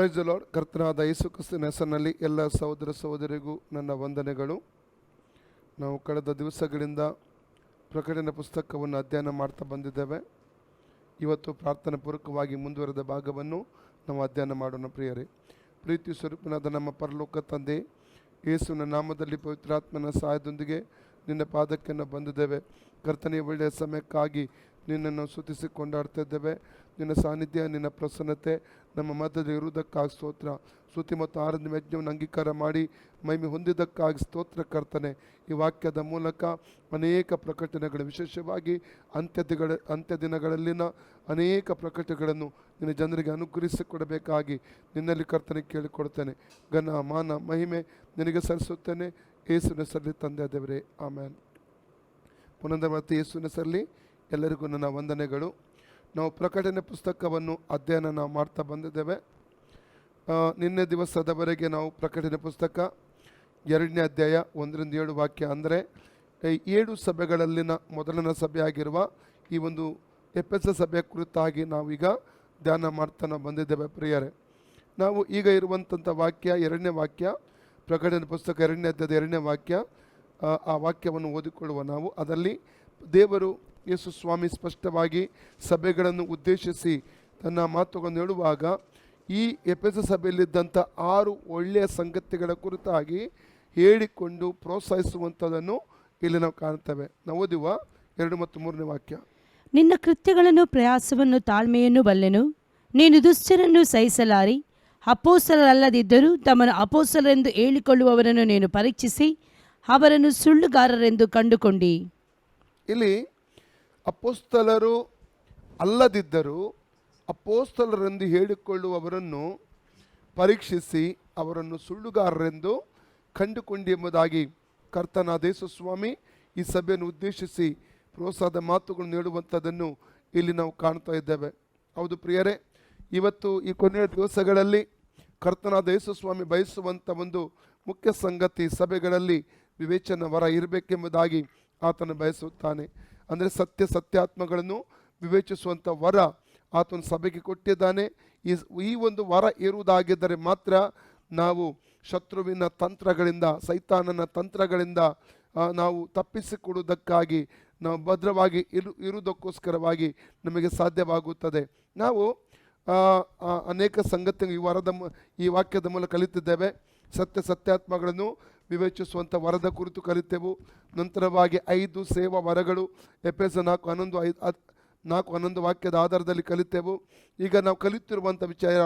Price the lord. ಕರ್ತನಾದ ಯೇಸು ಕ್ರಿಸ್ತನ ಹೆಸರಿನಲ್ಲಿ ಎಲ್ಲ ಸಹೋದರ ಸಹೋದರಿಗೂ ನನ್ನ ವಂದನೆಗಳು. ನಾವು ಕಳೆದ ದಿವಸಗಳಿಂದ ಪ್ರಕಟಣೆ ಪುಸ್ತಕವನ್ನು ಅಧ್ಯಯನ ಮಾಡ್ತಾ ಬಂದಿದ್ದೇವೆ. ಇವತ್ತು ಪ್ರಾರ್ಥನಾ ಪೂರ್ವಕವಾಗಿ ಮುಂದುವರೆದ ಭಾಗವನ್ನು ನಾವು ಅಧ್ಯಯನ ಮಾಡೋಣ. ಪ್ರಿಯರೇ, ಪ್ರೀತಿ ಸ್ವರೂಪನಾದ ನಮ್ಮ ಪರಲೋಕ ತಂದೆ, ಯೇಸುವಿನ ನಾಮದಲ್ಲಿ ಪವಿತ್ರಾತ್ಮನ ಸಹಾಯದೊಂದಿಗೆ ನಿನ್ನ ಪಾದಕ್ಕೆ ನಾವು ಬಂದಿದ್ದೇವೆ. ಕರ್ತನೆಯ ಒಳ್ಳೆಯ ಸಮಯಕ್ಕಾಗಿ ನಿನ್ನನ್ನು ಸ್ತುತಿಸಿ ಕೊಂಡಾಡ್ತಾ ಇದ್ದೇವೆ. ನಿನ್ನ ಸಾನ್ನಿಧ್ಯ, ನಿನ್ನ ಪ್ರಸನ್ನತೆ ನಮ್ಮ ಮಧ್ಯದಲ್ಲಿ ಇರುವುದಕ್ಕಾಗಿ ಸ್ತೋತ್ರ. ಸ್ತುತಿ ಮತ್ತು ಆರಾಧನೆ ಯಜ್ಞವನ್ನು ಅಂಗೀಕಾರ ಮಾಡಿ ಮಹಿಮೆ ಹೊಂದಿದ್ದಕ್ಕಾಗಿ ಸ್ತೋತ್ರ ಕರ್ತನೆ. ಈ ವಾಕ್ಯದ ಮೂಲಕ ಅನೇಕ ಪ್ರಕಟಣೆಗಳು, ವಿಶೇಷವಾಗಿ ಅಂತ್ಯ ದಿನಗಳಲ್ಲಿನ ಅನೇಕ ಪ್ರಕಟಣೆಗಳನ್ನು ನಿನ್ನ ಜನರಿಗೆ ಅನುಗ್ರಹಿಸಿಕೊಡಬೇಕಾಗಿ ನಿನ್ನಲ್ಲಿ ಕರ್ತನೆ ಕೇಳಿಕೊಡ್ತೇನೆ. ಘನ ಮಾನ ಮಹಿಮೆ ನಿನಗೆ ಸಲ್ಲಿಸುತ್ತೇನೆ. ಯೇಸುವಿನ ಹೆಸರಲ್ಲಿ ತಂದೆ ದೇವರೇ, ಆಮೇನ್. ಪುನರ್ವರ್ತಿ ಯೇಸುವಿನ ಹೆಸರಲ್ಲಿ ಎಲ್ಲರಿಗೂ ನನ್ನ ವಂದನೆಗಳು. ನಾವು ಪ್ರಕಟಣೆ ಪುಸ್ತಕವನ್ನು ಅಧ್ಯಯನ ನಾವು ಮಾಡ್ತಾ ಬಂದಿದ್ದೇವೆ. ನಿನ್ನೆ ದಿವಸದವರೆಗೆ ನಾವು ಪ್ರಕಟಣೆ ಪುಸ್ತಕ 2ನೇ ಅಧ್ಯಾಯ 1-7 ವಾಕ್ಯ, ಅಂದರೆ 7 ಸಭೆಗಳಲ್ಲಿನ ಮೊದಲನೇ ಸಭೆಯಾಗಿರುವ ಈ ಒಂದು ಎಫೆಸ ಸಭೆಯ ಕುರಿತಾಗಿ ನಾವೀಗ ಧ್ಯಾನ ಮಾಡ್ತಾ ಬಂದಿದ್ದೇವೆ. ಪ್ರಿಯರೇ, ನಾವು ಈಗ ಇರುವಂಥ ವಾಕ್ಯ 2ನೇ ವಾಕ್ಯ, ಪ್ರಕಟಣೆ ಪುಸ್ತಕ 2ನೇ ಅಧ್ಯಾಯದ 2ನೇ ವಾಕ್ಯ. ಆ ವಾಕ್ಯವನ್ನು ಓದಿಕೊಳ್ಳುವ ನಾವು. ಅದರಲ್ಲಿ ದೇವರು ಯೇಸು ಸ್ವಾಮಿ ಸ್ಪಷ್ಟವಾಗಿ ಸಭೆಗಳನ್ನು ಉದ್ದೇಶಿಸಿ ತನ್ನ ಮಾತುಗಳನ್ನು ಹೇಳುವಾಗ ಈ ಎಫೆಸ ಸಭೆಯಲ್ಲಿದ್ದಂಥ 6 ಒಳ್ಳೆಯ ಸಂಗತಿಗಳ ಕುರಿತಾಗಿ ಹೇಳಿಕೊಂಡು ಪ್ರೋತ್ಸಾಹಿಸುವಂಥದ್ದನ್ನು ಇಲ್ಲಿ ನಾವು ಕಾಣ್ತೇವೆ. ನಾವು ಓದುವ 2 ಮತ್ತು 3ನೇ ವಾಕ್ಯ. ನಿನ್ನ ಕೃತ್ಯಗಳನ್ನು, ಪ್ರಯಾಸವನ್ನು, ತಾಳ್ಮೆಯನ್ನು ಬಲ್ಲೆನು. ನೀನು ದುಷ್ಟರನ್ನು ಸಹಿಸಲಾರಿ. ಅಪೊಸ್ತಲರಲ್ಲದಿದ್ದರೂ ತಮ್ಮನ್ನು ಅಪೊಸ್ತಲರೆಂದು ಹೇಳಿಕೊಳ್ಳುವವರನ್ನು ನೀನು ಪರೀಕ್ಷಿಸಿ ಅವರನ್ನು ಸುಳ್ಳುಗಾರರೆಂದು ಕಂಡುಕೊಂಡಿ. ಇಲ್ಲಿ ಅಪೊಸ್ತಲರು ಅಲ್ಲದಿದ್ದರೂ ಅಪೊಸ್ತಲರೆಂದು ಹೇಳಿಕೊಳ್ಳುವವರನ್ನು ಪರೀಕ್ಷಿಸಿ ಅವರನ್ನು ಸುಳ್ಳುಗಾರರೆಂದು ಕಂಡುಕೊಂಡಿ ಎಂಬುದಾಗಿ ಕರ್ತನಾದ ಯೇಸು ಸ್ವಾಮಿ ಈ ಸಭೆಯನ್ನು ಉದ್ದೇಶಿಸಿ ಪ್ರೋತ್ಸಾಹದ ಮಾತುಗಳನ್ನು ನೀಡುವಂಥದ್ದನ್ನು ಇಲ್ಲಿ ನಾವು ಕಾಣ್ತಾ ಇದ್ದೇವೆ. ಹೌದು ಪ್ರಿಯರೇ, ಇವತ್ತು ಈ ಕೊನೆಯ ದಿವಸಗಳಲ್ಲಿ ಕರ್ತನಾದ ಯೇಸು ಸ್ವಾಮಿ ಬಯಸುವಂಥ ಒಂದು ಮುಖ್ಯ ಸಂಗತಿ, ಸಭೆಗಳಲ್ಲಿ ವಿವೇಚನ ವರ ಇರಬೇಕೆಂಬುದಾಗಿ ಆತನು ಬಯಸುತ್ತಾನೆ. ಅಂದರೆ ಸತ್ಯಾತ್ಮಗಳನ್ನು ವಿವೇಚಿಸುವಂಥ ವರ ಆತನ ಸಭೆಗೆ ಕೊಟ್ಟಿದ್ದಾನೆ. ಈ ಒಂದು ವರ ಇರುವುದಾಗಿದ್ದರೆ ಮಾತ್ರ ನಾವು ಶತ್ರುವಿನ ತಂತ್ರಗಳಿಂದ, ಸೈತಾನನ ತಂತ್ರಗಳಿಂದ ನಾವು ತಪ್ಪಿಸಿಕೊಡುವುದಕ್ಕಾಗಿ, ನಾವು ಭದ್ರವಾಗಿ ಇರುವುದಕ್ಕೋಸ್ಕರವಾಗಿ ನಮಗೆ ಸಾಧ್ಯವಾಗುತ್ತದೆ. ನಾವು ಅನೇಕ ಸಂಗತಿ ಈ ವಾಕ್ಯದ ಮೂಲಕ ಕಲಿತಿದ್ದೇವೆ. ಸತ್ಯಾತ್ಮಗಳನ್ನು ವಿವೇಚಿಸುವಂಥ ವರದ ಕುರಿತು ಕಲಿತೆವು. ನಂತರವಾಗಿ 5 ಸೇವಾ ವರಗಳು ಎಫೆಸ 4:11 ವಾಕ್ಯದ ಆಧಾರದಲ್ಲಿ ಕಲಿತೆವು. ಈಗ ನಾವು ಕಲಿತಿರುವಂಥ ವಿಚಾರ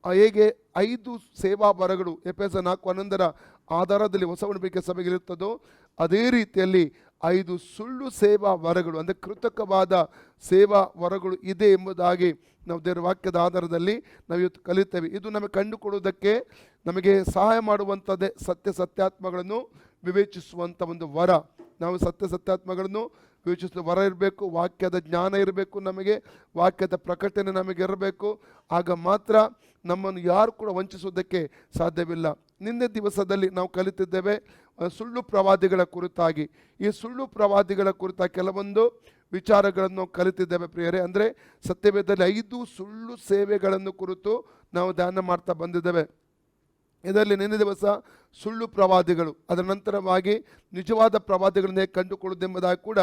ಹೇಗೆ 5 ಸೇವಾ ವರಗಳು ಎಫೆಸ 4:11 ಆಧಾರದಲ್ಲಿ ಹೊಸ ಒಡಂಬಡಿಕೆ ಸಭೆಗೆ ಇರುತ್ತದೋ ಅದೇ ರೀತಿಯಲ್ಲಿ 5 ಸುಳ್ಳು ಸೇವಾ ವರಗಳು, ಅಂದರೆ ಕೃತಕವಾದ ಸೇವಾ ವರಗಳು ಇದೆ ಎಂಬುದಾಗಿ ನಾವು ದೇವರ ವಾಕ್ಯದ ಆಧಾರದಲ್ಲಿ ನಾವು ಇವತ್ತು ಕಲಿತೇವೆ. ಇದು ನಮಗೆ ಕಂಡುಕೊಡುವುದಕ್ಕೆ ನಮಗೆ ಸಹಾಯ ಮಾಡುವಂಥದ್ದೇ ಸತ್ಯಾತ್ಮಗಳನ್ನು ವಿವೇಚಿಸುವಂಥ ಒಂದು ವರ. ನಾವು ಸತ್ಯಾತ್ಮಗಳನ್ನು ವಿವೇಚಿಸುವ ವರ ಇರಬೇಕು, ವಾಕ್ಯದ ಜ್ಞಾನ ಇರಬೇಕು, ನಮಗೆ ವಾಕ್ಯದ ಪ್ರಕಟಣೆ ನಮಗೆ ಇರಬೇಕು. ಆಗ ಮಾತ್ರ ನಮ್ಮನ್ನು ಯಾರು ಕೂಡ ವಂಚಿಸುವುದಕ್ಕೆ ಸಾಧ್ಯವಿಲ್ಲ. ನಿನ್ನೆ ದಿವಸದಲ್ಲಿ ನಾವು ಕಲಿತಿದ್ದೇವೆ ಸುಳ್ಳು ಪ್ರವಾದಿಗಳ ಕುರಿತಾಗಿ. ಈ ಸುಳ್ಳು ಪ್ರವಾದಿಗಳ ಕುರಿತಾಗಿ ಕೆಲವೊಂದು ವಿಚಾರಗಳನ್ನು ಕಲಿತಿದ್ದೇವೆ ಪ್ರಿಯರೇ. ಅಂದರೆ ಸತ್ಯವೇದದಲ್ಲಿ 5 ಸುಳ್ಳು ಸೇವೆಗಳನ್ನು ಕುರಿತು ನಾವು ಧ್ಯಾನ ಮಾಡ್ತಾ ಬಂದಿದ್ದೇವೆ. ಇದರಲ್ಲಿ ನಿನ್ನೆ ದಿವಸ ಸುಳ್ಳು ಪ್ರವಾದಿಗಳು, ಅದರ ನಂತರವಾಗಿ ನಿಜವಾದ ಪ್ರವಾದಿಗಳನ್ನೇ ಕಂಡುಕೊಳ್ಳುವುದೆಂಬುದಾಗಿ ಕೂಡ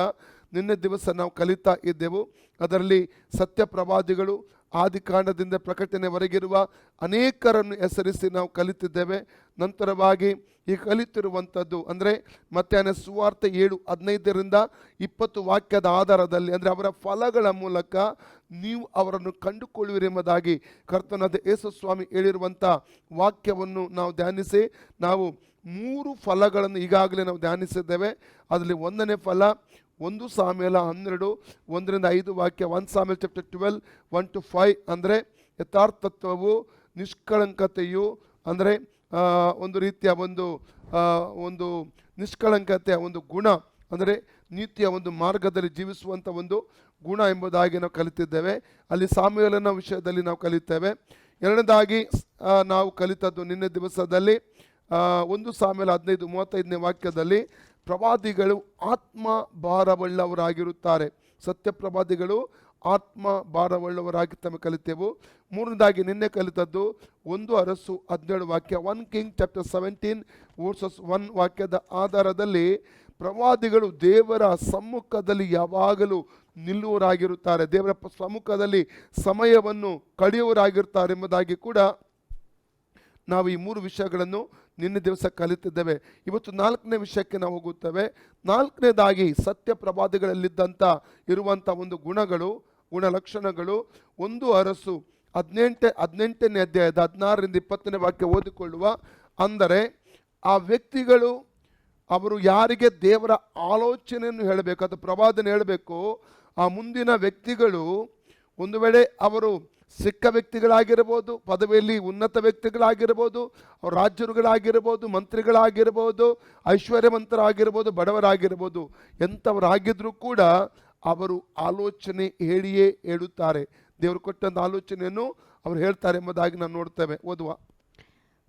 ನಿನ್ನೆ ದಿವಸ ನಾವು ಕಲಿತಾ ಇದ್ದೆವು. ಅದರಲ್ಲಿ ಸತ್ಯ ಪ್ರವಾದಿಗಳು ಆದಿಕಾಂಡದಿಂದ ಪ್ರಕಟಣೆವರೆಗಿರುವ ಅನೇಕರನ್ನು ಹೆಸರಿಸಿ ನಾವು ಕಲಿತಿದ್ದೇವೆ. ನಂತರವಾಗಿ ಈ ಕಲಿತಿರುವಂಥದ್ದು ಅಂದರೆ ಮತ್ತಾಯನ ಸುವಾರ್ತೆ 7:15-20 ವಾಕ್ಯದ ಆಧಾರದಲ್ಲಿ, ಅಂದರೆ ಅವರ ಫಲಗಳ ಮೂಲಕ ನೀವು ಅವರನ್ನು ಕಂಡುಕೊಳ್ಳುವಿರಿ ಎಂಬುದಾಗಿ ಕರ್ತನಾದ ಯೇಸು ಸ್ವಾಮಿ ಹೇಳಿರುವಂಥ ವಾಕ್ಯವನ್ನು ನಾವು ಧ್ಯಾನಿಸಿ ನಾವು 3 ಫಲಗಳನ್ನು ಈಗಾಗಲೇ ನಾವು ಧ್ಯಾನಿಸಿದ್ದೇವೆ. ಅದರಲ್ಲಿ 1ನೇ ಫಲ 1 ಸಾಮ್ಯಲ 12:1-5 ವಾಕ್ಯ, 1 ಸಾಮ್ಯಲ್ ಚಾಪ್ಟರ್ 12:1-5, ಅಂದರೆ ಯಥಾರ್ಥತ್ವವು, ನಿಷ್ಕಳಂಕತೆಯು, ಅಂದರೆ ಒಂದು ರೀತಿಯ ಒಂದು ನಿಷ್ಕಳಂಕತೆಯ ಒಂದು ಗುಣ, ಅಂದರೆ ನೀತಿಯ ಒಂದು ಮಾರ್ಗದಲ್ಲಿ ಜೀವಿಸುವಂಥ ಒಂದು ಗುಣ ಎಂಬುದಾಗಿ ನಾವು ಕಲಿತಿದ್ದೇವೆ. ಅಲ್ಲಿ ಸಾಮ್ಯಲನ ವಿಷಯದಲ್ಲಿ ನಾವು ಕಲಿತೇವೆ. ಎರಡನೇದಾಗಿ ನಾವು ಕಲಿತದ್ದು ನಿನ್ನೆ ದಿವಸದಲ್ಲಿ 1 ಸಾಮ್ಯಲ 15:35 ವಾಕ್ಯದಲ್ಲಿ ಪ್ರವಾದಿಗಳು ಆತ್ಮ ಭಾರವುಳ್ಳವರಾಗಿರುತ್ತಾರೆ. ಸತ್ಯ ಪ್ರವಾದಿಗಳು ಆತ್ಮ ಭಾರವುಳ್ಳವರಾಗಿ ತಮ್ಮ ಕಲಿತೆವು. ಮೂರನೇದಾಗಿ ನಿನ್ನೆ ಕಲಿತದ್ದು 1 ಅರಸು 17 ವಾಕ್ಯ, 1 King chapter 17 verses 1 ವಾಕ್ಯದ ಆಧಾರದಲ್ಲಿ ಪ್ರವಾದಿಗಳು ದೇವರ ಸಮ್ಮುಖದಲ್ಲಿ ಯಾವಾಗಲೂ ನಿಲ್ಲುವರಾಗಿರುತ್ತಾರೆ, ದೇವರ ಸಮ್ಮುಖದಲ್ಲಿ ಸಮಯವನ್ನು ಕಳೆಯುವರಾಗಿರುತ್ತಾರೆ ಎಂಬುದಾಗಿ ಕೂಡ ನಾವು ಈ 3 ವಿಷಯಗಳನ್ನು ನಿನ್ನೆ ದಿವಸ ಕಲಿತಿದ್ದೇವೆ. ಇವತ್ತು 4ನೇ ವಿಷಯಕ್ಕೆ ನಾವು ಹೋಗುತ್ತೇವೆ. 4ನೇದಾಗಿ ಸತ್ಯ ಪ್ರವಾದಿಗಳಲ್ಲಿದ್ದಂಥ ಇರುವಂಥ ಒಂದು ಗುಣಲಕ್ಷಣಗಳು. 1 ಅರಸು 18ನೇ ಅಧ್ಯಾಯದ 16ರಿಂದ 20ನೇ ವಾಕ್ಯ ಓದಿಕೊಳ್ಳುವ. ಅಂದರೆ ಆ ವ್ಯಕ್ತಿಗಳು ಅವರು ಯಾರಿಗೆ ದೇವರ ಆಲೋಚನೆಯನ್ನು ಹೇಳಬೇಕು, ಅದು ಪ್ರವಾದನೆ ಹೇಳಬೇಕು, ಆ ಮುಂದಿನ ವ್ಯಕ್ತಿಗಳು ಒಂದು ವೇಳೆ ಅವರು ಸಿಕ್ಕ ವ್ಯಕ್ತಿಗಳಾಗಿರ್ಬೋದು, ಪದವಿಯಲ್ಲಿ ಉನ್ನತ ವ್ಯಕ್ತಿಗಳಾಗಿರ್ಬೋದು, ಅವ್ರ ರಾಜ್ಯರುಗಳಾಗಿರ್ಬೋದು, ಮಂತ್ರಿಗಳಾಗಿರ್ಬೋದು, ಐಶ್ವರ್ಯವಂತರಾಗಿರ್ಬೋದು, ಬಡವರಾಗಿರ್ಬೋದು, ಎಂಥವರಾಗಿದ್ರೂ ಕೂಡ ಅವರು ಆಲೋಚನೆ ಹೇಳಿಯೇ ಹೇಳುತ್ತಾರೆ. ದೇವರು ಕೊಟ್ಟಂಥ ಆಲೋಚನೆಯನ್ನು ಅವರು ಹೇಳ್ತಾರೆ ಎಂಬುದಾಗಿ ನಾವು ನೋಡ್ತೇವೆ. ಓದುವ.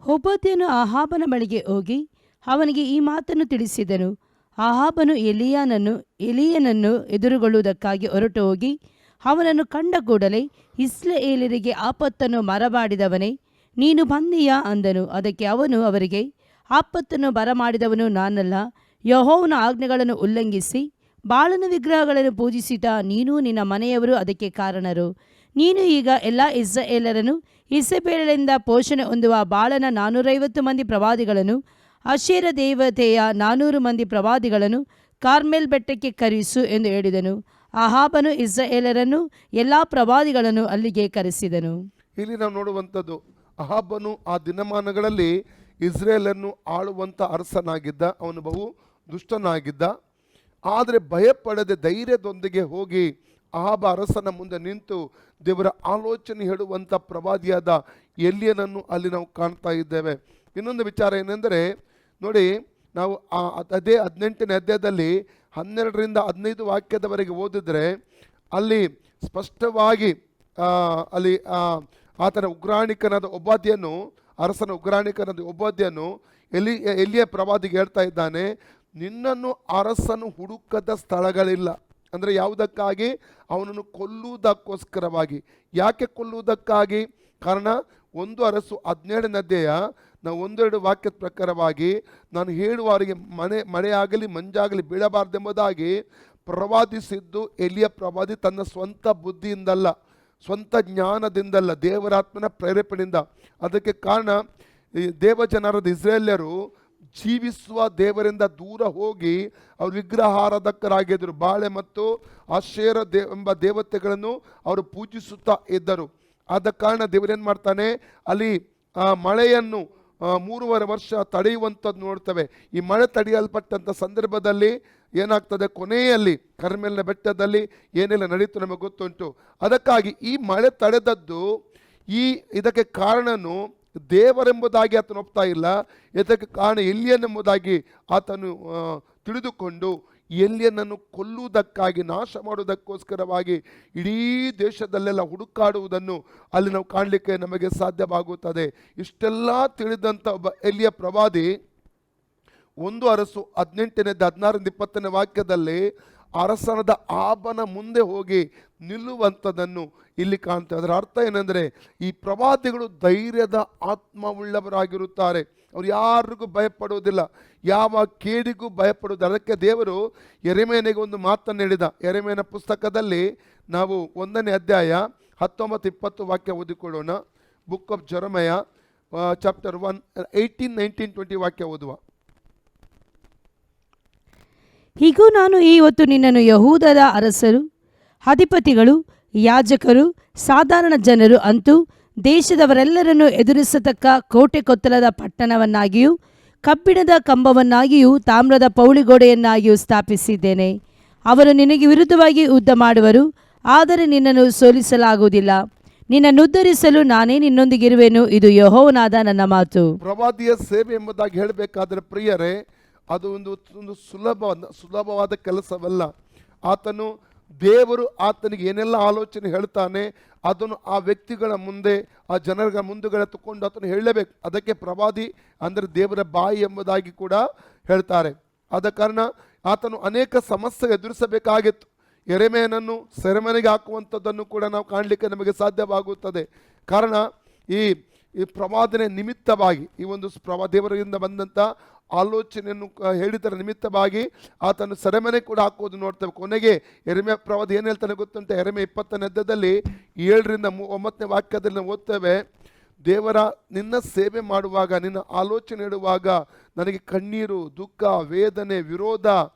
ಓಬದ್ಯನು ಆಹಾಬನ ಬಳಿಗೆ ಹೋಗಿ ಅವನಿಗೆ ಈ ಮಾತನ್ನು ತಿಳಿಸಿದನು. ಆಹಾಬನು ಎಲೀಯನನ್ನು ಎದುರುಗೊಳ್ಳುವುದಕ್ಕಾಗಿ ಹೊರಟು ಹೋಗಿ ಅವನನ್ನು ಕಂಡ ಕೂಡಲೇ, ಇಸ್ರಾಯೇಲರಿಗೆ ಆಪತ್ತನ್ನು ಬರಮಾಡಿದವನೇ, ನೀನು ಬಂದೀಯಾ ಅಂದನು. ಅದಕ್ಕೆ ಅವನು ಅವರಿಗೆ, ಆಪತ್ತನ್ನು ಬರಮಾಡಿದವನು ನಾನಲ್ಲ, ಯೆಹೋವನ ಆಜ್ಞೆಗಳನ್ನು ಉಲ್ಲಂಘಿಸಿ ಬಾಳನ ವಿಗ್ರಹಗಳನ್ನು ಪೂಜಿಸಿದ ನೀನು ನಿನ್ನ ಮನೆಯವರು ಅದಕ್ಕೆ ಕಾರಣರು. ನೀನು ಈಗ ಎಲ್ಲ ಇಸ್ರಾಯೇಲರನ್ನು ಇಸಬೇಲಿನಿಂದ ಪೋಷಣೆ ಹೊಂದುವ ಬಾಳನ 450 ಮಂದಿ ಪ್ರವಾದಿಗಳನ್ನು, ಅಶೇರ ದೇವತೆಯ 400 ಮಂದಿ ಪ್ರವಾದಿಗಳನ್ನು ಕಾರ್ಮೆಲ್ ಬೆಟ್ಟಕ್ಕೆ ಕರೆಸು ಎಂದು ಹೇಳಿದನು. ಆಹಾಬನು ಇಸ್ರಾಯೇಲರನ್ನು ಎಲ್ಲ ಪ್ರವಾದಿಗಳನ್ನು ಅಲ್ಲಿಗೆ ಕರೆಸಿದನು. ಇಲ್ಲಿ ನಾವು ನೋಡುವಂಥದ್ದು, ಅಹಾಬನು ಆ ದಿನಮಾನಗಳಲ್ಲಿ ಇಸ್ರೇಲನ್ನು ಆಳುವಂಥ ಅರಸನಾಗಿದ್ದ. ಅವನು ಬಹು ದುಷ್ಟನಾಗಿದ್ದ. ಆದರೆ ಭಯಪಡದೆ ಧೈರ್ಯದೊಂದಿಗೆ ಹೋಗಿ ಅಹಾಬ ಅರಸನ ಮುಂದೆ ನಿಂತು ದೇವರ ಆಲೋಚನೆ ಹೇಳುವಂಥ ಪ್ರವಾದಿಯಾದ ಎಲಿಯನನ್ನು ಅಲ್ಲಿ ನಾವು ಕಾಣ್ತಾ ಇದ್ದೇವೆ. ಇನ್ನೊಂದು ವಿಚಾರ ಏನೆಂದರೆ ನೋಡಿ, ನಾವು ಅದೇ 18ನೇ ಅಧ್ಯಾಯದಲ್ಲಿ 12ರಿಂದ 15 ವಾಕ್ಯದವರೆಗೆ ಓದಿದ್ರೆ ಅಲ್ಲಿ ಸ್ಪಷ್ಟವಾಗಿ ಅಲ್ಲಿ ಆತನ ಉಗ್ರಾಣಿಕನಾದ ಒಬಾದ್ಯನು, ಅರಸನ ಉಗ್ರಾಣಿಕನಾದ ಒಬಾದ್ಯನು ಎಲಿಯ ಪ್ರವಾದಿಗೆ ಹೇಳ್ತಾ ಇದ್ದಾನೆ, ನಿನ್ನನ್ನು ಅರಸನು ಹುಡುಕದ ಸ್ಥಳಗಳಿಲ್ಲ. ಅಂದರೆ ಯಾವುದಕ್ಕಾಗಿ? ಅವನನ್ನು ಕೊಲ್ಲುವುದಕ್ಕೋಸ್ಕರವಾಗಿ. ಯಾಕೆ ಕೊಲ್ಲುವುದಕ್ಕಾಗಿ? ಕಾರಣ 1 ಅರಸು 17ನೇ ಅಧ್ಯಾಯ ನಾವು 1-2 ವಾಕ್ಯದ ಪ್ರಕಾರವಾಗಿ, ನಾನು ಹೇಳುವವರಿಗೆ ಮಳೆಯಾಗಲಿ ಮಂಜಾಗಲಿ ಬೀಳಬಾರ್ದೆಂಬುದಾಗಿ ಪ್ರವಾದಿಸಿದ್ದು ಎಲಿಯ ಪ್ರವಾದಿ ತನ್ನ ಸ್ವಂತ ಬುದ್ಧಿಯಿಂದಲ್ಲ, ಸ್ವಂತ ಜ್ಞಾನದಿಂದಲ್ಲ, ದೇವರಾತ್ಮನ ಪ್ರೇರೇಪಣೆಯಿಂದ. ಅದಕ್ಕೆ ಕಾರಣ ಈ ದೇವಜನರಾದ ಇಸ್ರಾಯೇಲ್ಯರು ಜೀವಿಸುವ ದೇವರಿಂದ ದೂರ ಹೋಗಿ ಅವರು ವಿಗ್ರಹಾರಾಧಕರಾಗಿದ್ದರು. ಬಾಳೆ ಮತ್ತು ಆಶೇರ ಎಂಬ ದೇವತೆಗಳನ್ನು ಅವರು ಪೂಜಿಸುತ್ತಾ ಇದ್ದರು. ಆದ ಕಾರಣ ದೇವರೇನು ಮಾಡ್ತಾನೆ, ಅಲ್ಲಿ ಮಳೆಯನ್ನು 3.5 ವರ್ಷ ತಡೆಯುವಂಥದ್ದು ನೋಡ್ತೇವೆ. ಈ ಮಳೆ ತಡೆಯಲ್ಪಟ್ಟಂಥ ಸಂದರ್ಭದಲ್ಲಿ ಏನಾಗ್ತದೆ, ಕೊನೆಯಲ್ಲಿ ಕರ್ಮೆಲ್ನ ಬೆಟ್ಟದಲ್ಲಿ ಏನೆಲ್ಲ ನಡೀತು ನಮಗೆ ಗೊತ್ತುಂಟು. ಅದಕ್ಕಾಗಿ ಈ ಮಳೆ ತಡೆದದ್ದು ಇದಕ್ಕೆ ಕಾರಣನು ದೇವರೆಂಬುದಾಗಿ ಆತನು ಒಪ್ತಾ ಇಲ್ಲ. ಇದಕ್ಕೆ ಕಾರಣ ಎಲಿಯನೆಂಬುದಾಗಿ ಆತನು ತಿಳಿದುಕೊಂಡು ಎಲಿಯನನ್ನು ಕೊಲ್ಲುವುದಕ್ಕಾಗಿ, ನಾಶ ಮಾಡುವುದಕ್ಕೋಸ್ಕರವಾಗಿ ಇಡೀ ದೇಶದಲ್ಲೆಲ್ಲ ಹುಡುಕಾಡುವುದನ್ನು ಅಲ್ಲಿ ನಾವು ಕಾಣಲಿಕ್ಕೆ ನಮಗೆ ಸಾಧ್ಯವಾಗುತ್ತದೆ. ಇಷ್ಟೆಲ್ಲ ತಿಳಿದಂಥ ಒಬ್ಬ ಎಲಿಯ ಪ್ರವಾದಿ 1 ಅರಸು 18ನೇ 16ರಿಂದ 20ನೇ ವಾಕ್ಯದಲ್ಲಿ ಅರಸನದ ಆಬನ ಮುಂದೆ ಹೋಗಿ ನಿಲ್ಲುವಂಥದ್ದನ್ನು ಇಲ್ಲಿ ಕಾಣ್ತೇವೆ. ಅದರ ಅರ್ಥ ಏನೆಂದರೆ, ಈ ಪ್ರವಾದಿಗಳು ಧೈರ್ಯದ ಆತ್ಮವುಳ್ಳವರಾಗಿರುತ್ತಾರೆ. ಅವ್ರು ಯಾರಿಗೂ ಭಯಪಡುವುದಿಲ್ಲ, ಯಾವ ಕೇಡಿಗೂ ಭಯಪಡುವುದಿಲ್ಲ. ಅದಕ್ಕೆ ದೇವರು ಯೆರೆಮೀಯನಿಗೆ ಒಂದು ಮಾತನ್ನು ಹೇಳಿದ. ಯೆರೆಮೀಯನ ಪುಸ್ತಕದಲ್ಲಿ ನಾವು 1ನೇ ಅಧ್ಯಾಯ 19-20 ವಾಕ್ಯ ಓದಿಕೊಳ್ಳೋಣ. ಬುಕ್ ಆಫ್ ಜೆರೆಮಯ ಚಾಪ್ಟರ್ 1 18, 19, 20 ವಾಕ್ಯ ಓದುವ. ಹೀಗೂ ನಾನು ಈ ಹೊತ್ತು ನಿನ್ನನ್ನು ಯಹೂದದ ಅರಸರು, ಅಧಿಪತಿಗಳು, ಯಾಜಕರು, ಸಾಧಾರಣ ಜನರು, ಅಂತೂ ದೇಶದವರೆಲ್ಲರನ್ನು ಎದುರಿಸತಕ್ಕ ಕೋಟೆ ಕೊತ್ತಲದ ಪಟ್ಟಣವನ್ನಾಗಿಯೂ ಕಬ್ಬಿಣದ ಕಂಬವನ್ನಾಗಿಯೂ ತಾಮ್ರದ ಪೌಳಿಗೋಡೆಯನ್ನಾಗಿಯೂ ಸ್ಥಾಪಿಸಿದ್ದೇನೆ. ಅವರು ನಿನಗೆ ವಿರುದ್ಧವಾಗಿ ಯುದ್ಧ ಮಾಡುವರು, ಆದರೆ ನಿನ್ನನ್ನು ಸೋಲಿಸಲಾಗುವುದಿಲ್ಲ. ನಿನ್ನನ್ನು ಉದ್ಧರಿಸಲು ನಾನೇ ನಿನ್ನೊಂದಿಗಿರುವೆನು. ಇದು ಯೆಹೋವನಾದ ನನ್ನ ಮಾತು. ಪ್ರವಾದಿಯ ಸೇವೆ ಎಂಬುದಾಗಿ ಹೇಳಬೇಕಾದ್ರೆ ಪ್ರಿಯರೇ, ಅದು ಒಂದು ಸುಲಭವಾದ ಕೆಲಸವಲ್ಲ. ದೇವರು ಆತನಿಗೆ ಏನೆಲ್ಲ ಆಲೋಚನೆ ಹೇಳ್ತಾನೆ ಅದನ್ನು ಆ ವ್ಯಕ್ತಿಗಳ ಮುಂದೆ, ಆ ಜನರ ಮುಂದುಗಡೆ ತಗೊಂಡು ಆತನು ಹೇಳಲೇಬೇಕು. ಅದಕ್ಕೆ ಪ್ರವಾದಿ ಅಂದರೆ ದೇವರ ಬಾಯಿ ಎಂಬುದಾಗಿ ಕೂಡ ಹೇಳ್ತಾರೆ. ಆದ ಕಾರಣ ಆತನು ಅನೇಕ ಸಮಸ್ಯೆ ಎದುರಿಸಬೇಕಾಗಿತ್ತು. ಯೆರೆಮೀಯನನ್ನು ಸೆರೆಮನೆಗೆ ಹಾಕುವಂಥದ್ದನ್ನು ಕೂಡ ನಾವು ಕಾಣಲಿಕ್ಕೆ ನಮಗೆ ಸಾಧ್ಯವಾಗುತ್ತದೆ. ಕಾರಣ ಈ ಪ್ರವಾದನೆ ನಿಮಿತ್ತವಾಗಿ, ಈ ಒಂದು ದೇವರಿಂದ ಬಂದಂಥ ಆಲೋಚನೆಯನ್ನು ಹೇಳಿದರ ನಿಮಿತ್ತವಾಗಿ ಆತನು ಸೆರೆಮನೆ ಕೂಡ ಹಾಕುವುದು ನೋಡ್ತೇವೆ. ಕೊನೆಗೆ ಯೆರೆಮೀಯ ಪ್ರವಾದಿ ಏನು ಹೇಳ್ತಾನೆ ಗೊತ್ತುಂಟು? ಯೆರೆಮೀಯ 20ನೇ ಅಧ್ಯಾಯದಲ್ಲಿ 7ರಿಂದ 9ನೇ ವಾಕ್ಯದಲ್ಲಿ ನಾವು ಓದ್ತೇವೆ, ದೇವರ ನಿನ್ನ ಸೇವೆ ಮಾಡುವಾಗ, ನಿನ್ನ ಆಲೋಚನೆ ಇಡುವಾಗ ನನಗೆ ಕಣ್ಣೀರು, ದುಃಖ, ವೇದನೆ, ವಿರೋಧ,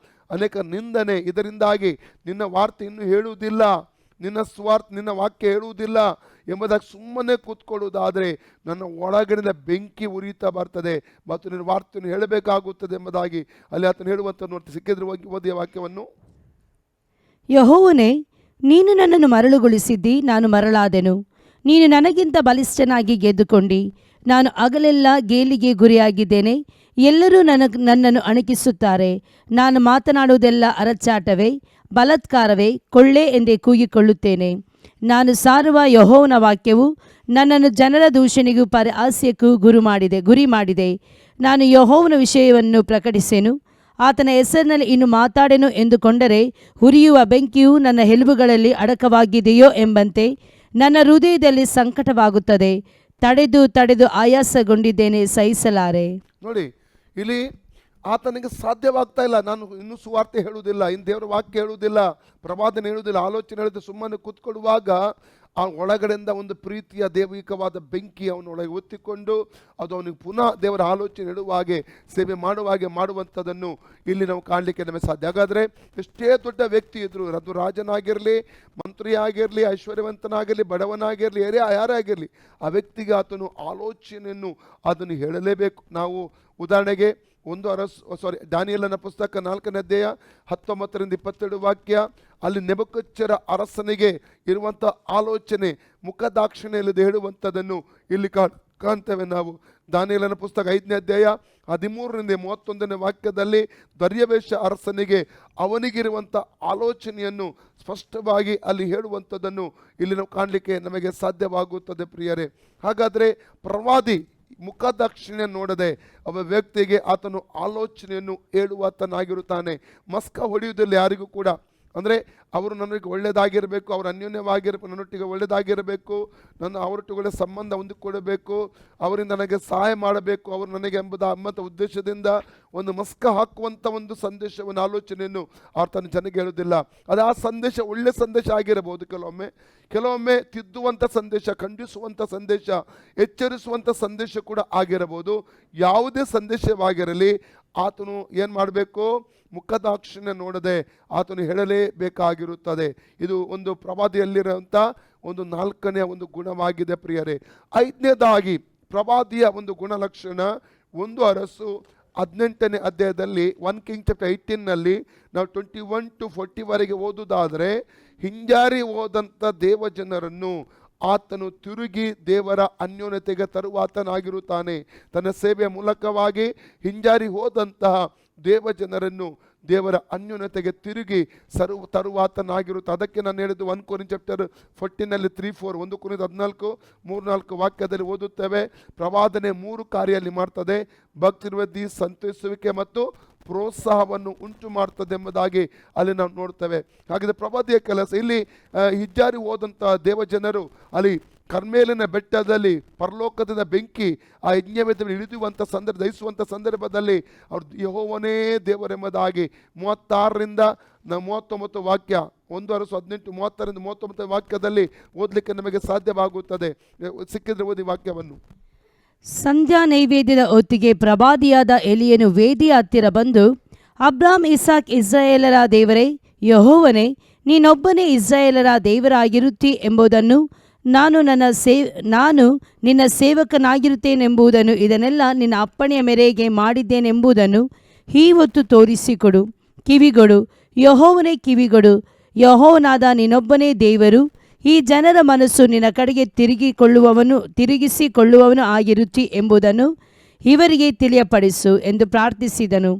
ಅನೇಕ ನಿಂದನೆ, ಇದರಿಂದಾಗಿ ನಿನ್ನ ವಾರ್ತೆ ಇನ್ನೂ ಹೇಳುವುದಿಲ್ಲ, ನಿನ್ನ ವಾಕ್ಯ ಹೇಳುವುದಿಲ್ಲ ಎಂಬುದಾಗಿ ಸುಮ್ಮನೆ ಕೂತ್ಕೊಳ್ಳುವುದಾದರೆ ನನ್ನ ಒಳಗಡೆಯಿಂದ ಬೆಂಕಿ ಉರಿತಾ ಬರ್ತದೆ ಮತ್ತು ನಿನ್ನ ವಾರ್ತೆಯನ್ನು ಹೇಳಬೇಕಾಗುತ್ತದೆ ಎಂಬುದಾಗಿ ಅಲ್ಲಿ ಆತನು ಹೇಳುವಂತ ನೋಡ್ತೀವಿ. ಸಿಕ್ಕಿದ್ರೆ ಓದಿಯ ವಾಕ್ಯವನ್ನು. ಯೆಹೋವನೇ, ನೀನು ನನ್ನನ್ನು ಮರಳುಗೊಳಿಸಿದ್ದಿ, ನಾನು ಮರಳಾದೆನು. ನೀನು ನನಗಿಂತ ಬಲಿಷ್ಠನಾಗಿ ಗೆದ್ದುಕೊಂಡಿ. ನಾನು ಹಗಲೆಲ್ಲ ಗೇಲಿಗೆ ಗುರಿಯಾಗಿದ್ದೇನೆ. ಎಲ್ಲರೂ ನನ್ನನ್ನು ಅಣಕಿಸುತ್ತಾರೆ. ನಾನು ಮಾತನಾಡುವುದೆಲ್ಲ ಅರಚಾಟವೇ, ಬಲಾತ್ಕಾರವೇ, ಕೊಳ್ಳೆ ಎಂದೇ ಕೂಗಿಕೊಳ್ಳುತ್ತೇನೆ. ನಾನು ಸಾರುವ ಯೆಹೋವನ ವಾಕ್ಯವು ನನ್ನನ್ನು ಜನರ ದೂಷಣೆಗೂ ಪರಿಹಾಸ್ಯಕ್ಕೂ ಗುರಿ ಮಾಡಿದೆ. ನಾನು ಯೆಹೋವನ ವಿಷಯವನ್ನು ಪ್ರಕಟಿಸೆನು, ಆತನ ಹೆಸರಿನಲ್ಲಿ ಇನ್ನು ಮಾತಾಡೆನು ಎಂದುಕೊಂಡರೆ ಉರಿಯುವ ಬೆಂಕಿಯು ನನ್ನ ಎಲುಬುಗಳಲ್ಲಿ ಅಡಕವಾಗಿದೆಯೋ ಎಂಬಂತೆ ನನ್ನ ಹೃದಯದಲ್ಲಿ ಸಂಕಟವಾಗುತ್ತದೆ. ತಡೆದು ಆಯಾಸಗೊಂಡಿದ್ದೇನೆ, ಸಹಿಸಲಾರೆ. ನೋಡಿ, ಇಲ್ಲಿ ಆತನಿಗೆ ಸಾಧ್ಯವಾಗ್ತಾ ಇಲ್ಲ. ನಾನು ಇನ್ನೂ ಸುವಾರ್ತೆ ಹೇಳುವುದಿಲ್ಲ, ಇನ್ನು ದೇವರ ವಾಕ್ಯ ಹೇಳುವುದಿಲ್ಲ, ಪ್ರವಾದನೆ ಹೇಳುವುದಿಲ್ಲ, ಆಲೋಚನೆ ಹೇಳುತ್ತೆ. ಸುಮ್ಮನೆ ಕೂತ್ಕೊಳ್ಳುವಾಗ ಆ ಒಳಗಡೆಯಿಂದ ಒಂದು ಪ್ರೀತಿಯ ದೈವಿಕವಾದ ಬೆಂಕಿ ಅವನೊಳಗೆ ಒತ್ತಿಕೊಂಡು ಅದು ಅವನಿಗೆ ಪುನಃ ದೇವರ ಆಲೋಚನೆ ಹೇಳುವಾಗೆ, ಸೇವೆ ಮಾಡುವಾಗೆ ಮಾಡುವಂಥದ್ದನ್ನು ಇಲ್ಲಿ ನಾವು ಕಾಣಲಿಕ್ಕೆ ನಮಗೆ ಸಾಧ್ಯ. ಹಾಗಾದರೆ ಎಷ್ಟೇ ದೊಡ್ಡ ವ್ಯಕ್ತಿ ಇದ್ರು, ಅದು ರಾಜನಾಗಿರಲಿ, ಮಂತ್ರಿ ಆಗಿರಲಿ, ಐಶ್ವರ್ಯವಂತನಾಗಿರಲಿ, ಬಡವನಾಗಿರಲಿ, ಯಾರೇ ಆಗಿರಲಿ, ಆ ವ್ಯಕ್ತಿಗೆ ಆತನು ಆಲೋಚನೆಯನ್ನು ಅದನ್ನು ಹೇಳಲೇಬೇಕು. ನಾವು ಉದಾಹರಣೆಗೆ ದಾನಿಯೇಲನ ಪುಸ್ತಕ 4ನೇ ಅಧ್ಯಾಯ 19ರಿಂದ 22 ವಾಕ್ಯ, ಅಲ್ಲಿ ನೆಬೂಕದ್ನೆಚ್ಚರ ಅರಸನಿಗೆ ಇರುವಂಥ ಆಲೋಚನೆ ಮುಖದಾಕ್ಷಿಣ್ಯವಿಲ್ಲದೆ ಹೇಳುವಂಥದ್ದನ್ನು ಇಲ್ಲಿ ಕಾಣ್ತೇವೆ ನಾವು. ದಾನಿಯೇಲನ ಪುಸ್ತಕ 5ನೇ ಅಧ್ಯಾಯ 13ರಿಂದ 31ನೇ ವಾಕ್ಯದಲ್ಲಿ ದರ್ಯಾವೇಶ ಅರಸನಿಗೆ ಅವನಿಗಿರುವಂಥ ಆಲೋಚನೆಯನ್ನು ಸ್ಪಷ್ಟವಾಗಿ ಅಲ್ಲಿ ಹೇಳುವಂಥದ್ದನ್ನು ಇಲ್ಲಿ ನಾವು ಕಾಣಲಿಕ್ಕೆ ನಮಗೆ ಸಾಧ್ಯವಾಗುತ್ತದೆ ಪ್ರಿಯರೇ. ಹಾಗಾದರೆ ಪ್ರವಾದಿ ಮುಖದಾಕ್ಷಿಣ್ಯ ನೋಡದೆ ಒಬ್ಬ ವ್ಯಕ್ತಿಗೆ ಆತನು ಆಲೋಚನೆಯನ್ನು ಹೇಳುವಾತನಾಗಿರುತ್ತಾನೆ. ಮಸ್ಕ ಹೊಡೆಯುವುದಿಲ್ಲ ಯಾರಿಗೂ ಕೂಡ. ಅಂದರೆ ಅವರು ನನಗೆ ಒಳ್ಳೆಯದಾಗಿರಬೇಕು, ಅವರು ಅನ್ಯೋನ್ಯವಾಗಿರಬೇಕು, ನನ್ನೊಟ್ಟಿಗೆ ಒಳ್ಳೆಯದಾಗಿರಬೇಕು, ಅವರೊಟ್ಟಿಗೆ ಸಂಬಂಧ ಹೊಂದಿಕೊಳ್ಳಬೇಕು, ಅವರಿಂದ ನನಗೆ ಸಹಾಯ ಮಾಡಬೇಕು, ಅವರು ನನಗೆ ಎಂಬ ಉದ್ದೇಶದಿಂದ ಒಂದು ಮಸ್ಕ ಹಾಕುವಂಥ ಒಂದು ಸಂದೇಶವನ್ನು, ಆಲೋಚನೆಯನ್ನು ಅವ್ರು ತನ್ನ ಜನಗೆ ಹೇಳುವುದಿಲ್ಲ. ಅದು ಆ ಸಂದೇಶ ಒಳ್ಳೆಯ ಸಂದೇಶ ಆಗಿರಬಹುದು, ಕೆಲವೊಮ್ಮೆ ತಿದ್ದುವಂಥ ಸಂದೇಶ, ಖಂಡಿಸುವಂಥ ಸಂದೇಶ, ಎಚ್ಚರಿಸುವಂಥ ಸಂದೇಶ ಕೂಡ ಆಗಿರಬಹುದು. ಯಾವುದೇ ಸಂದೇಶವಾಗಿರಲಿ ಆತನು ಏನು ಮಾಡಬೇಕು? ಮುಖದಾಕ್ಷಿಣ್ಯ ನೋಡದೆ ಆತನು ಹೇಳಲೇಬೇಕಾಗಿರುತ್ತದೆ. ಇದು ಒಂದು ಪ್ರವಾದಿಯಲ್ಲಿರುವಂಥ ಒಂದು 4ನೇ ಒಂದು ಗುಣವಾಗಿದೆ ಪ್ರಿಯರೇ. 5ನೇದಾಗಿ ಪ್ರವಾದಿಯ ಒಂದು ಗುಣಲಕ್ಷಣ, 1 ಅರಸು 18ನೇ ಅಧ್ಯಾಯದಲ್ಲಿ 1 Kings chapter 18ನಲ್ಲಿ ನಾವು 21 to 40 ಓದುವುದಾದರೆ, ಹಿಂಜಾರಿ ಹೋದಂಥ ದೇವಜನರನ್ನು ಆತನು ತಿರುಗಿ ದೇವರ ಅನ್ಯೋನ್ಯತೆಗೆ ತರುವಾತನಾಗಿರುತ್ತಾನೆ. ತನ್ನ ಸೇವೆಯ ಮೂಲಕವಾಗಿ ಹಿಂಜಾರಿ ಹೋದಂತಹ ದೇವಜನರನ್ನು ದೇವರ ಅನ್ಯೋನ್ಯತೆಗೆ ತಿರುಗಿ ತರುವಾತನಾಗಿರುತ್ತೆ. ಅದಕ್ಕೆ ನಾನು ಹೇಳಿದ್ದು 1 Corinthians chapter 14ನಲ್ಲಿ 3-4, 1 Corinthians 14-3-4 ವಾಕ್ಯದಲ್ಲಿ ಓದುತ್ತೇವೆ. ಪ್ರವಾದನೆ 3 ಕಾರ್ಯಲ್ಲಿ ಮಾಡ್ತದೆ: ಭಕ್ತಿವೃದ್ಧಿ, ಸಂತೈಸುವಿಕೆ ಮತ್ತು ಪ್ರೋತ್ಸಾಹವನ್ನು ಉಂಟು ಮಾಡ್ತದೆ ಎಂಬುದಾಗಿ ಅಲ್ಲಿ ನಾವು ನೋಡ್ತೇವೆ. ಹಾಗಾದರೆ ಪ್ರವಾದಿಯ ಕೆಲಸ ಇಲ್ಲಿ ಹಿಂಜಾರಿ ಹೋದಂಥ ದೇವಜನರು ಅಲ್ಲಿ ಕರ್ಮೇಲಿನ ಬೆಟ್ಟದಲ್ಲಿ ಪರಲೋಕದಿಂದ ಬೆಂಕಿ ಆ ಯಜ್ಞವೇದಿಯಲ್ಲಿ ಇಳಿದುವಂಥ ದಹಿಸುವಂಥ ಸಂದರ್ಭದಲ್ಲಿ ಅವರು ಯೆಹೋವನೇ ದೇವರೆಂಬುದಾಗಿ 36ರಿಂದ 39 ವಾಕ್ಯ, 1 ಅರಸು 18 36ರಿಂದ 39 ವಾಕ್ಯದಲ್ಲಿ ಓದಲಿಕ್ಕೆ ನಮಗೆ ಸಾಧ್ಯವಾಗುತ್ತದೆ. ಸಿಕ್ಕಿದ್ರೆ ಓದಿ ವಾಕ್ಯವನ್ನು. ಸಂಧ್ಯಾ ನೈವೇದ್ಯದ ಹೊತ್ತಿಗೆ ಪ್ರವಾದಿಯಾದ ಎಲಿಯನು ವೇದಿಯ ಹತ್ತಿರ ಬಂದು, ಅಬ್ರಾಮ್, ಇಸಾಕ್, ಇಸ್ರಾಯೇಲರ ದೇವರೇ ಯೆಹೋವನೇ, ನೀನೊಬ್ಬನೇ ಇಸ್ರಾಯೇಲರ ದೇವರಾಗಿರುತ್ತಿ ಎಂಬುದನ್ನು, ನಾನು ನಿನ್ನ ಸೇವಕನಾಗಿರುತ್ತೇನೆಂಬುದನ್ನು, ಇದನ್ನೆಲ್ಲ ನಿನ್ನ ಅಪ್ಪಣೆಯ ಮೇರೆಗೆ ಮಾಡಿದ್ದೇನೆಂಬುದನ್ನು ಈವತ್ತು ತೋರಿಸಿಕೊಡು. ಕಿವಿಗೊಡು ಯೆಹೋವನೇ, ಕಿವಿಗೊಡು. ಯೆಹೋವನಾದ ನೀನೊಬ್ಬನೇ ದೇವರು. ಈ ಜನರ ಮನಸ್ಸು ನಿನ್ನ ಕಡೆಗೆ ತಿರುಗಿಸಿಕೊಳ್ಳುವವನು ಆಗಿರುತ್ತಿ ಎಂಬುದನ್ನು ಇವರಿಗೆ ತಿಳಿಯಪಡಿಸು ಎಂದು ಪ್ರಾರ್ಥಿಸಿದನು.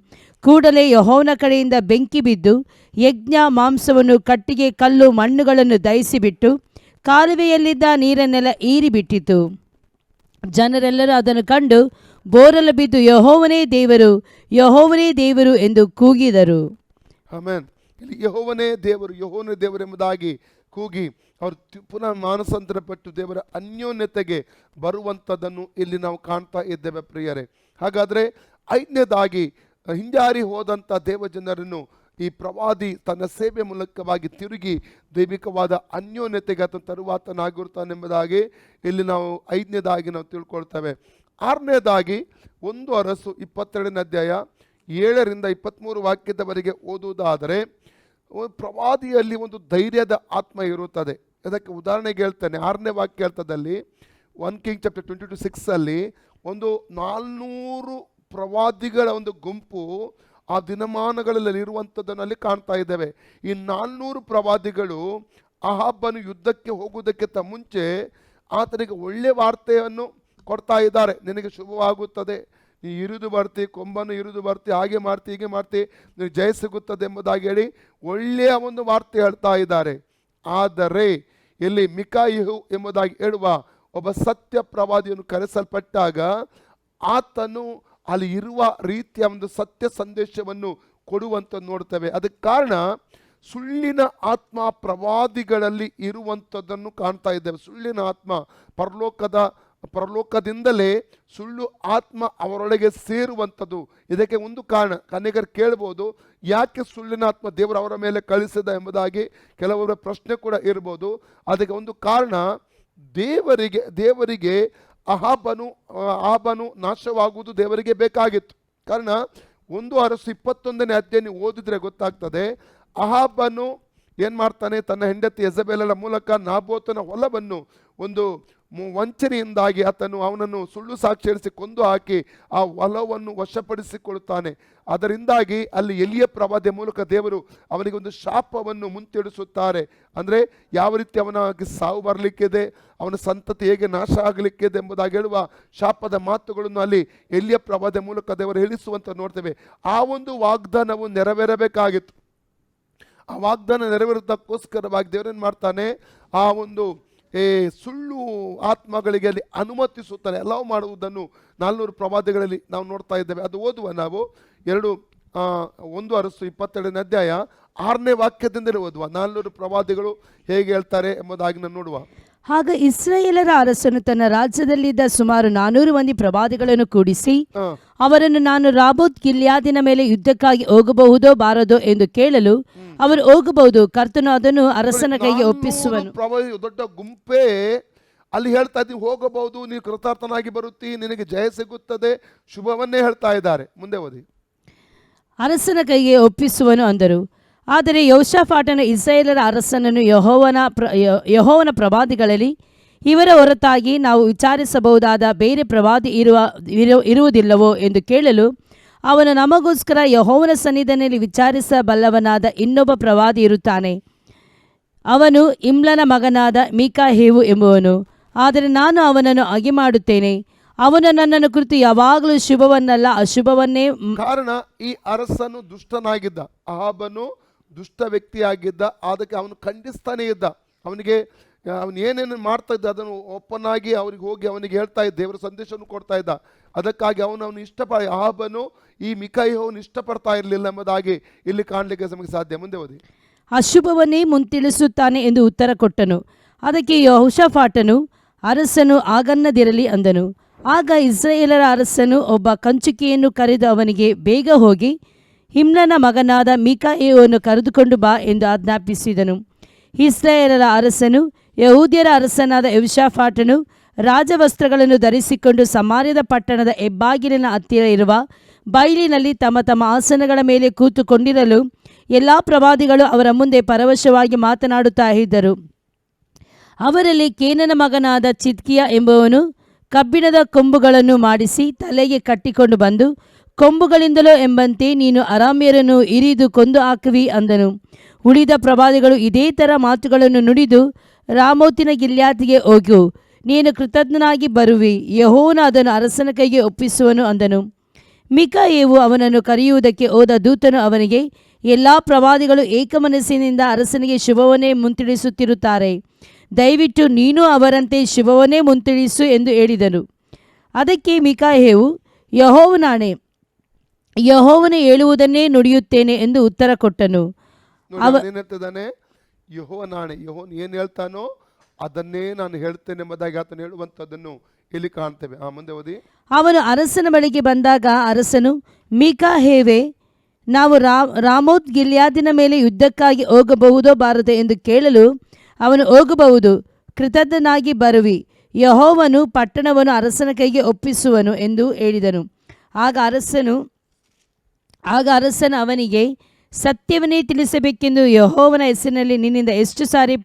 ಕೂಡಲೇ ಯೆಹೋವನ ಕಡೆಯಿಂದ ಬೆಂಕಿ ಬಿದ್ದು ಯಜ್ಞ ಮಾಂಸವನ್ನು, ಕಟ್ಟಿಗೆ, ಕಲ್ಲು, ಮಣ್ಣುಗಳನ್ನು ದಹಿಸಿಬಿಟ್ಟು ಕಾಲುವೆಯಲ್ಲಿದ್ದ ನೀರನ್ನೆಲ್ಲ ಹೀರಿಬಿಟ್ಟಿತು. ಜನರೆಲ್ಲರೂ ಅದನ್ನು ಕಂಡು ಬೋರಲು ಬಿದ್ದು, ಯೆಹೋವನೇ ದೇವರು, ಯೆಹೋವನೇ ದೇವರು ಎಂದು ಕೂಗಿದರು. ಆಮೆನ್. ಇಲ್ಲಿ ಯೆಹೋವನೇ ದೇವರು ಎಂಬುದಾಗಿ ಕೂಗಿ ಅವರು ಪುನಃ ಮಾನಸಾಂತರಪಟ್ಟು ದೇವರ ಅನ್ಯೋನ್ಯತೆಗೆ ಬರುವಂಥದ್ದನ್ನು ಇಲ್ಲಿ ನಾವು ಕಾಣ್ತಾ ಇದ್ದೇವೆ ಪ್ರಿಯರೇ. ಹಾಗಾದರೆ ಐದನೇದಾಗಿ ಹಿಂಜಾರಿ ಹೋದಂಥ ದೇವಜನರನ್ನು ಈ ಪ್ರವಾದಿ ತನ್ನ ಸೇವೆ ಮೂಲಕವಾಗಿ ತಿರುಗಿ ದೈವಿಕವಾದ ಅನ್ಯೋನ್ಯತೆಗೆ ಆತ ತರುವಾತನಾಗಿರ್ತಾನೆಂಬುದಾಗಿ ಇಲ್ಲಿ ನಾವು ಐದನೇದಾಗಿ ನಾವು ತಿಳ್ಕೊಳ್ತೇವೆ. ಆರನೇದಾಗಿ 1 ಅರಸು 22ನೇ ಅಧ್ಯಾಯ 7ರಿಂದ 23 ವಾಕ್ಯದವರೆಗೆ ಓದುವುದಾದರೆ ಪ್ರವಾದಿಯಲ್ಲಿ ಒಂದು ಧೈರ್ಯದ ಆತ್ಮ ಇರುತ್ತದೆ. ಅದಕ್ಕೆ ಉದಾಹರಣೆಗೆ ಹೇಳ್ತಾನೆ, 6ನೇ ವಾಕ್ಯದಲ್ಲಿ 1 King chapter 22:6 ಒಂದು 400 ಪ್ರವಾದಿಗಳ ಒಂದು ಗುಂಪು ಆ ದಿನಮಾನಗಳಲ್ಲಿ ಇರುವಂಥದ್ದನ್ನು ಅಲ್ಲಿ ಕಾಣ್ತಾ ಇದ್ದೇವೆ. ಈ 400 ಪ್ರವಾದಿಗಳು ಅಹಾಬನು ಯುದ್ಧಕ್ಕೆ ಹೋಗುವುದಕ್ಕಿಂತ ಮುಂಚೆ ಆತನಿಗೆ ಒಳ್ಳೆ ವಾರ್ತೆಯನ್ನು ಕೊಡ್ತಾ ಇದ್ದಾರೆ. ನಿನಗೆ ಶುಭವಾಗುತ್ತದೆ, ನೀ ಇರಿದು ಬರ್ತಿ, ಕೊಂಬನ್ನು ಇರಿದು ಬರ್ತಿ, ಹಾಗೆ ಮಾಡ್ತಿ, ಹೀಗೆ ಮಾಡ್ತಿ, ನಿನಗೆ ಜಯ ಸಿಗುತ್ತದೆ ಎಂಬುದಾಗಿ ಹೇಳಿ ಒಳ್ಳೆಯ ಒಂದು ವಾರ್ತೆ ಹೇಳ್ತಾ ಇದ್ದಾರೆ. ಆದರೆ ಇಲ್ಲಿ ಮಿಕಾಯಹು ಎಂಬುದಾಗಿ ಹೇಳುವ ಒಬ್ಬ ಸತ್ಯ ಪ್ರವಾದಿಯನ್ನು ಕರೆಸಲ್ಪಟ್ಟಾಗ ಆತನು ಅಲ್ಲಿ ಇರುವ ರೀತಿಯ ಒಂದು ಸತ್ಯ ಸಂದೇಶವನ್ನು ಕೊಡುವಂತ ನೋಡ್ತೇವೆ. ಅದಕ್ಕೆ ಕಾರಣ ಸುಳ್ಳಿನ ಆತ್ಮ ಪ್ರವಾದಿಗಳಲ್ಲಿ ಇರುವಂಥದ್ದನ್ನು ಕಾಣ್ತಾ ಇದ್ದೇವೆ. ಸುಳ್ಳಿನ ಆತ್ಮ ಪರಲೋಕದಿಂದಲೇ ಸುಳ್ಳು ಆತ್ಮ ಅವರೊಳಗೆ ಸೇರುವಂಥದ್ದು. ಇದಕ್ಕೆ ಒಂದು ಕಾರಣ ಅನೇಕರು ಕೇಳ್ಬೋದು, ಯಾಕೆ ಸುಳ್ಳಿನ ಆತ್ಮ ದೇವರು ಅವರ ಮೇಲೆ ಕಳಿಸಿದ ಎಂಬುದಾಗಿ ಕೆಲವರ ಪ್ರಶ್ನೆ ಕೂಡ ಇರ್ಬೋದು. ಅದಕ್ಕೆ ಒಂದು ಕಾರಣ, ದೇವರಿಗೆ ಅಹಾಬನು ನಾಶವಾಗುವುದು ದೇವರಿಗೆ ಬೇಕಾಗಿತ್ತು. ಕಾರಣ 1 ಅರಸು 21ನೇ ಅಧ್ಯಾಯ ನೀವು ಓದಿದ್ರೆ ಗೊತ್ತಾಗ್ತದೆ. ಅಹಾಬನು ಏನು ಮಾಡ್ತಾನೆ, ತನ್ನ ಹೆಂಡತಿ ಯೆಜಬೇಲಳ ಮೂಲಕ ನಾಬೋತನ ಹೊಲವನ್ನು ಒಂದು ವಂಚನೆಯಿಂದಾಗಿ ಅವನನ್ನು ಸುಳ್ಳು ಸಾಕ್ಷಿ ಹೇಳಿಸಿ ಕೊಂದು ಹಾಕಿ ಆ ಹೊಲವನ್ನು ವಶಪಡಿಸಿಕೊಳ್ಳುತ್ತಾನೆ. ಅದರಿಂದಾಗಿ ಅಲ್ಲಿ ಎಲಿಯ ಪ್ರವಾದಿಯ ಮೂಲಕ ದೇವರು ಅವನಿಗೆ ಒಂದು ಶಾಪವನ್ನು ಮುಂತಿಡಿಸುತ್ತಾರೆ. ಅಂದರೆ ಯಾವ ರೀತಿ ಅವನಿಗೆ ಸಾವು ಬರಲಿಕ್ಕಿದೆ, ಅವನ ಸಂತತಿ ಹೇಗೆ ನಾಶ ಆಗಲಿಕ್ಕಿದೆ ಎಂಬುದಾಗಿ ಹೇಳುವ ಶಾಪದ ಮಾತುಗಳನ್ನು ಅಲ್ಲಿ ಎಲಿಯ ಪ್ರವಾದಿಯ ಮೂಲಕ ದೇವರು ಹೇಳಿಸುವಂತ ನೋಡ್ತೇವೆ. ಆ ಒಂದು ವಾಗ್ದಾನವು ನೆರವೇರಬೇಕಾಗಿತ್ತು. ಆ ವಾಗ್ದಾನ ನೆರವೇರೋದಕ್ಕೋಸ್ಕರವಾಗಿ ದೇವರೇನು ಮಾಡ್ತಾನೆ, ಆ ಒಂದು ಸುಳ್ಳು ಆತ್ಮಗಳಿಗೆ ಅಲ್ಲಿ ಅನುಮತಿಸುತ್ತಾನೆ, ಅಲೌ ಮಾಡುವುದನ್ನು 400 ಪ್ರವಾದಿಗಳಲ್ಲಿ ನಾವು ನೋಡ್ತಾ ಇದ್ದೇವೆ. ಅದು ಓದುವ ನಾವು 1 ಅರಸು 22ನೇ ಅಧ್ಯಾಯ 6ನೇ ವಾಕ್ಯದಿಂದಲೇ ಓದುವ. 400 ಪ್ರವಾದಿಗಳು ಹೇಗೆ ಹೇಳ್ತಾರೆ ಎಂಬುದಾಗಿ ನಾನು ನೋಡುವ. ಆಗ ಇಸ್ರಾಯೇಲರ ಅರಸನು ತನ್ನ ರಾಜ್ಯದಲ್ಲಿದ್ದ ಸುಮಾರು 400 ಮಂದಿ ಪ್ರವಾದಿಗಳನ್ನು ಕೂಡಿಸಿ ಅವರನ್ನು, ನಾನು ರಾಬೋತ್ ಗಿಲ್ಯಾದಿನ ಮೇಲೆ ಯುದ್ಧಕ್ಕಾಗಿ ಹೋಗಬಹುದೋ ಬಾರದೋ ಎಂದು ಕೇಳಲು ಅವರು, ಹೋಗಬಹುದು, ಕರ್ತನು ಅದನ್ನು ಅರಸನ ಕೈಗೆ ಒಪ್ಪಿಸುವನು. ದೊಡ್ಡ ಗುಂಪೇ ಅಲ್ಲಿ ಹೇಳ್ತಾ ಇದ್ದೀವಿ, ಹೋಗಬಹುದು, ನೀನು ಕೃತಾರ್ಥನಾಗಿ ಬರುತ್ತಿ, ನಿನಗೆ ಜಯ ಸಿಗುತ್ತದೆ, ಶುಭವನ್ನೇ ಹೇಳ್ತಾ ಇದ್ದಾರೆ. ಮುಂದೆ ಓದಿ. ಅರಸನ ಕೈಗೆ ಒಪ್ಪಿಸುವನು ಅಂದರು. ಆದರೆ ಯೋಷಾಫಾಟನು ಇಸ್ರಾಯೇಲರ ಅರಸನನ್ನು, ಯೆಹೋವನ ಪ್ರವಾದಿಗಳಲ್ಲಿ ಇವರ ಹೊರತಾಗಿ ನಾವು ವಿಚಾರಿಸಬಹುದಾದ ಬೇರೆ ಪ್ರವಾದಿ ಇರುವುದಿಲ್ಲವೋ ಎಂದು ಕೇಳಲು ಅವನು, ನಮಗೋಸ್ಕರ ಯೆಹೋವನ ಸನ್ನಿಧಿಯಲ್ಲಿ ವಿಚಾರಿಸಬಲ್ಲವನಾದ ಇನ್ನೊಬ್ಬ ಪ್ರವಾದಿ ಇರುತ್ತಾನೆ, ಅವನು ಇಮ್ಲನ ಮಗನಾದ ಮೀಕಾಯೆಹು ಎಂಬುವನು. ಆದರೆ ನಾನು ಅವನನ್ನು ಮಾಡುತ್ತೇನೆ, ಅವನು ನನ್ನನ್ನು ಕುರಿತು ಯಾವಾಗಲೂ ಶುಭವನ್ನಲ್ಲ ಅಶುಭವನ್ನೇ. ಕಾರಣ, ಈ ಅರಸನು ದುಷ್ಟನಾಗಿದ್ದ, ಅಹಾಬನು ದುಷ್ಟ ವ್ಯಕ್ತಿಯಾಗಿದ್ದ. ಅದಕ್ಕೆ ಅವನು ಖಂಡಿಸ್ತಾನೇ ಇದ್ದ. ಅವನು ಏನೇನು ಮಾಡ್ತಾ ಇದ್ದ ಅದನ್ನು ಓಪನ್ ಆಗಿ ಅವ್ರಿಗೆ ಹೋಗಿ ಅವನಿಗೆ ಹೇಳ್ತಾ ಇದ್ದ, ದೇವರ ಸಂದೇಶವನ್ನು ಕೊಡ್ತಾ ಇದ್ದ. ಅದಕ್ಕಾಗಿ ಅವನು ಅಹಾಬನು ಈ ಮಿಕಾಯೆಹುವನ್ನು ಇಷ್ಟಪಡ್ತಾ ಇರಲಿಲ್ಲ ಎಂಬುದಾಗಿ ಇಲ್ಲಿ ಕಾಣಲಿಕ್ಕೆ ನಮಗೆ ಸಾಧ್ಯ. ಮುಂದೆ ಓದಿ. ಅಶುಭವನ್ನೇ ಮುಂತಿಳಿಸುತ್ತಾನೆ ಎಂದು ಉತ್ತರ ಕೊಟ್ಟನು. ಅದಕ್ಕೆ ಯೆಹೋಷಾಫಾಟನು, ಅರಸನು ಆಗನ್ನದಿರಲಿ ಅಂದನು. ಆಗ ಇಸ್ರಾಯೇಲರ ಅರಸನು ಒಬ್ಬ ಕಂಚುಕಿಯನ್ನು ಕರೆದು ಅವನಿಗೆ, ಬೇಗ ಹೋಗಿ ಹಿಮ್ಲನ ಮಗನಾದ ಮೀಕಾಯೆಹುವನ್ನು ಕರೆದುಕೊಂಡು ಬಾ ಎಂದು ಆಜ್ಞಾಪಿಸಿದನು. ಇಸ್ರಾಯೇಲರ ಅರಸನು ಯಹೂದ್ಯರ ಅರಸನಾದ ಯೆಹೋಷಾಫಾಟನು ರಾಜವಸ್ತ್ರಗಳನ್ನು ಧರಿಸಿಕೊಂಡು ಸಮಾರ್ಯದ ಪಟ್ಟಣದ ಹೆಬ್ಬಾಗಿಲಿನ ಹತ್ತಿರ ಇರುವ ಬಯಲಿನಲ್ಲಿ ತಮ್ಮ ತಮ್ಮ ಆಸನಗಳ ಮೇಲೆ ಕೂತುಕೊಂಡಿರಲು ಎಲ್ಲ ಪ್ರವಾದಿಗಳು ಅವರ ಮುಂದೆ ಪರವಶವಾಗಿ ಮಾತನಾಡುತ್ತಾ ಇದ್ದರು. ಅವರಲ್ಲಿ ಕೇನನ ಮಗನಾದ ಚಿದ್ಕೀಯ ಎಂಬುವನು ಕಬ್ಬಿಣದ ಕೊಂಬುಗಳನ್ನು ಮಾಡಿಸಿ ತಲೆಗೆ ಕಟ್ಟಿಕೊಂಡು ಬಂದು, ಕೊಂಬುಗಳಿಂದಲೋ ಎಂಬಂತೆ ನೀನು ಅರಾಮ್ಯರನ್ನು ಇರಿದು ಕೊಂದು ಹಾಕುವಿ ಅಂದನು. ಉಳಿದ ಪ್ರವಾದಿಗಳು ಇದೇ ಥರ ಮಾತುಗಳನ್ನು ನುಡಿದು, ರಾಮೋತಿನ ಗಿಲ್ಯಾದಿಗೆ ಹೋಗು, ನೀನು ಕೃತಜ್ಞನಾಗಿ ಬರುವಿ, ಯೆಹೋವನು ಅದನ್ನು ಅರಸನ ಕೈಗೆ ಒಪ್ಪಿಸುವನು ಅಂದನು. ಮಿಕಾಯೆಹು ಅವನನ್ನು ಕರೆಯುವುದಕ್ಕೆ ಹೋದ ದೂತನು ಅವನಿಗೆ, ಎಲ್ಲ ಪ್ರವಾದಿಗಳು ಏಕಮನಸ್ಸಿನಿಂದ ಅರಸನಿಗೆ ಶುಭವನ್ನೇ ಮುಂತಿಳಿಸುತ್ತಿರುತ್ತಾರೆ, ದಯವಿಟ್ಟು ನೀನು ಅವರಂತೆ ಶುಭವನ್ನೇ ಮುಂತಿಳಿಸು ಎಂದು ಹೇಳಿದನು. ಅದಕ್ಕೆ ಮಿಕಾಯೆಹು, ಯೆಹೋವನಾಣೆ, ಯೆಹೋವನು ಹೇಳುವುದನ್ನೇ ನುಡಿಯುತ್ತೇನೆ ಎಂದು ಉತ್ತರ ಕೊಟ್ಟನು. ಏನ್ ಹೇಳ್ತಿದ್ದಾನೆ? ಯೆಹೋವನಾಣೆ, ಯೆಹೋವನು ಏನ್ ಹೇಳ್ತಾನೋ ಅದನ್ನೇ ನಾನು ಹೇಳ್ತೇನೆ ಎಂಬುದಾಗಿ ಆತನು ಹೇಳುವಂತದ್ದನ್ನು ಇಲ್ಲಿ ಕಾಣ್ತೇವೆ. ಮುಂದೆ ಓದಿ. ಅವನು ಅರಸನ ಬಳಿಗೆ ಬಂದಾಗ ಅರಸನು, ಮೀಕಾಹೇವೆ, ನಾವು ರಾಮೋತ್ ಗಿಲ್ಯಾದಿನ ಮೇಲೆ ಯುದ್ಧಕ್ಕಾಗಿ ಹೋಗಬಹುದೋ ಬಾರದು ಎಂದು ಕೇಳಲು ಅವನು, ಹೋಗಬಹುದು, ಕೃತಜ್ಞನಾಗಿ ಬರುವಿ, ಯೆಹೋವನು ಪಟ್ಟಣವನ್ನು ಅರಸನ ಕೈಗೆ ಒಪ್ಪಿಸುವನು ಎಂದು ಹೇಳಿದನು. ಆಗ ಅರಸನು ಅವನಿಗೆ, ಸತ್ಯವನ್ನೇ ತಿಳಿಸಬೇಕೆಂದು ಯೆಹೋವನ ಹೆಸರಿನಲ್ಲಿ ನಿನ್ನಿಂದ ಎಷ್ಟು ಸಾರಿ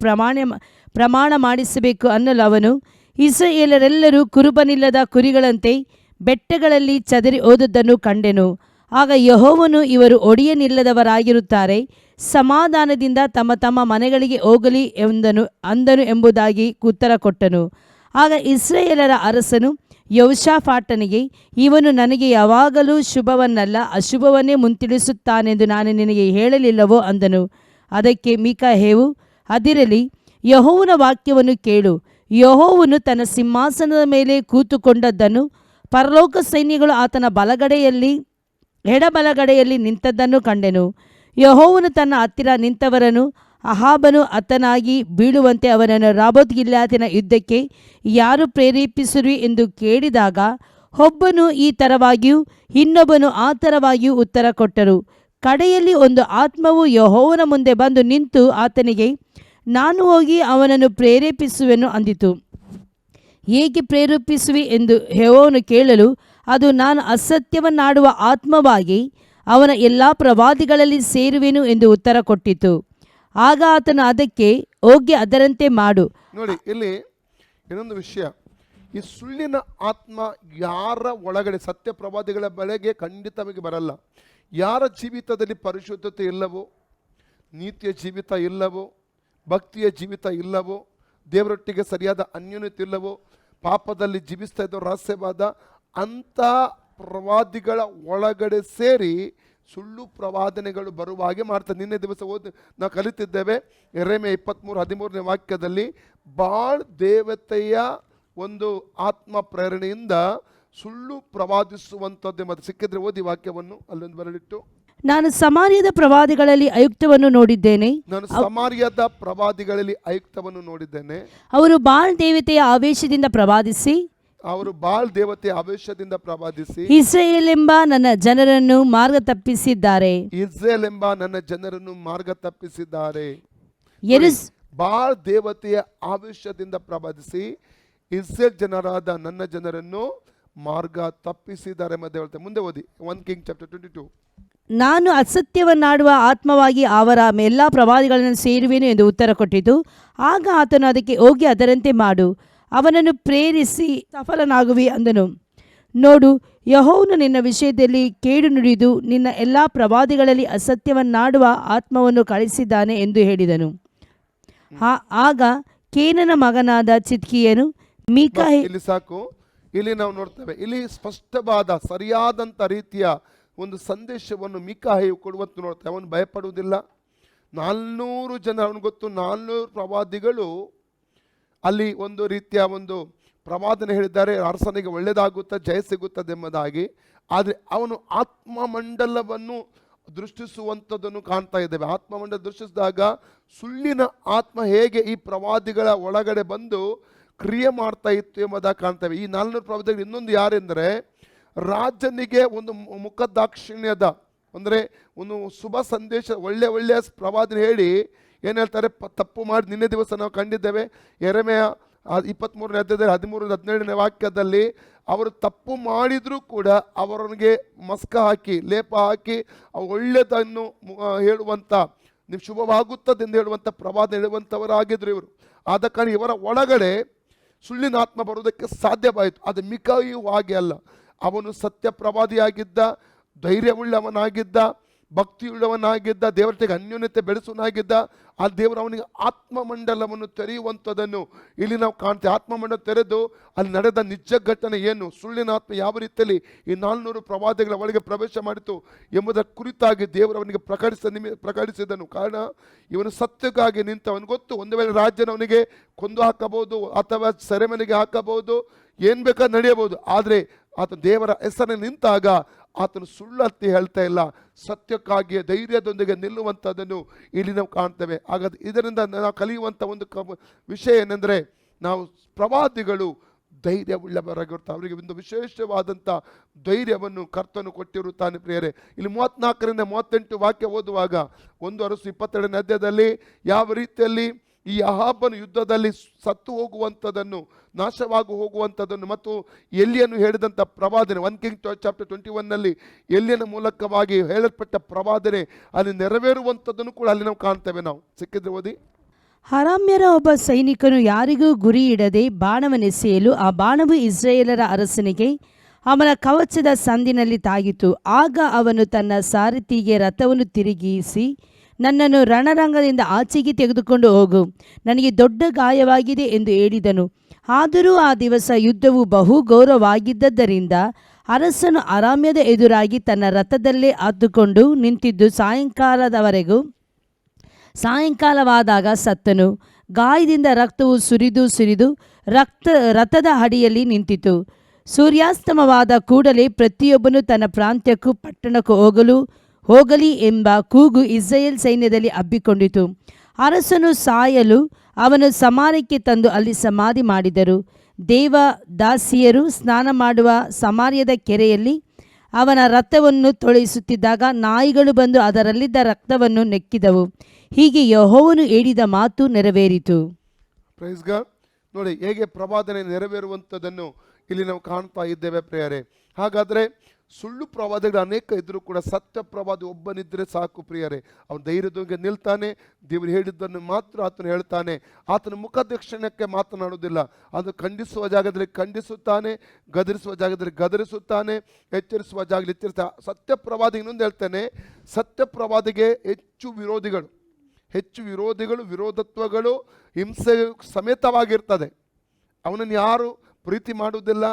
ಪ್ರಮಾಣ ಮಾಡಿಸಬೇಕು ಅನ್ನಲು ಅವನು, ಇಸ್ರಾಯೇಲರೆಲ್ಲರೂ ಕುರುಬನಿಲ್ಲದ ಕುರಿಗಳಂತೆ ಬೆಟ್ಟಗಳಲ್ಲಿ ಚದರಿ ಹೋದದ್ದನ್ನು ಕಂಡೆನು. ಆಗ ಯೆಹೋವನು, ಇವರು ಒಡೆಯನಿಲ್ಲದವರಾಗಿರುತ್ತಾರೆ, ಸಮಾಧಾನದಿಂದ ತಮ್ಮ ತಮ್ಮ ಮನೆಗಳಿಗೆ ಹೋಗಲಿ ಅಂದನು ಎಂಬುದಾಗಿ ಉತ್ತರ ಕೊಟ್ಟನು. ಆಗ ಇಸ್ರಾಯೇಲರ ಅರಸನು ಯೆಹೋಷಾಫಾಟನಿಗೆ, ಇವನು ನನಗೆ ಯಾವಾಗಲೂ ಶುಭವನ್ನಲ್ಲ ಅಶುಭವನ್ನೇ ಮುಂತಿಳಿಸುತ್ತಾನೆಂದು ನಾನು ನಿನಗೆ ಹೇಳಲಿಲ್ಲವೋ ಅಂದನು. ಅದಕ್ಕೆ ಮೀಕಾಹೇವು, ಅದಿರಲಿ, ಯೆಹೋವನ ವಾಕ್ಯವನ್ನು ಕೇಳು. ಯೆಹೋವನು ತನ್ನ ಸಿಂಹಾಸನದ ಮೇಲೆ ಕೂತುಕೊಂಡದ್ದನ್ನು, ಪರಲೋಕ ಸೈನ್ಯಗಳು ಆತನ ಎಡಬಲಗಡೆಯಲ್ಲಿ ನಿಂತದ್ದನ್ನು ಕಂಡೆನು. ಯೆಹೋವನು ತನ್ನ ಹತ್ತಿರ ನಿಂತವರನ್ನು ಅಹಾಬನು ಹತನಾಗಿ ಬೀಳುವಂತೆ ಅವನನ್ನು ರಾಮೋತ್ ಗಿಲ್ಯಾದಿನ ಯುದ್ಧಕ್ಕೆ ಯಾರು ಪ್ರೇರೇಪಿಸಿರಿ ಎಂದು ಕೇಳಿದಾಗ ಒಬ್ಬನು ಈ ಥರವಾಗಿಯೂ ಇನ್ನೊಬ್ಬನು ಆ ಥರವಾಗಿಯೂ ಉತ್ತರ ಕೊಟ್ಟರು. ಕಡೆಯಲ್ಲಿ ಒಂದು ಆತ್ಮವು ಯೆಹೋವನ ಮುಂದೆ ಬಂದು ನಿಂತು ಆತನಿಗೆ, ನಾನು ಹೋಗಿ ಅವನನ್ನು ಪ್ರೇರೇಪಿಸುವೆನು ಅಂದಿತು. ಹೇಗೆ ಪ್ರೇರೇಪಿಸುವಿ ಎಂದು ಯೆಹೋವನು ಕೇಳಲು, ಅದು ನಾನು ಅಸತ್ಯವನ್ನಾಡುವ ಆತ್ಮವಾಗಿ ಅವನ ಎಲ್ಲ ಪ್ರವಾದಿಗಳಲ್ಲಿ ಸೇರುವೆನು ಎಂದು ಉತ್ತರ ಕೊಟ್ಟಿತು. ಆಗ ಆತನು ಅದಕ್ಕೆ, ಹೋಗಿ ಅದರಂತೆ ಮಾಡು. ನೋಡಿ, ಇಲ್ಲಿ ಇನ್ನೊಂದು ವಿಷಯ, ಈ ಸುಳ್ಳಿನ ಆತ್ಮ ಯಾರ ಒಳಗಡೆ, ಸತ್ಯ ಪ್ರವಾದಿಗಳ ಬಳಿಗೆ ಖಂಡಿತವಾಗಿ ಬರಲ್ಲ. ಯಾರ ಜೀವಿತದಲ್ಲಿ ಪರಿಶುದ್ಧತೆ ಇಲ್ಲವೋ, ನೀತಿಯ ಜೀವಿತ ಇಲ್ಲವೋ, ಭಕ್ತಿಯ ಜೀವಿತ ಇಲ್ಲವೋ, ದೇವರೊಟ್ಟಿಗೆ ಸರಿಯಾದ ಅನ್ಯೋನ್ಯತೆ ಇಲ್ಲವೋ, ಪಾಪದಲ್ಲಿ ಜೀವಿಸ್ತಾ ಇದ್ದೋ ರಹಸ್ಯವಾದ ಅಂಥ ಪ್ರವಾದಿಗಳ ಒಳಗಡೆ ಸೇರಿ ಸುಳ್ಳು ಪ್ರವಾದನೆಗಳು ಬರುವ ಹಾಗೆ ಮಾಡ್ತಾರೆ. ನಿನ್ನೆ ದಿವಸ ನಾವು ಕಲಿತಿದ್ದೇವೆ, ಯೆರೆಮೀಯ 23:13 ವಾಕ್ಯದಲ್ಲಿ ಬಾಳ್ ದೇವತೆಯ ಒಂದು ಆತ್ಮ ಪ್ರೇರಣೆಯಿಂದ ಸುಳ್ಳು ಪ್ರವಾದಿಸುವಂಥದ್ದು ಮತ್ತು ಸಿಕ್ಕಿದ್ರೆ ಓದಿ ವಾಕ್ಯವನ್ನು ಅಲ್ಲೊಂದು ಬರಲಿಟ್ಟು. ನಾನು ಸಮಾರ್ಯದ ಪ್ರವಾದಿಗಳಲ್ಲಿ ಆಯುಕ್ತವನ್ನು ನೋಡಿದ್ದೇನೆ. ಅವರು ಬಾಳ್ ದೇವತೆಯ ಆವೇಶದಿಂದ ಪ್ರವಾದಿಸಿ ಇಸ್ರಾಯೇಲ್ ಎಂಬ ನನ್ನ ಜನರನ್ನು ಮಾರ್ಗ ತಪ್ಪಿಸಿದ್ದಾರೆ. ಬಾಳ್ ದೇವತೆಯ ಆವೇಶದಿಂದ ಪ್ರವಾದಿಸಿ ಇಸ್ರೇಲ್ ಜನರಾದ ನನ್ನ ಜನರನ್ನು ಮಾರ್ಗ ತಪ್ಪಿಸಿದ್ದಾರೆ ಎಂದು ಹೇಳ್ತಾರೆ. ಮುಂದೆ ಓದಿ 1 Kings chapter 22. ನಾನು ಅಸತ್ಯವನ್ನಾಡುವ ಆತ್ಮವಾಗಿ ಅವರ ಎಲ್ಲ ಪ್ರವಾದಿಗಳನ್ನು ಸೇರುವೆನು ಎಂದು ಉತ್ತರ ಕೊಟ್ಟಿತು. ಆಗ ಆತನು ಅದಕ್ಕೆ, ಹೋಗಿ ಅದರಂತೆ ಮಾಡು, ಅವನನ್ನು ಪ್ರೇರಿಸಿ ಸಫಲನಾಗುವಿ ಅಂದನು. ನೋಡು, ಯೆಹೋವನು ನಿನ್ನ ವಿಷಯದಲ್ಲಿ ಕೇಡು ನುಡಿದು ನಿನ್ನ ಎಲ್ಲ ಪ್ರವಾದಿಗಳಲ್ಲಿ ಅಸತ್ಯವನ್ನಾಡುವ ಆತ್ಮವನ್ನು ಕಳಿಸಿದ್ದಾನೆ ಎಂದು ಹೇಳಿದನು. ಆಗ ಕೇನನ ಮಗನಾದ ಚಿದ್ಕೀಯನು ಇಲ್ಲಿ ಸಾಕು. ಇಲ್ಲಿ ನಾವು ನೋಡ್ತೇವೆ, ಇಲ್ಲಿ ಸ್ಪಷ್ಟವಾದ ಸರಿಯಾದಂಥ ರೀತಿಯ ಒಂದು ಸಂದೇಶವನ್ನು ಮೀಕಾಹೇವು ಕೊಡುವಂತ ನೋಡ್ತೇವೆ. ಅವನು ಭಯಪಡುವುದಿಲ್ಲ. 400 ಜನ, ಅವನು ಗೊತ್ತು 400 ಪ್ರವಾದಿಗಳು ಅಲ್ಲಿ ಒಂದು ರೀತಿಯ ಒಂದು ಪ್ರವಾದನೆ ಹೇಳಿದ್ದಾರೆ, ಅರಸನಿಗೆ ಒಳ್ಳೆಯದಾಗುತ್ತಾ ಜಯ ಸಿಗುತ್ತದೆ ಎಂಬುದಾಗಿ. ಆದರೆ ಅವನು ಆತ್ಮಮಂಡಲವನ್ನು ದೃಷ್ಟಿಸುವಂಥದ್ದನ್ನು ಕಾಣ್ತಾ ಇದ್ದೇವೆ. ಆತ್ಮಮಂಡಲ ದೃಷ್ಟಿಸಿದಾಗ ಸುಳ್ಳಿನ ಆತ್ಮ ಹೇಗೆ ಈ ಪ್ರವಾದಿಗಳ ಒಳಗಡೆ ಬಂದು ಕ್ರಿಯೆ ಮಾಡ್ತಾ ಇತ್ತು ಎಂಬುದಾಗಿ ಕಾಣ್ತೇವೆ. ಈ 400 ಪ್ರವಾದಿಗಳು ಇನ್ನೊಂದು ಯಾರೆಂದರೆ, ರಾಜನಿಗೆ ಒಂದು ಮುಖದಾಕ್ಷಿಣ್ಯದ ಅಂದರೆ ಒಂದು ಶುಭ ಸಂದೇಶ, ಒಳ್ಳೆಯ ಪ್ರವಾದನೆ ಹೇಳಿ ಏನು ಹೇಳ್ತಾರೆ, ತಪ್ಪು ಮಾಡಿ. ನಿನ್ನೆ ದಿವಸ ನಾವು ಕಂಡಿದ್ದೇವೆ, ಯೆರೆಮೀಯ 23ನೇ ಅಧ್ಯಾಯದಲ್ಲಿ 13-17ನೇ ವಾಕ್ಯದಲ್ಲಿ ಅವರು ತಪ್ಪು ಮಾಡಿದರೂ ಕೂಡ ಅವರಿಗೆ ಮಸ್ಕ ಹಾಕಿ, ಲೇಪ ಹಾಕಿ ಒಳ್ಳೆಯದನ್ನು ಹೇಳುವಂಥ, ನೀವು ಶುಭವಾಗುತ್ತದೆ ಎಂದು ಹೇಳುವಂಥ ಪ್ರವಾದನೆ ಹೇಳುವಂಥವರಾಗಿದ್ದರು ಇವರು. ಆದ ಕಾರಣ ಇವರ ಒಳಗಡೆ ಸುಳ್ಳಿನ ಆತ್ಮ ಬರುವುದಕ್ಕೆ ಸಾಧ್ಯವಾಯಿತು. ಅದು ಮಿಕಾಯಿಯೂ ಹಾಗೆ ಅಲ್ಲ. ಅವನು ಸತ್ಯ ಪ್ರವಾದಿಯಾಗಿದ್ದ, ಧೈರ್ಯವುಳ್ಳವನಾಗಿದ್ದ, ಭಕ್ತಿಯುಳ್ಳವನಾಗಿದ್ದ, ದೇವರಿಗೆ ಅನ್ಯೋನ್ಯತೆ ಬೆಳೆಸುವನಾಗಿದ್ದ. ಆ ದೇವರು ಅವನಿಗೆ ಆತ್ಮಮಂಡಲವನ್ನು ತೆರೆಯುವಂಥದ್ದನ್ನು ಇಲ್ಲಿ ನಾವು ಕಾಣ್ತೇವೆ. ಆತ್ಮಮಂಡಲ ತೆರೆದು ಅಲ್ಲಿ ನಡೆದ ನಿಜ ಘಟನೆ ಏನು, ಸುಳ್ಳಿನ ಆತ್ಮ ಯಾವ ರೀತಿಯಲ್ಲಿ ಈ 400 ಪ್ರವಾದಿಗಳ ಒಳಗೆ ಪ್ರವೇಶ ಮಾಡಿತು ಎಂಬುದರ ಕುರಿತಾಗಿ ದೇವರು ಅವನಿಗೆ ಪ್ರಕಟಿಸಿದನು. ಕಾರಣ ಇವನು ಸತ್ಯಕ್ಕಾಗಿ ನಿಂತವನು ಗೊತ್ತು. ಒಂದು ವೇಳೆ ರಾಜ್ಯನ ಅವನಿಗೆ ಕೊಂದು ಹಾಕಬಹುದು ಅಥವಾ ಸೆರೆಮನೆಗೆ ಹಾಕಬಹುದು, ಏನು ಬೇಕಾದ್ರೆ ನಡೆಯಬಹುದು. ಆದರೆ ಆತ ದೇವರ ಹೆಸರಿನಲ್ಲಿ ನಿಂತಾಗ ಆತನು ಸುಳ್ಳು ಅಂತ ಹೇಳ್ತಾ ಇಲ್ಲ, ಸತ್ಯಕ್ಕಾಗಿ ಧೈರ್ಯದೊಂದಿಗೆ ನಿಲ್ಲುವಂಥದ್ದನ್ನು ಇಲ್ಲಿ ನಾವು ಕಾಣ್ತೇವೆ. ಹಾಗಾದ್ರೆ ಇದರಿಂದ ನಾವು ಕಲಿಯುವಂಥ ಒಂದು ವಿಷಯ ಏನೆಂದರೆ, ನಾವು ಪ್ರವಾದಿಗಳು ಧೈರ್ಯವುಳ್ಳವರಾಗಿರ್ತಾರೆ. ಅವರಿಗೆ ಒಂದು ವಿಶೇಷವಾದಂಥ ಧೈರ್ಯವನ್ನು ಕರ್ತನು ಕೊಟ್ಟಿರುತ್ತಾನೆ ಪ್ರಿಯರೇ. ಇಲ್ಲಿ 34ರಿಂದ 38 ವಾಕ್ಯ ಓದುವಾಗ 1 ಅರಸು 22ನೇ ಅಧ್ಯಾಯದಲ್ಲಿ ಯಾವ ರೀತಿಯಲ್ಲಿ ಈ ಅಹಾಬನು ಯುದ್ಧದಲ್ಲಿ ಸತ್ತು ಹೋಗುವಂಥದ್ದನ್ನು, ನಾಶವಾಗಿ ಹೋಗುವಂಥದ್ದನ್ನು ಮತ್ತು ಎಲಿಯನು ಹೇಳಿದಂಥ ಪ್ರವಾದನೆ 1 Kings ಚಾಪ್ಟರ್ 21ನಲ್ಲಿ ಎಲಿಯನ ಮೂಲಕವಾಗಿ ಹೇಳಲ್ಪಟ್ಟ ಪ್ರವಾದನೆ ಅಲ್ಲಿ ನೆರವೇರುವಂಥದ್ದನ್ನು ಕೂಡ ಅಲ್ಲಿ ನಾವು ಕಾಣ್ತೇವೆ. ನಾವು ಸಿಕ್ಕಿದ್ರೆ ಓದಿ. ಅರಾಮ್ಯರ ಒಬ್ಬ ಸೈನಿಕನು ಯಾರಿಗೂ ಗುರಿ ಇಡದೆ ಬಾಣವನ್ನೆಸೆಯಲು ಆ ಬಾಣವು ಇಸ್ರಾಯೇಲರ ಅರಸನಿಗೆ ಅವನ ಕವಚದ ಸಂದಿನಲ್ಲಿ ತಾಗಿತು. ಆಗ ಅವನು ತನ್ನ ಸಾರಥಿಗೆ ರಥವನ್ನು ತಿರುಗಿಸಿ, ನನ್ನನ್ನು ರಣರಂಗದಿಂದ ಆಚೆಗೆ ತೆಗೆದುಕೊಂಡು ಹೋಗು, ನನಗೆ ದೊಡ್ಡ ಗಾಯವಾಗಿದೆ ಎಂದು ಹೇಳಿದನು. ಆದರೂ ಆ ದಿವಸ ಯುದ್ಧವು ಬಹು ಘೋರವಾಗಿದ್ದರಿಂದ ಅರಸನು ಅರಾಮ್ಯದ ಎದುರಾಗಿ ತನ್ನ ರಥದಲ್ಲೇ ಹತ್ತುಕೊಂಡು ನಿಂತಿದ್ದು ಸಾಯಂಕಾಲವಾದಾಗ ಸತ್ತನು. ಗಾಯದಿಂದ ರಕ್ತವು ಸುರಿದು ರಥದ ಅಡಿಯಲ್ಲಿ ನಿಂತಿತು. ಸೂರ್ಯಾಸ್ತಮವಾದ ಕೂಡಲೇ ಪ್ರತಿಯೊಬ್ಬನು ತನ್ನ ಪ್ರಾಂತ್ಯಕ್ಕೂ ಪಟ್ಟಣಕ್ಕೂ ಹೋಗಲಿ ಎಂಬ ಕೂಗು ಇಸ್ರಾಯೇಲ್ ಸೈನ್ಯದಲ್ಲಿ ಹಬ್ಬಿಕೊಂಡಿತು. ಅರಸನು ಸಾಯಲು ಅವನು ಸಮಾರ್ಯಕ್ಕೆ ತಂದು ಅಲ್ಲಿ ಸಮಾಧಿ ಮಾಡಿದರು. ದೇವದಾಸಿಯರು ಸ್ನಾನ ಮಾಡುವ ಸಮಾರ್ಯದ ಕೆರೆಯಲ್ಲಿ ಅವನ ರಥವನ್ನು ತೊಳೆಸುತ್ತಿದ್ದಾಗ ನಾಯಿಗಳು ಬಂದು ಅದರಲ್ಲಿದ್ದ ರಕ್ತವನ್ನು ನೆಕ್ಕಿದವು. ಹೀಗೆ ಯೆಹೋವನು ಹೇಳಿದ ಮಾತು ನೆರವೇರಿತು. Praise God. ನೋಡಿ ಹೇಗೆ ಪ್ರವಾದನೆ ನೆರವೇರುವಂಥದ್ದನ್ನು ಇಲ್ಲಿ ನಾವು ಕಾಣ್ತಾ ಇದ್ದೇವೆ ಪ್ರಿಯರೇ. ಹಾಗಾದರೆ ಸುಳ್ಳು ಪ್ರವಾದಿಗಳು ಅನೇಕ ಇದ್ದರೂ ಕೂಡ ಸತ್ಯ ಪ್ರವಾದಿ ಒಬ್ಬನಿದ್ದರೆ ಸಾಕು ಪ್ರಿಯರೇ. ಅವನು ಧೈರ್ಯದೊಂದಿಗೆ ನಿಲ್ತಾನೆ, ದೇವರು ಹೇಳಿದ್ದನ್ನು ಮಾತ್ರ ಆತನು ಹೇಳ್ತಾನೆ. ಆತನ ಮುಖದಕ್ಷಿಣಕ್ಕೆ ಮಾತನಾಡುವುದಿಲ್ಲ. ಅದು ಖಂಡಿಸುವ ಜಾಗದಲ್ಲಿ ಖಂಡಿಸುತ್ತಾನೆ, ಗದರಿಸುವ ಜಾಗದಲ್ಲಿ ಗದರಿಸುತ್ತಾನೆ, ಎಚ್ಚರಿಸುವ ಜಾಗದಲ್ಲಿ ಎಚ್ಚರಿಸ್ತಾನೆ. ಸತ್ಯ ಪ್ರವಾದಿ ಇನ್ನೊಂದು ಹೇಳ್ತಾನೆ, ಸತ್ಯ ಪ್ರವಾದಿಗೆ ಹೆಚ್ಚು ವಿರೋಧಿಗಳು, ವಿರೋಧತ್ವಗಳು, ಹಿಂಸೆ ಸಮೇತವಾಗಿರ್ತದೆ. ಅವನನ್ನು ಯಾರು ಪ್ರೀತಿ ಮಾಡುವುದಿಲ್ಲ,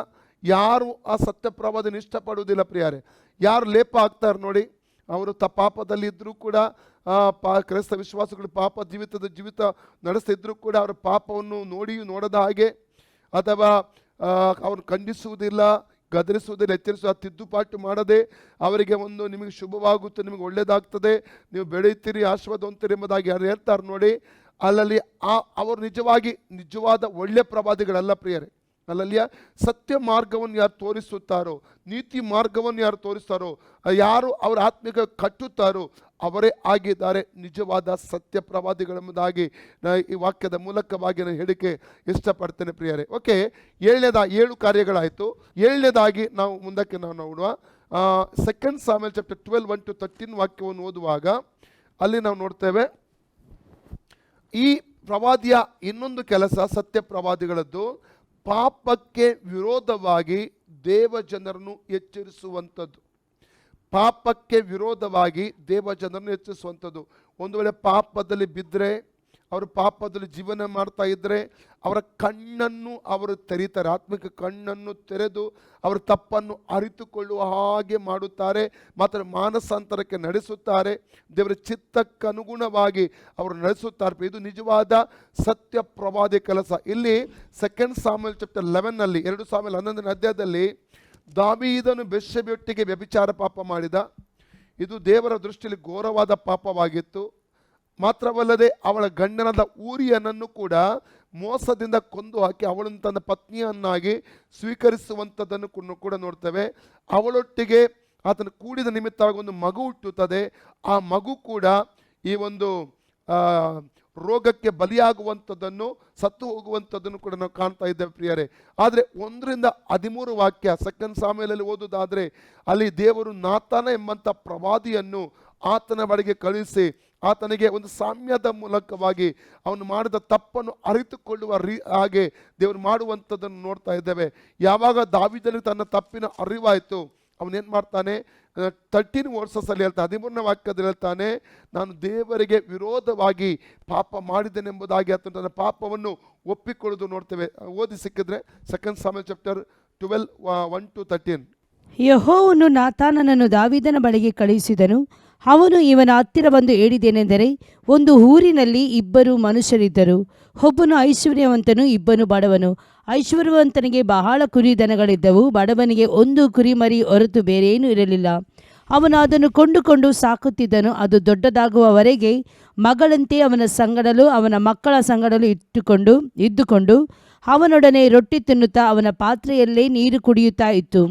ಯಾರು ಆ ಸತ್ಯ ಪ್ರವಾದನ ಇಷ್ಟಪಡುವುದಿಲ್ಲ ಪ್ರಿಯರೇ. ಯಾರು ಲೇಪ ಆಗ್ತಾರೆ ನೋಡಿ, ಅವರು ಪಾಪದಲ್ಲಿ ಇದ್ದರೂ ಕೂಡ ಕ್ರೈಸ್ತ ವಿಶ್ವಾಸಗಳು ಜೀವಿತ ನಡೆಸ್ತಿದ್ರೂ ಕೂಡ ಅವರ ಪಾಪವನ್ನು ನೋಡದ ಹಾಗೆ, ಅಥವಾ ಅವ್ರು ಖಂಡಿಸುವುದಿಲ್ಲ, ಗದರಿಸುವುದಿಲ್ಲ, ಎಚ್ಚರಿಸುವ ತಿದ್ದುಪಾಟು ಮಾಡದೆ ಅವರಿಗೆ ಒಂದು ನಿಮಗೆ ಶುಭವಾಗುತ್ತೆ, ನಿಮಗೆ ಒಳ್ಳೆಯದಾಗ್ತದೆ, ನೀವು ಬೆಳೆಯುತ್ತೀರಿ, ಆಶೀರ್ವಾದ ಹೊಂದ್ತೀರಿ ಎಂಬುದಾಗಿ ಯಾರು ಹೇಳ್ತಾರೆ ನೋಡಿ, ಅಲ್ಲಲ್ಲಿ ಅವರು ನಿಜವಾದ ಒಳ್ಳೆ ಪ್ರವಾದಿಗಳಲ್ಲ ಪ್ರಿಯರೇ. ಅಲ್ಲಲ್ಲಿಯ ಸತ್ಯ ಮಾರ್ಗವನ್ನು ಯಾರು ತೋರಿಸುತ್ತಾರೋ, ನೀತಿ ಮಾರ್ಗವನ್ನು ಯಾರು ತೋರಿಸ್ತಾರೋ, ಯಾರು ಅವರ ಆತ್ಮಿಕ ಕಟ್ಟುತ್ತಾರೋ ಅವರೇ ಆಗಿದ್ದಾರೆ ನಿಜವಾದ ಸತ್ಯ ಪ್ರವಾದಿಗಳೆಂಬುದಾಗಿ ಈ ವಾಕ್ಯದ ಮೂಲಕವಾಗಿ ನಾನು ಹೇಳಿಕೆ ಇಷ್ಟಪಡ್ತೇನೆ ಪ್ರಿಯರೇ. ಓಕೆ, 7 ಕಾರ್ಯಗಳಾಯಿತು. 7ನೇದಾಗಿ ನಾವು ಮುಂದಕ್ಕೆ ನೋಡುವ 2 ಸಾಮ್ಯುಯೇಲ್ ಚಾಪ್ಟರ್ 12 1-13 ವಾಕ್ಯವನ್ನು ಓದುವಾಗ ಅಲ್ಲಿ ನಾವು ನೋಡ್ತೇವೆ, ಈ ಪ್ರವಾದಿಯ ಇನ್ನೊಂದು ಕೆಲಸ ಸತ್ಯ ಪ್ರವಾದಿಗಳದ್ದು ಪಾಪಕ್ಕೆ ವಿರೋಧವಾಗಿ ದೇವ ಜನರನ್ನು ಎಚ್ಚರಿಸುವಂಥದ್ದು. ಪಾಪಕ್ಕೆ ವಿರೋಧವಾಗಿ ದೇವ ಜನರನ್ನು ಎಚ್ಚರಿಸುವಂಥದ್ದು. ಒಂದು ವೇಳೆ ಪಾಪದಲ್ಲಿ ಬಿದ್ದರೆ, ಅವರು ಪಾಪದಲ್ಲಿ ಜೀವನ ಮಾಡ್ತಾ ಇದ್ದರೆ ಅವರ ಕಣ್ಣನ್ನು ಅವರು ತೆರೀತಾರೆ. ಆತ್ಮಿಕ ಕಣ್ಣನ್ನು ತೆರೆದು ಅವರ ತಪ್ಪನ್ನು ಅರಿತುಕೊಳ್ಳುವ ಹಾಗೆ ಮಾಡುತ್ತಾರೆ. ಮಾತ್ರ ಮಾನಸಾಂತರಕ್ಕೆ ನಡೆಸುತ್ತಾರೆ. ದೇವರ ಚಿತ್ತಕ್ಕನುಗುಣವಾಗಿ ಅವರು ನಡೆಸುತ್ತಾರೆ. ಇದು ನಿಜವಾದ ಸತ್ಯ ಪ್ರವಾದಿ ಕೆಲಸ. ಇಲ್ಲಿ 2 ಸಾಮ್ಯುಯೇಲ್ ಚಾಪ್ಟರ್ 11ನಲ್ಲಿ 2 ಸಾಮ್ಯುಯೇಲ್ 11ನೇ ಅಧ್ಯಾಯದಲ್ಲಿ ದಾವೀದನು ಬೆತ್ಷೆಬೆಯೊಟ್ಟಿಗೆ ವ್ಯಭಿಚಾರ ಪಾಪ ಮಾಡಿದ. ಇದು ದೇವರ ದೃಷ್ಟಿಯಲ್ಲಿ ಘೋರವಾದ ಪಾಪವಾಗಿತ್ತು. ಮಾತ್ರವಲ್ಲದೆ ಅವಳ ಗಂಡನಾದ ಊರಿಯನನ್ನು ಕೂಡ ಮೋಸದಿಂದ ಕೊಂದು ಹಾಕಿ ಅವಳನ್ನು ತನ್ನ ಪತ್ನಿಯನ್ನಾಗಿ ಸ್ವೀಕರಿಸುವಂಥದ್ದನ್ನು ಕೂಡ ನೋಡ್ತೇವೆ. ಅವಳೊಟ್ಟಿಗೆ ಆತನು ಕೂಡಿದ ನಿಮಿತ್ತವಾಗಿ ಒಂದು ಮಗು ಹುಟ್ಟುತ್ತದೆ. ಆ ಮಗು ಕೂಡ ಈ ಒಂದು ರೋಗಕ್ಕೆ ಬಲಿಯಾಗುವಂಥದ್ದನ್ನು, ಸತ್ತು ಹೋಗುವಂಥದ್ದನ್ನು ಕೂಡ ನಾವು ಕಾಣ್ತಾ ಇದ್ದೇವೆ ಪ್ರಿಯರೇ. ಆದರೆ 1-13 ವಾಕ್ಯ 2 ಸಾಮ್ಯುಯೇಲಲ್ಲಿ ಓದುವುದಾದರೆ ಅಲ್ಲಿ ದೇವರು ನಾತಾನ ಎಂಬಂಥ ಪ್ರವಾದಿಯನ್ನು ಆತನ ಬಳಿಗೆ ಕಳುಹಿಸಿ ಆತನಿಗೆ ಒಂದು ಸಾಮ್ಯದ ಮೂಲಕವಾಗಿ ಅವನು ಮಾಡಿದ ತಪ್ಪನ್ನು ಅರಿತುಕೊಳ್ಳುವ ಹಾಗೆ ದೇವರು ಮಾಡುವಂಥದ್ದನ್ನು ನೋಡ್ತಾ ಇದ್ದೇವೆ. ಯಾವಾಗ ದಾವೀದನಿಗೆ ತನ್ನ ತಪ್ಪಿನ ಅರಿವಾಯಿತು, ಅವನೇನು ಮಾಡ್ತಾನೆ, 13 ವರ್ಷದಲ್ಲಿ ಹೇಳ್ತಾನೆ, 13ನೇ ವಾಕ್ಯದಲ್ಲಿ ಹೇಳ್ತಾನೆ, ನಾನು ದೇವರಿಗೆ ವಿರೋಧವಾಗಿ ಪಾಪ ಮಾಡಿದ್ದೇನೆಂಬುದಾಗಿ ಆತನು ತನ್ನ ಪಾಪವನ್ನು ಒಪ್ಪಿಕೊಳ್ಳೋದು ನೋಡ್ತೇವೆ. ಓದಿ ಸಿಕ್ಕಿದ್ರೆ 2 ಸಾಮ್ಯುಯೇಲ್ ಚಾಪ್ಟರ್ 12 1-13. ಯೆಹೋವನು ನಾತಾನನನ್ನು ದಾವೀದನ ಬಳಿಗೆ ಕಳುಹಿಸಿದನು. ಅವನು ಇವನ ಹತ್ತಿರ ಬಂದು ಹೇಳಿದ್ದೇನೆಂದರೆ, ಒಂದು ಊರಿನಲ್ಲಿ ಇಬ್ಬರು ಮನುಷ್ಯರಿದ್ದರು. ಒಬ್ಬನು ಐಶ್ವರ್ಯವಂತನು, ಇಬ್ಬನು ಬಡವನು. ಐಶ್ವರ್ಯವಂತನಿಗೆ ಬಹಳ ಕುರಿದನಗಳಿದ್ದವು, ಬಡವನಿಗೆ ಒಂದು ಕುರಿಮರಿ ಹೊರತು ಬೇರೇನೂ ಇರಲಿಲ್ಲ. ಅವನು ಅದನ್ನು ಕೊಂಡುಕೊಂಡು ಸಾಕುತ್ತಿದ್ದನು. ಅದು ದೊಡ್ಡದಾಗುವವರೆಗೆ ಮಗಳಂತೆ ಅವನ ಸಂಗಡಲು ಅವನ ಮಕ್ಕಳ ಸಂಗಡಲು ಇದ್ದುಕೊಂಡು ಅವನೊಡನೆ ರೊಟ್ಟಿ ತಿನ್ನುತ್ತಾ ಅವನ ಪಾತ್ರೆಯಲ್ಲೇ ನೀರು ಕುಡಿಯುತ್ತಾ ಇತ್ತು.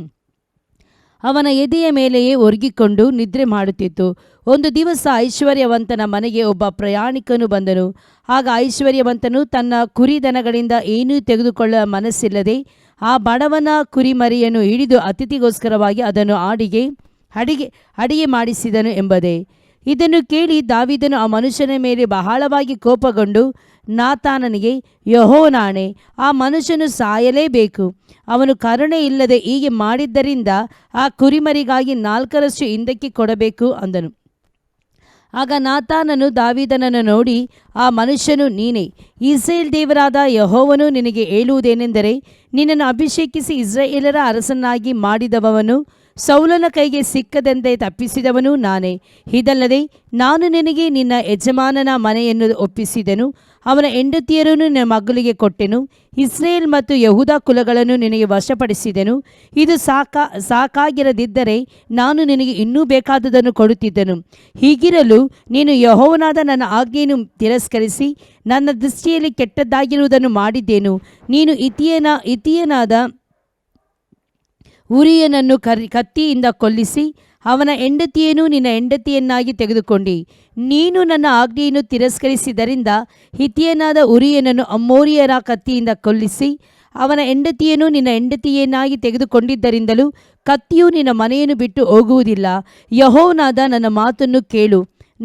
ಅವನ ಎದೆಯ ಮೇಲೆಯೇ ಒರಗಿಕೊಂಡು ನಿದ್ರೆ ಮಾಡುತ್ತಿತ್ತು. ಒಂದು ದಿವಸ ಐಶ್ವರ್ಯವಂತನ ಮನೆಗೆ ಒಬ್ಬ ಪ್ರಯಾಣಿಕನು ಬಂದನು. ಆಗ ಐಶ್ವರ್ಯವಂತನು ತನ್ನ ಕುರಿದನಗಳಿಂದ ಏನೂ ತೆಗೆದುಕೊಳ್ಳುವ ಮನಸ್ಸಿಲ್ಲದೆ ಆ ಬಡವನ ಕುರಿಮರಿಯನ್ನು ಹಿಡಿದು ಅತಿಥಿಗೋಸ್ಕರವಾಗಿ ಅದನ್ನು ಅಡಿಗೆ ಮಾಡಿಸಿದನು ಎಂಬುದೇ. ಇದನ್ನು ಕೇಳಿ ದಾವೀದನು ಆ ಮನುಷ್ಯನ ಮೇಲೆ ಬಹಳವಾಗಿ ಕೋಪಗೊಂಡು ನಾತಾನನಿಗೆ, ಯೆಹೋವನಾಣೆ, ಆ ಮನುಷ್ಯನು ಸಾಯಲೇಬೇಕು. ಅವನು ಕರುಣೆ ಇಲ್ಲದೆ ಹೀಗೆ ಮಾಡಿದ್ದರಿಂದ ಆ ಕುರಿಮರಿಗಾಗಿ 4ರಷ್ಟು ಹಿಂದಕ್ಕೆ ಕೊಡಬೇಕು ಅಂದನು. ಆಗ ನಾತಾನನು ದಾವೀದನನ್ನು ನೋಡಿ, ಆ ಮನುಷ್ಯನು ನೀನೇ. ಇಸ್ರಾಯೇಲ್ ದೇವರಾದ ಯೆಹೋವನು ನಿನಗೆ ಹೇಳುವುದೇನೆಂದರೆ, ನಿನ್ನನ್ನು ಅಭಿಷೇಕಿಸಿ ಇಸ್ರಾಯೇಲರ ಅರಸನಾಗಿ ಮಾಡಿದವನು, ಸೌಲನ ಕೈಗೆ ಸಿಕ್ಕದಂತೆ ತಪ್ಪಿಸಿದವನು ನಾನೇ. ಇದಲ್ಲದೆ ನಾನು ನಿನಗೆ ನಿನ್ನ ಯಜಮಾನನ ಮನೆಯನ್ನು ಒಪ್ಪಿಸಿದೆನು, ಅವನ ಹೆಂಡತಿಯರನ್ನು ನಿನ್ನ ಮಗಳಿಗೆ ಕೊಟ್ಟೆನು, ಇಸ್ರಾಯೇಲ್ ಮತ್ತು ಯಹೂದ ಕುಲಗಳನ್ನು ನಿನಗೆ ವಶಪಡಿಸಿದೆನು. ಇದು ಸಾಕಾಗಿರದಿದ್ದರೆ ನಾನು ನಿನಗೆ ಇನ್ನೂ ಬೇಕಾದುದನ್ನು ಕೊಡುತ್ತಿದ್ದನು. ಹೀಗಿರಲು ನೀನು ಯೆಹೋವನಾದ ನನ್ನ ಆಜ್ಞೆಯನ್ನು ತಿರಸ್ಕರಿಸಿ ನನ್ನ ದೃಷ್ಟಿಯಲ್ಲಿ ಕೆಟ್ಟದ್ದಾಗಿರುವುದನ್ನು ಮಾಡಿದ್ದೇನು. ನೀನು ಇತಿಯನಾದ ಉರಿಯನನ್ನು ಕತ್ತಿಯಿಂದ ಕೊಲ್ಲಿಸಿ ಅವನ ಹೆಂಡತಿಯನ್ನು ನಿನ್ನ ಹೆಂಡತಿಯನ್ನಾಗಿ ತೆಗೆದುಕೊಂಡಿ. ನೀನು ನನ್ನ ಆಜ್ಞೆಯನ್ನು ತಿರಸ್ಕರಿಸಿದ್ದರಿಂದ ಹಿತ್ತಿಯನಾದ ಉರಿಯನನ್ನು ಅಮ್ಮೋರಿಯರ ಕತ್ತಿಯಿಂದ ಕೊಲ್ಲಿಸಿ ಅವನ ಹೆಂಡತಿಯನ್ನು ನಿನ್ನ ಹೆಂಡತಿಯನ್ನಾಗಿ ತೆಗೆದುಕೊಂಡಿದ್ದರಿಂದಲೂ ಕತ್ತಿಯು ನಿನ್ನ ಮನೆಯನ್ನು ಬಿಟ್ಟು ಹೋಗುವುದಿಲ್ಲ. ಯೆಹೋವನಾದ ನನ್ನ ಮಾತನ್ನು ಕೇಳು.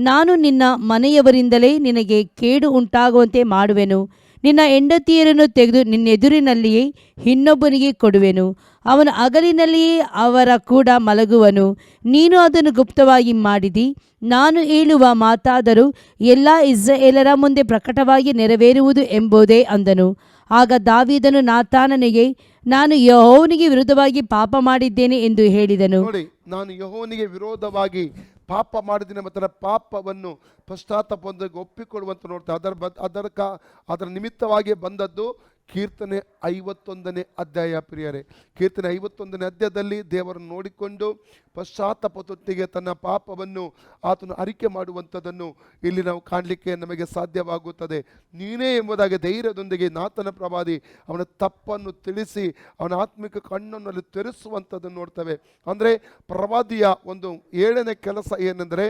ನಾನು ನಿನ್ನ ಮನೆಯವರಿಂದಲೇ ನಿನಗೆ ಕೇಡು ಉಂಟಾಗುವಂತೆ ಮಾಡುವೆನು. ನಿನ್ನ ಹೆಂಡತಿಯರನ್ನು ತೆಗೆದು ನಿನ್ನೆದುರಿನಲ್ಲಿಯೇ ಇನ್ನೊಬ್ಬನಿಗೆ ಕೊಡುವೆನು. ಅವನು ಹಗಲಿನಲ್ಲಿಯೇ ಅವರ ಕೂಡ ಮಲಗುವನು. ನೀನು ಅದನ್ನು ಗುಪ್ತವಾಗಿ ಮಾಡಿದಿ. ನಾನು ಹೇಳುವ ಮಾತಾದರೂ ಎಲ್ಲ ಇಸ್ರಾಯೇಲರ ಮುಂದೆ ಪ್ರಕಟವಾಗಿ ನೆರವೇರುವುದು ಎಂಬುದೇ ಅಂದನು. ಆಗ ದಾವೀದನು ನಾತಾನನಿಗೆ, ನಾನು ಯೆಹೋವನಿಗೆ ವಿರುದ್ಧವಾಗಿ ಪಾಪ ಮಾಡಿದ್ದೇನೆ ಎಂದು ಹೇಳಿದನು. ನೋಡಿ, ನಾನು ಯೆಹೋವನಿಗೆ ವಿರೋಧವಾಗಿ ಪಾಪ ಮಾಡಿದ್ದೀನಿ ಮತ್ತು ಪಾಪವನ್ನು ಪಶ್ಚಾತ್ತಾಪ ಒಪ್ಪಿಕೊಳ್ಳುವಂತ ನೋಡ್ತಾರೆ. ಅದರ ನಿಮಿತ್ತವಾಗಿ ಬಂದದ್ದು ಕೀರ್ತನೆ 51ನೇ ಅಧ್ಯಾಯ. ಪ್ರಿಯರೇ, ಕೀರ್ತನೆ 51ನೇ ಅಧ್ಯಾಯದಲ್ಲಿ ದೇವರನ್ನು ನೋಡಿಕೊಂಡು ಪಶ್ಚಾತ್ತಾಪದೊಟ್ಟಿಗೆ ತನ್ನ ಪಾಪವನ್ನು ಆತನು ಅರಿಕೆ ಮಾಡುವಂಥದ್ದನ್ನು ಇಲ್ಲಿ ನಾವು ಕಾಣಲಿಕ್ಕೆ ನಮಗೆ ಸಾಧ್ಯವಾಗುತ್ತದೆ. ನೀನೇ ಎಂಬುದಾಗಿ ಧೈರ್ಯದೊಂದಿಗೆ ನಾತನ ಪ್ರವಾದಿ ಅವನ ತಪ್ಪನ್ನು ತಿಳಿಸಿ ಅವನ ಆತ್ಮಿಕ ಕಣ್ಣನ್ನು ತೆರೆಸುವಂಥದ್ದನ್ನು ನೋಡ್ತೇವೆ. ಅಂದರೆ ಪ್ರವಾದಿಯ ಒಂದು 7ನೇ ಕೆಲಸ ಏನೆಂದರೆ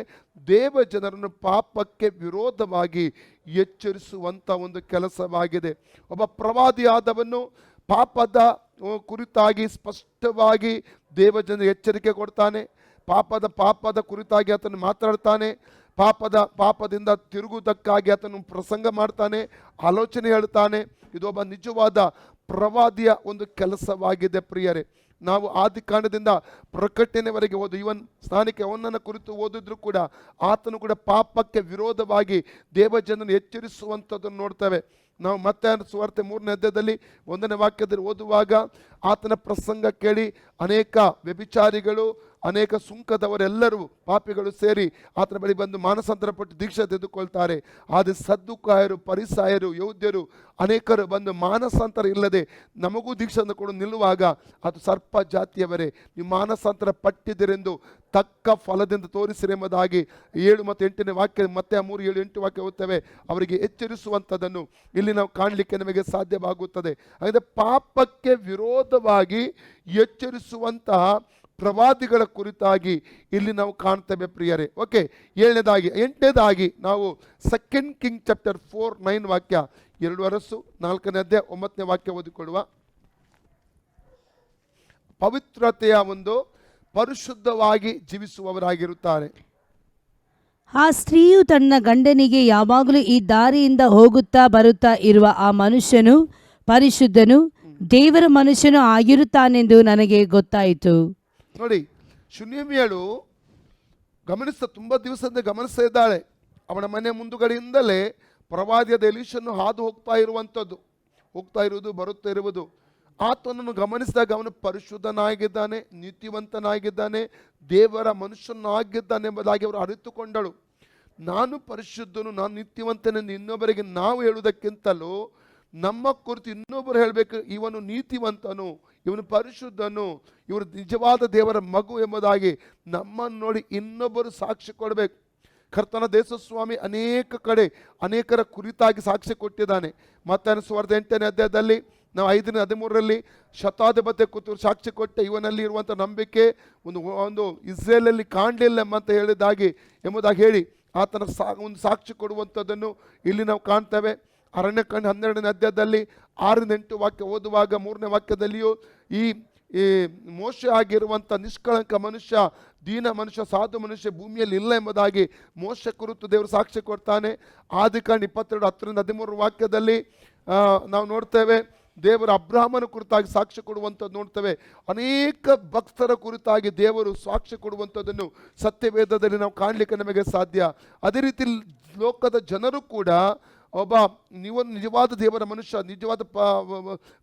ದೇವ ಜನರನ್ನು ಪಾಪಕ್ಕೆ ವಿರೋಧವಾಗಿ ಎಚ್ಚರಿಸುವಂಥ ಒಂದು ಕೆಲಸವಾಗಿದೆ. ಒಬ್ಬ ಪ್ರವಾದಿಯಾದವನು ಪಾಪದ ಕುರಿತಾಗಿ ಸ್ಪಷ್ಟವಾಗಿ ದೇವಜನ ಎಚ್ಚರಿಕೆ ಕೊಡ್ತಾನೆ. ಪಾಪದ ಕುರಿತಾಗಿ ಆತನು ಮಾತಾಡ್ತಾನೆ. ಪಾಪದಿಂದ ತಿರುಗುವುದಕ್ಕಾಗಿ ಆತನು ಪ್ರಸಂಗ ಮಾಡ್ತಾನೆ, ಆಲೋಚನೆ ಹೇಳ್ತಾನೆ. ಇದೊಬ್ಬ ನಿಜವಾದ ಪ್ರವಾದಿಯ ಒಂದು ಕೆಲಸವಾಗಿದೆ. ಪ್ರಿಯರೇ, ನಾವು ಆದಿಕಾಂಡದಿಂದ ಪ್ರಕಟಣೆವರೆಗೆ ಇವನ್ ಸ್ನಾನಿಕ ಅವನನ್ನು ಕುರಿತು ಓದಿದ್ರು ಕೂಡ ಆತನು ಕೂಡ ಪಾಪಕ್ಕೆ ವಿರೋಧವಾಗಿ ದೇವಜನನ್ನು ಎಚ್ಚರಿಸುವಂಥದ್ದನ್ನು ನೋಡ್ತೇವೆ. ನಾವು ಮತ್ತೆ ಸುವಾರ್ತೆ 3ನೇ ಅಧ್ಯಾಯದಲ್ಲಿ 1ನೇ ವಾಕ್ಯದಲ್ಲಿ ಓದುವಾಗ ಆತನ ಪ್ರಸಂಗ ಕೇಳಿ ಅನೇಕ ವ್ಯಭಿಚಾರಿಗಳು, ಅನೇಕ ಸುಂಕದವರೆಲ್ಲರೂ ಪಾಪಿಗಳು ಸೇರಿ ಆತನ ಬಳಿ ಬಂದು ಮಾನಸಾಂತರಪಟ್ಟು ದೀಕ್ಷೆ ತೆಗೆದುಕೊಳ್ತಾರೆ. ಆದರೆ ಸದ್ದುಕಾಯರು, ಪರಿಸಾಯರು, ಯಹೂದ್ಯರು ಅನೇಕರು ಬಂದು ಮಾನಸಾಂತರ ಇಲ್ಲದೆ ನಮಗೂ ದೀಕ್ಷೆ ಕೊಡು ನಿಲ್ಲುವಾಗ ಅದು ಸರ್ಪ ಜಾತಿಯವರೇ, ನೀವು ಮಾನಸಾಂತರ ಪಟ್ಟಿದ್ದೀರೆಂದು ತಕ್ಕ ಫಲದಿಂದ ತೋರಿಸಿರೆಂಬುದಾಗಿ 7 ಮತ್ತು 8ನೇ ವಾಕ್ಯ, ಮತ್ತೆ 3, 7, 8 ವಾಕ್ಯ ಓದ್ತೇವೆ. ಅವರಿಗೆ ಎಚ್ಚರಿಸುವಂಥದ್ದನ್ನು ಇಲ್ಲಿ ನಾವು ಕಾಣಲಿಕ್ಕೆ ನಮಗೆ ಸಾಧ್ಯವಾಗುತ್ತದೆ. ಹಾಗಾದರೆ ಪಾಪಕ್ಕೆ ವಿರೋಧವಾಗಿ ಎಚ್ಚರಿಸುವಂತಹ ಪ್ರವಾದಿಗಳ ಕುರಿತಾಗಿ ಇಲ್ಲಿ ನಾವು ಕಾಣ್ತೇವೆ. ಪ್ರಿಯರೇ, ಓಕೆ. 8ನೇದಾಗಿ ನಾವು 2 ಕಿಂಗ್ ಚಾಪ್ಟರ್ 4:9 ವಾಕ್ಯ, 2 ಅರಸು 4ನೇ ಅಧ್ಯಾಯ 9ನೇ ವಾಕ್ಯ ಓದಿಕೊಳ್ಳುವ. ಪವಿತ್ರತೆಯ ಒಂದು ಪರಿಶುದ್ಧವಾಗಿ ಜೀವಿಸುವವರಾಗಿರುತ್ತಾರೆ. ಆ ಸ್ತ್ರೀಯು ತನ್ನ ಗಂಡನಿಗೆ ಯಾವಾಗಲೂ ಈ ದಾರಿಯಿಂದ ಹೋಗುತ್ತಾ ಬರುತ್ತಾ ಇರುವ ಆ ಮನುಷ್ಯನು ಪರಿಶುದ್ಧನು, ದೇವರ ಮನುಷ್ಯನು ಆಗಿರುತ್ತಾನೆಂದು ನನಗೆ ಗೊತ್ತಾಯಿತು. ನೋಡಿ, ಶುನೇಮಿಯಳು ತುಂಬ ದಿವಸದಿಂದ ಗಮನಿಸ್ತಾ ಇದ್ದಾಳೆ. ಅವನ ಮನೆ ಮುಂದುಗಡೆಯಿಂದಲೇ ಪ್ರವಾದಿಯಾದ ಎಲೀಷನು ಹಾದು ಹೋಗ್ತಾ ಇರುವುದು, ಬರುತ್ತಾ ಇರುವುದು. ಆತನನ್ನು ಗಮನಿಸಿದಾಗ ಅವನು ಪರಿಶುದ್ಧನಾಗಿದ್ದಾನೆ, ನೀತಿವಂತನಾಗಿದ್ದಾನೆ, ದೇವರ ಮನುಷ್ಯನಾಗಿದ್ದಾನೆ ಎಂಬುದಾಗಿ ಅವರು ಅರಿತುಕೊಂಡಳು. ನಾನು ಪರಿಶುದ್ಧನು, ನಾನು ನೀತಿವಂತನೆಂದು ಇನ್ನೊಬ್ಬರಿಗೆ ನಾವು ಹೇಳುವುದಕ್ಕಿಂತಲೂ ನಮ್ಮ ಕುರಿತು ಇನ್ನೊಬ್ಬರು ಹೇಳಬೇಕು, ಇವನು ನೀತಿವಂತನು, ಇವನು ಪರಿಶುದ್ಧನು, ಇವರು ನಿಜವಾದ ದೇವರ ಮಗು ಎಂಬುದಾಗಿ ನಮ್ಮನ್ನು ನೋಡಿ ಇನ್ನೊಬ್ಬರು ಸಾಕ್ಷಿ ಕೊಡಬೇಕು. ಕರ್ತನ ದೇಶಸ್ವಾಮಿ ಅನೇಕ ಕಡೆ ಅನೇಕರ ಕುರಿತಾಗಿ ಸಾಕ್ಷಿ ಕೊಟ್ಟಿದ್ದಾನೆ. ಮತ್ತಾಯನ ಸುವಾರ್ತೆ 8ನೇ ಅಧ್ಯಾಯದಲ್ಲಿ ನಾವು 5:13 ಶತಾಧಿಪತಿ ಕೂತು ಸಾಕ್ಷಿ ಕೊಟ್ಟೆ, ಇವನಲ್ಲಿ ಇರುವಂಥ ನಂಬಿಕೆ ಒಂದು ಇಸ್ರೇಲಲ್ಲಿ ಕಾಣಲಿಲ್ಲ ಎಂಬಂತ ಎಂಬುದಾಗಿ ಹೇಳಿ ಆತನ ಒಂದು ಸಾಕ್ಷಿ ಕೊಡುವಂಥದ್ದನ್ನು ಇಲ್ಲಿ ನಾವು ಕಾಣ್ತೇವೆ. ಅರಣ್ಯಕಾಂಡ 12ನೇ ಅಧ್ಯಾಯದಲ್ಲಿ 6-8 ವಾಕ್ಯ ಓದುವಾಗ 3ನೇ ವಾಕ್ಯದಲ್ಲಿಯೂ ಈ ಮೋಶೆ ಆಗಿರುವಂಥ ನಿಷ್ಕಳಂಕ ಮನುಷ್ಯ, ದೀನ ಮನುಷ್ಯ, ಸಾಧು ಮನುಷ್ಯ ಭೂಮಿಯಲ್ಲಿ ಇಲ್ಲ ಎಂಬುದಾಗಿ ಮೋಶೆ ಕುರಿತು ದೇವರು ಸಾಕ್ಷಿ ಕೊಡ್ತಾನೆ. ಆದಿಕಾಂಡ 22:10-13 ವಾಕ್ಯದಲ್ಲಿ ನಾವು ನೋಡ್ತೇವೆ ದೇವರು ಅಬ್ರಾಹ್ಮನ ಕುರಿತಾಗಿ ಸಾಕ್ಷಿ ಕೊಡುವಂಥದ್ದು ನೋಡ್ತೇವೆ. ಅನೇಕ ಭಕ್ತರ ಕುರಿತಾಗಿ ದೇವರು ಸಾಕ್ಷಿ ಕೊಡುವಂಥದ್ದನ್ನು ಸತ್ಯವೇದದಲ್ಲಿ ನಾವು ಕಾಣಲಿಕ್ಕೆ ನಮಗೆ ಸಾಧ್ಯ. ಅದೇ ರೀತಿ ಲೋಕದ ಜನರು ಕೂಡ ಒಬ್ಬ ನಿಜವಾದ ದೇವರ ಮನುಷ್ಯ, ನಿಜವಾದ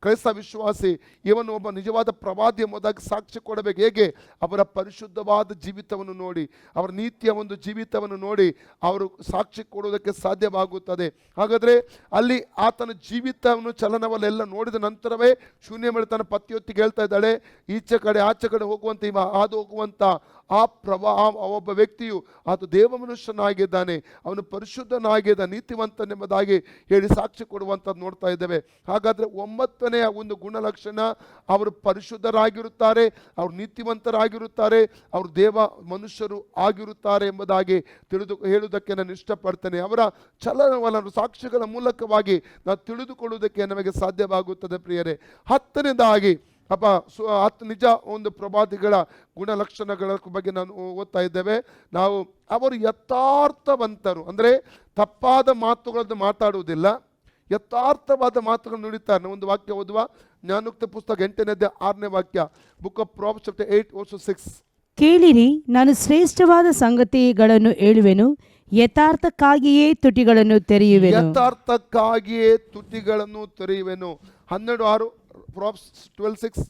ಕ್ರೈಸ್ತ ವಿಶ್ವಾಸಿ, ಇವನು ಒಬ್ಬ ನಿಜವಾದ ಪ್ರವಾದಿ ಎಂಬುದಾಗಿ ಸಾಕ್ಷಿ ಕೊಡಬೇಕು. ಹೇಗೆ? ಅವರ ಪರಿಶುದ್ಧವಾದ ಜೀವಿತವನ್ನು ನೋಡಿ, ಅವರ ನೀತಿಯ ಒಂದು ಜೀವಿತವನ್ನು ನೋಡಿ ಅವರು ಸಾಕ್ಷಿ ಕೊಡುವುದಕ್ಕೆ ಸಾಧ್ಯವಾಗುತ್ತದೆ. ಹಾಗಾದರೆ ಅಲ್ಲಿ ಆತನ ಜೀವಿತವನ್ನು ಚಲನವಲ್ಲೆಲ್ಲ ನೋಡಿದ ನಂತರವೇ ಶೂನ್ಯ ತನ್ನ ಪತಿಯೊತ್ತಿಗೆ ಹೇಳ್ತಾ ಇದ್ದಾಳೆ, ಈಚೆ ಕಡೆ ಆಚೆ ಕಡೆ ಹೋಗುವಂಥ ಇವ ಹಾದು ಹೋಗುವಂಥ ಒಬ್ಬ ವ್ಯಕ್ತಿಯು ಆತ ದೇವ ಮನುಷ್ಯನಾಗಿದ್ದಾನೆ, ಅವನು ಪರಿಶುದ್ಧನಾಗಿದ್ದ, ನೀತಿವಂತನೆಂಬುದಾಗಿ ಹೇಳಿ ಸಾಕ್ಷಿ ಕೊಡುವಂಥದ್ದು ನೋಡ್ತಾ ಇದ್ದೇವೆ. ಹಾಗಾದರೆ 9ನೇ ಒಂದು ಗುಣಲಕ್ಷಣ, ಅವರು ಪರಿಶುದ್ಧರಾಗಿರುತ್ತಾರೆ, ಅವರು ನೀತಿವಂತರಾಗಿರುತ್ತಾರೆ, ಅವರು ದೇವ ಮನುಷ್ಯರು ಆಗಿರುತ್ತಾರೆ ಎಂಬುದಾಗಿ ಹೇಳುವುದಕ್ಕೆ ನಾನು ಇಷ್ಟಪಡ್ತೇನೆ. ಅವರ ಚಲನವಲನ ಸಾಕ್ಷಿಗಳ ಮೂಲಕವಾಗಿ ನಾವು ತಿಳಿದುಕೊಳ್ಳುವುದಕ್ಕೆ ನಮಗೆ ಸಾಧ್ಯವಾಗುತ್ತದೆ ಪ್ರಿಯರೇ. 10ನೇದಾಗಿ ನಿಜ ಒಂದು ಪ್ರವಾದಿಗಳ ಗುಣಲಕ್ಷಣಗಳ ಬಗ್ಗೆ ನಾನು ಓದ್ತಾ ಇದ್ದೇವೆ. ಅವರು ಯಥಾರ್ಥವಂತರು, ಅಂದರೆ ತಪ್ಪಾದ ಮಾತುಗಳನ್ನು ಮಾತಾಡುವುದಿಲ್ಲ, ಯಥಾರ್ಥವಾದ ಮಾತುಗಳನ್ನು ನುಡಿತಾರೆ. ಒಂದು ವಾಕ್ಯ ಓದುವ, ಜ್ಞಾನೋಕ್ತ ಪುಸ್ತಕ 8ನೇ ಅಧ್ಯಾಯ 6ನೇ ವಾಕ್ಯ, ಬುಕ್ ಆಫ್ ಪ್ರಾಬ್ಸ್ ಚಾಪ್ಟರ್ 8:6. ಕೇಳಿರಿ, ನಾನು ಶ್ರೇಷ್ಠವಾದ ಸಂಗತಿಗಳನ್ನು ಹೇಳುವೆನು, ಯಥಾರ್ಥಕ್ಕಾಗಿಯೇ ತುಟಿಗಳನ್ನು ತೆರೆಯುವೆನು. ಯಥಾರ್ಥಕ್ಕಾಗಿಯೇ ತುಟಿಗಳನ್ನು ತೆರೆಯುವೆನು. 12:6 ಪ್ರಾಬ್ಸ್ 12:6.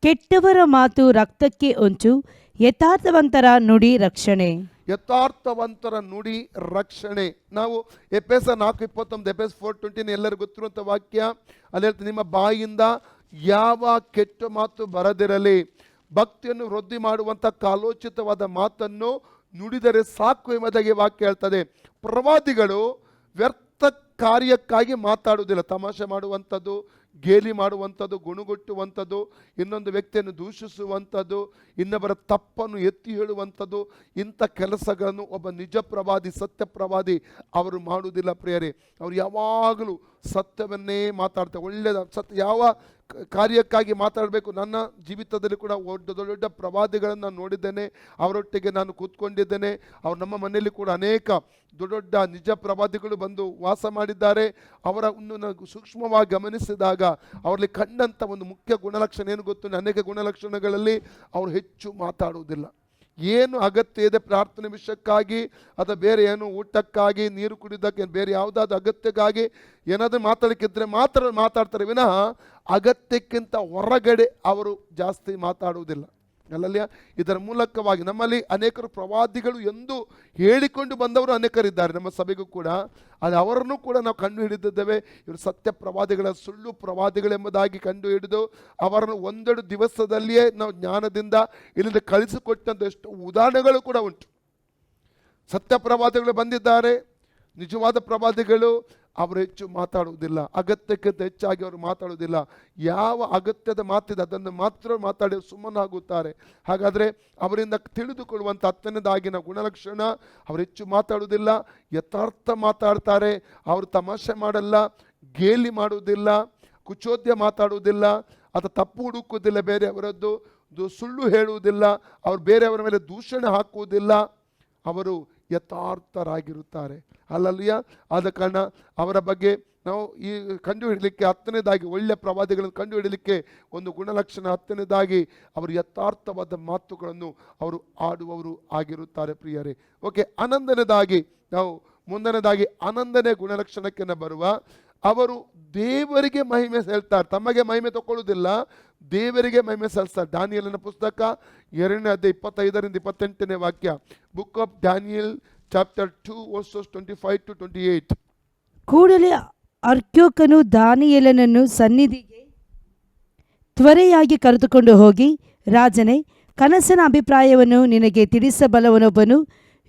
ಕೆಟ್ಟವರ ಮಾತು ರಕ್ತಕ್ಕೆ ಹೊಂಚು, ಯಥಾರ್ಥವಂತರ ನುಡಿ ರಕ್ಷಣೆ. ಯಥಾರ್ಥವಂತರ ನುಡಿ ರಕ್ಷಣೆ. ನಾವು ಎಫೆಸ 4:21, ಎಫೆಸ 4:20 ಎಲ್ಲರಿಗೂ ಗೊತ್ತಿರುವಂಥ ವಾಕ್ಯ. ಅಲ್ಲಿ ಹೇಳ್ತಾರೆ, ನಿಮ್ಮ ಬಾಯಿಂದ ಯಾವ ಕೆಟ್ಟ ಮಾತು ಬರದಿರಲಿ, ಭಕ್ತಿಯನ್ನು ವೃದ್ಧಿ ಮಾಡುವಂಥ ಕಾಲೋಚಿತವಾದ ಮಾತನ್ನು ನುಡಿದರೆ ಸಾಕು ಎಂಬುದಾಗಿ ವಾಕ್ಯ ಹೇಳ್ತದೆ. ಪ್ರವಾದಿಗಳು ವ್ಯರ್ಥ ಕಾರ್ಯಕ್ಕಾಗಿ ಮಾತಾಡುವುದಿಲ್ಲ. ತಮಾಷೆ ಮಾಡುವಂಥದ್ದು, ಗೇಲಿ ಮಾಡುವಂಥದ್ದು, ಗುಣಗುಟ್ಟುವಂಥದ್ದು, ಇನ್ನೊಂದು ವ್ಯಕ್ತಿಯನ್ನು ದೂಷಿಸುವಂಥದ್ದು, ಇನ್ನೊಬ್ಬರ ತಪ್ಪನ್ನು ಎತ್ತಿ ಹೇಳುವಂಥದ್ದು, ಇಂಥ ಕೆಲಸಗಳನ್ನು ಒಬ್ಬ ನಿಜ ಪ್ರವಾದಿ, ಸತ್ಯ ಪ್ರವಾದಿ ಅವರು ಮಾಡುವುದಿಲ್ಲ ಪ್ರಿಯರೇ. ಅವರು ಯಾವಾಗಲೂ ಸತ್ಯವನ್ನೇ ಮಾತಾಡ್ತಾರೆ. ಒಳ್ಳೆಯದ ಸತ್ಯ ಯಾವ ಕಾರ್ಯಕ್ಕಾಗಿ ಮಾತಾಡಬೇಕು. ನನ್ನ ಜೀವಿತದಲ್ಲಿ ಕೂಡ ದೊಡ್ಡ ಪ್ರವಾದಿಗಳನ್ನು ನಾನು ನೋಡಿದ್ದೇನೆ, ಅವರೊಟ್ಟಿಗೆ ನಾನು ಕೂತ್ಕೊಂಡಿದ್ದೇನೆ. ಅವರು ನಮ್ಮ ಮನೆಯಲ್ಲಿ ಕೂಡ ಅನೇಕ ದೊಡ್ಡ ನಿಜ ಪ್ರವಾದಿಗಳು ಬಂದು ವಾಸ ಮಾಡಿದ್ದಾರೆ. ಅವರನ್ನು ಸೂಕ್ಷ್ಮವಾಗಿ ಗಮನಿಸಿದಾಗ ಅವರಲ್ಲಿ ಕಂಡಂಥ ಒಂದು ಮುಖ್ಯ ಗುಣಲಕ್ಷಣ ಏನು ಗೊತ್ತು? ಅನೇಕ ಗುಣಲಕ್ಷಣಗಳಲ್ಲಿ ಅವರು ಹೆಚ್ಚು ಮಾತಾಡುವುದಿಲ್ಲ. ಏನು ಅಗತ್ಯ ಇದೆ ಪ್ರಾರ್ಥನೆ ವಿಷಯಕ್ಕಾಗಿ ಅಥವಾ ಬೇರೆ ಏನು ಊಟಕ್ಕಾಗಿ, ನೀರು ಕುಡಿಯೋದಕ್ಕೆ, ಬೇರೆ ಯಾವುದಾದ್ರು ಅಗತ್ಯಕ್ಕಾಗಿ ಏನಾದರೂ ಮಾತಾಡೋಕ್ಕಿದ್ರೆ ಮಾತ್ರ ಮಾತಾಡ್ತಾರೆ ವಿನಃ ಅಗತ್ಯಕ್ಕಿಂತ ಹೊರಗಡೆ ಅವರು ಜಾಸ್ತಿ ಮಾತಾಡುವುದಿಲ್ಲ. ಅಲ್ಲಲ್ಲಿಯ ಇದರ ಮೂಲಕವಾಗಿ ನಮ್ಮಲ್ಲಿ ಅನೇಕರು ಪ್ರವಾದಿಗಳು ಎಂದು ಹೇಳಿಕೊಂಡು ಬಂದವರು ಅನೇಕರಿದ್ದಾರೆ. ನಮ್ಮ ಸಭೆಗೂ ಕೂಡ ಅದು ಅವರನ್ನು ಕೂಡ ನಾವು ಕಂಡು ಹಿಡಿದಿದ್ದೇವೆ. ಇವರು ಸತ್ಯ ಪ್ರವಾದಿಗಳ, ಸುಳ್ಳು ಪ್ರವಾದಿಗಳೆಂಬುದಾಗಿ ಕಂಡು ಹಿಡಿದು ಅವರನ್ನು 1-2 ದಿವಸದಲ್ಲಿಯೇ ನಾವು ಜ್ಞಾನದಿಂದ ಇಲ್ಲಿಂದ ಕಳಿಸಿಕೊಟ್ಟಂಥ ಎಷ್ಟು ಉದಾಹರಣೆಗಳು ಕೂಡ ಉಂಟು. ಸತ್ಯ ಪ್ರವಾದಿಗಳು ಬಂದಿದ್ದಾರೆ, ನಿಜವಾದ ಪ್ರವಾದಿಗಳು ಅವರು ಹೆಚ್ಚು ಮಾತಾಡುವುದಿಲ್ಲ, ಅಗತ್ಯಕ್ಕಿಂತ ಹೆಚ್ಚಾಗಿ ಅವರು ಮಾತಾಡುವುದಿಲ್ಲ. ಯಾವ ಅಗತ್ಯದ ಮಾತಿದೆ ಅದನ್ನು ಮಾತ್ರ ಮಾತಾಡಿ ಸುಮ್ಮನಾಗುತ್ತಾರೆ. ಹಾಗಾದರೆ ಅವರಿಂದ ತಿಳಿದುಕೊಳ್ಳುವಂಥ 10ನೇದಾಗಿನ ಗುಣಲಕ್ಷಣ, ಅವರು ಹೆಚ್ಚು ಮಾತಾಡುವುದಿಲ್ಲ, ಯಥಾರ್ಥ ಮಾತಾಡ್ತಾರೆ. ಅವರು ತಮಾಷೆ ಮಾಡಲ್ಲ, ಗೇಲಿ ಮಾಡುವುದಿಲ್ಲ, ಕುಚೋದ್ಯ ಮಾತಾಡುವುದಿಲ್ಲ, ಅಥವಾ ತಪ್ಪು ಹುಡುಕುವುದಿಲ್ಲ ಬೇರೆಯವರದ್ದು, ಸುಳ್ಳು ಹೇಳುವುದಿಲ್ಲ, ಅವರು ಬೇರೆಯವರ ಮೇಲೆ ದೂಷಣೆ ಹಾಕುವುದಿಲ್ಲ. ಅವರು ಯಥಾರ್ಥರಾಗಿರುತ್ತಾರೆ. ಅಲ್ಲಲ್ಲಿಯ ಆದ ಕಾರಣ ಅವರ ಬಗ್ಗೆ ನಾವು ಈ ಕಂಡು ಹಿಡಲಿಕ್ಕೆ 10ನೇದಾಗಿ ಒಳ್ಳೆಯ ಪ್ರವಾದಿಗಳನ್ನು ಕಂಡು ಹಿಡಲಿಕ್ಕೆ ಒಂದು ಗುಣಲಕ್ಷಣ 10ನೇದಾಗಿ ಅವರು ಯಥಾರ್ಥವಾದ ಮಾತುಗಳನ್ನು ಅವರು ಆಡುವವರು ಆಗಿರುತ್ತಾರೆ ಪ್ರಿಯರೇ. ಓಕೆ, 11ನೇದಾಗಿ ನಾವು ಮುಂದನೇದಾಗಿ 11ನೇ ಗುಣಲಕ್ಷಣಕ್ಕೆ ಬರುವ ಅವರು ದೇವರಿಗೆ ಮಹಿಮೆ ಹೇಳ್ತಾರೆ, ತಮಗೆ ಮಹಿಮೆ ತಗೊಳ್ಳುವುದಿಲ್ಲ, ದೇವರಿಗೆ ಮಹಿಮೆ ಸಲ್ಲಿಸ್ತಾರೆ. ದಾನಿಯೇಲನ ಪುಸ್ತಕ 2ನೇ ಅಧ್ಯಾಯ 25ರಿಂದ 28ನೇ ವಾಕ್ಯ. Book of Daniel chapter 2 versus 25 to 28. ಕೂಡಲೇ ಅರ್ಕ್ಯೋಕನು ದಾನಿಯೇಲನನ್ನು ಸನ್ನಿಧಿಗೆ ತ್ವರೆಯಾಗಿ ಕರೆದುಕೊಂಡು ಹೋಗಿ, ರಾಜನೇ, ಕನಸಿನ ಅಭಿಪ್ರಾಯವನ್ನು ನಿನಗೆ ತಿಳಿಸಬಲ್ಲವನೊಬ್ಬನು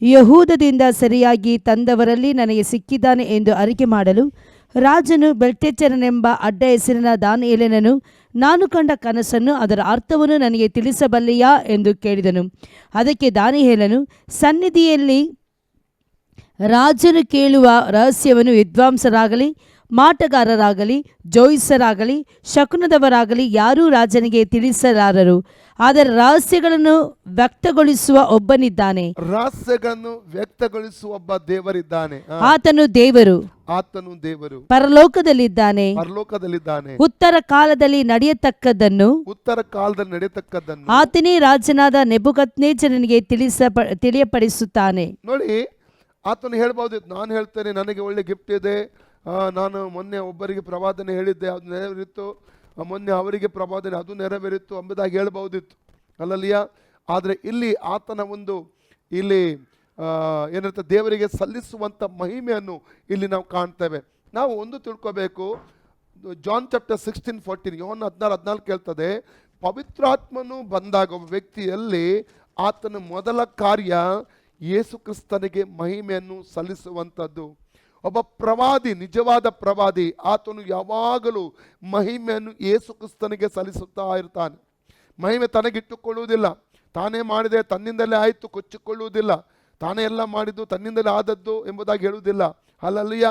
ಯಹೂದದಿಂದ ಸರಿಯಾಗಿ ತಂದವರಲ್ಲಿ ನನಗೆ ಸಿಕ್ಕಿದ್ದಾನೆ ಎಂದು ಅರಿಕೆ ಮಾಡಲು, ರಾಜನು ಬೆಲ್ಟೆಚ್ಚರನೆಂಬ ಅಡ್ಡ ಹೆಸರಿನ ದಾನಿಯೇಲನನು ನಾನು ಕಂಡ ಕನಸನ್ನು ಅದರ ಅರ್ಥವನ್ನು ನನಗೆ ತಿಳಿಸಬಲ್ಲೆಯಾ ಎಂದು ಕೇಳಿದನು. ಅದಕ್ಕೆ ದಾನಿಯೇಲನು, ಸನ್ನಿಧಿಯಲ್ಲಿ ರಾಜನು ಕೇಳುವ ರಹಸ್ಯವನ್ನು ವಿದ್ವಾಂಸರಾಗಲಿ, ಮಾಟಗಾರರಾಗಲಿ, ಜೋಯಿಸರಾಗಲಿ, ಶಕುನದವರಾಗಲಿ ಯಾರೂ ರಾಜನಿಗೆ ತಿಳಿಸಲಾರರು. ಆದರೆ ರಹಸ್ಯಗಳನ್ನು ವ್ಯಕ್ತಗೊಳಿಸುವ ಒಬ್ಬನಿದ್ದಾನೆ. ರಹಸ್ಯಗಳನ್ನು ವ್ಯಕ್ತಗೊಳಿಸುವ ಒಬ್ಬ ದೇವರಿದ್ದಾನೆ. ಆತನು ದೇವರು, ಆತನು ದೇವರು ಪರಲೋಕದಲ್ಲಿದ್ದಾನೆ. ಪರಲೋಕದಲ್ಲಿದ್ದಾನೆ. ಉತ್ತರ ಕಾಲದಲ್ಲಿ ನಡೆಯತಕ್ಕದ್ದನ್ನು, ಉತ್ತರ ಕಾಲದಲ್ಲಿ ನಡೆಯತಕ್ಕದ್ದನ್ನು ಆತನೇ ರಾಜನಾದ ನೆಬೂಕದ್ನೆಚ್ಚರನಿಗೆ ತಿಳಿಯಪಡಿಸುತ್ತಾನೆ. ನೋಡಿ, ಆತನು ಹೇಳ್ಬಹುದಿತ್ತು, ನಾನು ಹೇಳ್ತೇನೆ, ನನಗೆ ಒಳ್ಳೆ ಗಿಫ್ಟ್ ಇದೆ, ನಾನು ಮೊನ್ನೆ ಒಬ್ಬರಿಗೆ ಪ್ರವಾದನೆ ಹೇಳಿದ್ದೆ, ಅದು ನೆರವೇರಿತ್ತು, ಮೊನ್ನೆ ಅವರಿಗೆ ಪ್ರವಾದನೆ ಅದು ನೆರವೇರಿತ್ತು ಎಂಬುದಾಗಿ ಹೇಳ್ಬಹುದಿತ್ತು, ಅಲ್ಲಲ್ಲಿಯ. ಆದರೆ ಇಲ್ಲಿ ಆತನ ಒಂದು ಇಲ್ಲಿ ಏನಿರುತ್ತೆ, ದೇವರಿಗೆ ಸಲ್ಲಿಸುವಂಥ ಮಹಿಮೆಯನ್ನು ಇಲ್ಲಿ ನಾವು ಕಾಣ್ತೇವೆ. ನಾವು ಒಂದು ತಿಳ್ಕೋಬೇಕು, ಜಾನ್ ಚಾಪ್ಟರ್ 16:14, ಯೋಹನ್ನ 16:14 ಹೇಳ್ತದೆ, ಪವಿತ್ರಾತ್ಮನು ಬಂದಾಗ ಒಬ್ಬ ವ್ಯಕ್ತಿಯಲ್ಲಿ ಆತನ ಮೊದಲ ಕಾರ್ಯ ಯೇಸು ಕ್ರಿಸ್ತನಿಗೆ ಮಹಿಮೆಯನ್ನು ಸಲ್ಲಿಸುವಂಥದ್ದು. ಒಬ್ಬ ಪ್ರವಾದಿ, ನಿಜವಾದ ಪ್ರವಾದಿ, ಆತನು ಯಾವಾಗಲೂ ಮಹಿಮೆಯನ್ನು ಯೇಸು ಕ್ರಿಸ್ತನಿಗೆ ಸಲ್ಲಿಸುತ್ತಾ ಇರ್ತಾನೆ. ಮಹಿಮೆ ತನಗಿಟ್ಟುಕೊಳ್ಳುವುದಿಲ್ಲ, ತಾನೇ ಮಾಡಿದೆ ತನ್ನಿಂದಲೇ ಆಯಿತು ಕೊಚ್ಚಿಕೊಳ್ಳುವುದಿಲ್ಲ, ತಾನೇ ಎಲ್ಲ ಮಾಡಿದ್ದು ತನ್ನಿಂದಲೇ ಆದದ್ದು ಎಂಬುದಾಗಿ ಹೇಳುವುದಿಲ್ಲ. ಅಲ್ಲಲ್ಲಿಯ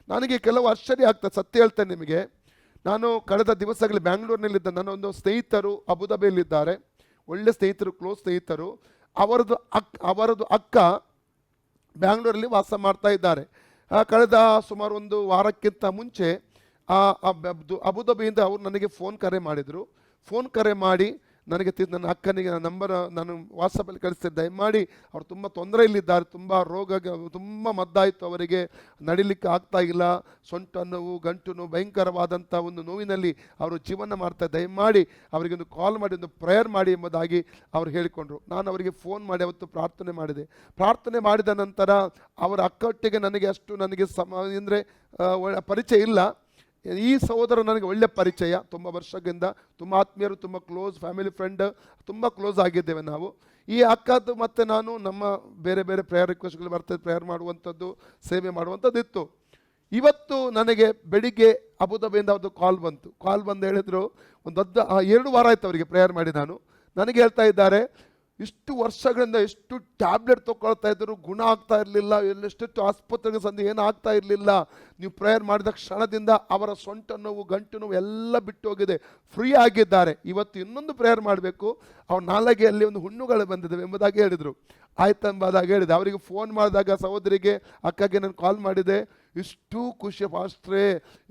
ನನಗೆ ಕೆಲವು ಆಶ್ಚರ್ಯ ಆಗ್ತದೆ, ಸತ್ಯ ಹೇಳ್ತೇನೆ ನಿಮಗೆ. ನಾನು ಕಳೆದ ದಿವಸಗಳಲ್ಲಿ ಬ್ಯಾಂಗ್ಳೂರಿನಲ್ಲಿದ್ದ ನನ್ನ ಒಂದು ಸ್ನೇಹಿತರು ಅಬುದಾಬಿಯಲ್ಲಿದ್ದಾರೆ, ಒಳ್ಳೆ ಸ್ನೇಹಿತರು, ಕ್ಲೋಸ್ ಸ್ನೇಹಿತರು. ಅವರದು ಅಕ್ಕ ಬ್ಯಾಂಗ್ಳೂರಲ್ಲಿ ವಾಸ ಮಾಡ್ತಾ ಇದ್ದಾರೆ. ಕಳೆದ ಸುಮಾರು ಒಂದು ವಾರಕ್ಕಿಂತ ಮುಂಚೆ ಅಬುದಾಬಿಯಿಂದ ಅವರು ನನಗೆ ಫೋನ್ ಕರೆ ಮಾಡಿದರು. ಫೋನ್ ಕರೆ ಮಾಡಿ ನನಗೆ ನನ್ನ ಅಕ್ಕನಿಗೆ ನಂಬರ್ ನಾನು ವಾಟ್ಸಪ್ಪಲ್ಲಿ ಕಳಿಸ್ತಿದ್ದೆ, ದಯಮಾಡಿ ಅವ್ರು ತುಂಬ ತೊಂದರೆಯಲ್ಲಿದ್ದಾರೆ, ತುಂಬ ರೋಗ, ತುಂಬ ಮದ್ದಾಯಿತು, ಅವರಿಗೆ ನಡಿಲಿಕ್ಕೆ ಆಗ್ತಾ ಇಲ್ಲ, ಸೊಂಟ ನೋವು, ಗಂಟು ನೋವು, ಭಯಂಕರವಾದಂಥ ಒಂದು ನೋವಿನಲ್ಲಿ ಅವರು ಜೀವನ ಮಾಡ್ತಾರೆ, ದಯಮಾಡಿ ಅವರಿಗೆ ಒಂದು ಕಾಲ್ ಮಾಡಿ ಒಂದು ಪ್ರೇಯರ್ ಮಾಡಿ ಎಂಬುದಾಗಿ ಅವರು ಹೇಳಿಕೊಂಡ್ರು. ನಾನು ಅವರಿಗೆ ಫೋನ್ ಮಾಡಿ ಅವತ್ತು ಪ್ರಾರ್ಥನೆ ಮಾಡಿದೆ. ಪ್ರಾರ್ಥನೆ ಮಾಡಿದ ನಂತರ ಅವರ ಅಕ್ಕೊಟ್ಟಿಗೆ ನನಗೆ ಅಷ್ಟು ಅಂದರೆ ಪರಿಚಯ ಇಲ್ಲ. ಈ ಸಹೋದರ ನನಗೆ ಒಳ್ಳೆ ಪರಿಚಯ, ತುಂಬ ವರ್ಷದಿಂದ ತುಂಬ ಆತ್ಮೀಯರು, ತುಂಬ ಕ್ಲೋಸ್ ಫ್ಯಾಮಿಲಿ ಫ್ರೆಂಡ್, ತುಂಬ ಕ್ಲೋಸ್ ಆಗಿದ್ದೇವೆ ನಾವು. ಈ ಅಕ್ಕದ್ದು ಮತ್ತು ನಾನು ನಮ್ಮ ಬೇರೆ ಬೇರೆ ಪ್ರೇಯರ್ ರಿಕ್ವೆಸ್ಟ್ಗಳು ಬರ್ತದೆ, ಪ್ರೇಯರ್ ಮಾಡುವಂಥದ್ದು, ಸೇವೆ ಮಾಡುವಂಥದ್ದು ಇತ್ತು. ಇವತ್ತು ನನಗೆ ಬೆಳಿಗ್ಗೆ ಅಬುದಾಬಿಯಿಂದ ಅವ್ರದ್ದು ಕಾಲ್ ಬಂದು ಹೇಳಿದರು, ಒಂದು 2 ವಾರ ಆಯಿತು ಅವರಿಗೆ ಪ್ರೇಯರ್ ಮಾಡಿ. ನನಗೆ ಹೇಳ್ತಾ ಇದ್ದಾರೆ, ಇಷ್ಟು ವರ್ಷಗಳಿಂದ ಎಷ್ಟು ಟ್ಯಾಬ್ಲೆಟ್ ತೊಗೊಳ್ತಾ ಇದ್ದರು, ಗುಣ ಆಗ್ತಾ ಇರಲಿಲ್ಲ, ಎಷ್ಟೆಷ್ಟು ಆಸ್ಪತ್ರೆಗೆ ಸಂದು ಏನೂ ಆಗ್ತಾ ಇರಲಿಲ್ಲ, ನೀವು ಪ್ರೇಯರ್ ಮಾಡಿದ ಕ್ಷಣದಿಂದ ಅವರ ಸೊಂಟ ನೋವು, ಗಂಟು ನೋವು ಎಲ್ಲ ಬಿಟ್ಟು ಹೋಗಿದೆ, ಫ್ರೀ ಆಗಿದ್ದಾರೆ. ಇವತ್ತು ಇನ್ನೊಂದು ಪ್ರೇಯರ್ ಮಾಡಬೇಕು, ಅವ್ರ ನಾಲಿಗೆಯಲ್ಲಿ ಒಂದು ಹುಣ್ಣುಗಳು ಬಂದಿದ್ದಾವೆ ಎಂಬುದಾಗಿ ಹೇಳಿದರು. ಆಯ್ತೆಂಬುದಾಗಿ ಹೇಳಿದೆ. ಅವರಿಗೆ ಫೋನ್ ಮಾಡಿದಾಗ ಸಹೋದರಿಗೆ, ಅಕ್ಕಗೆ ನಾನು ಕಾಲ್ ಮಾಡಿದೆ, ಎಷ್ಟು ಖುಷಿ ಪಾಸ್ಟ್ರೇ,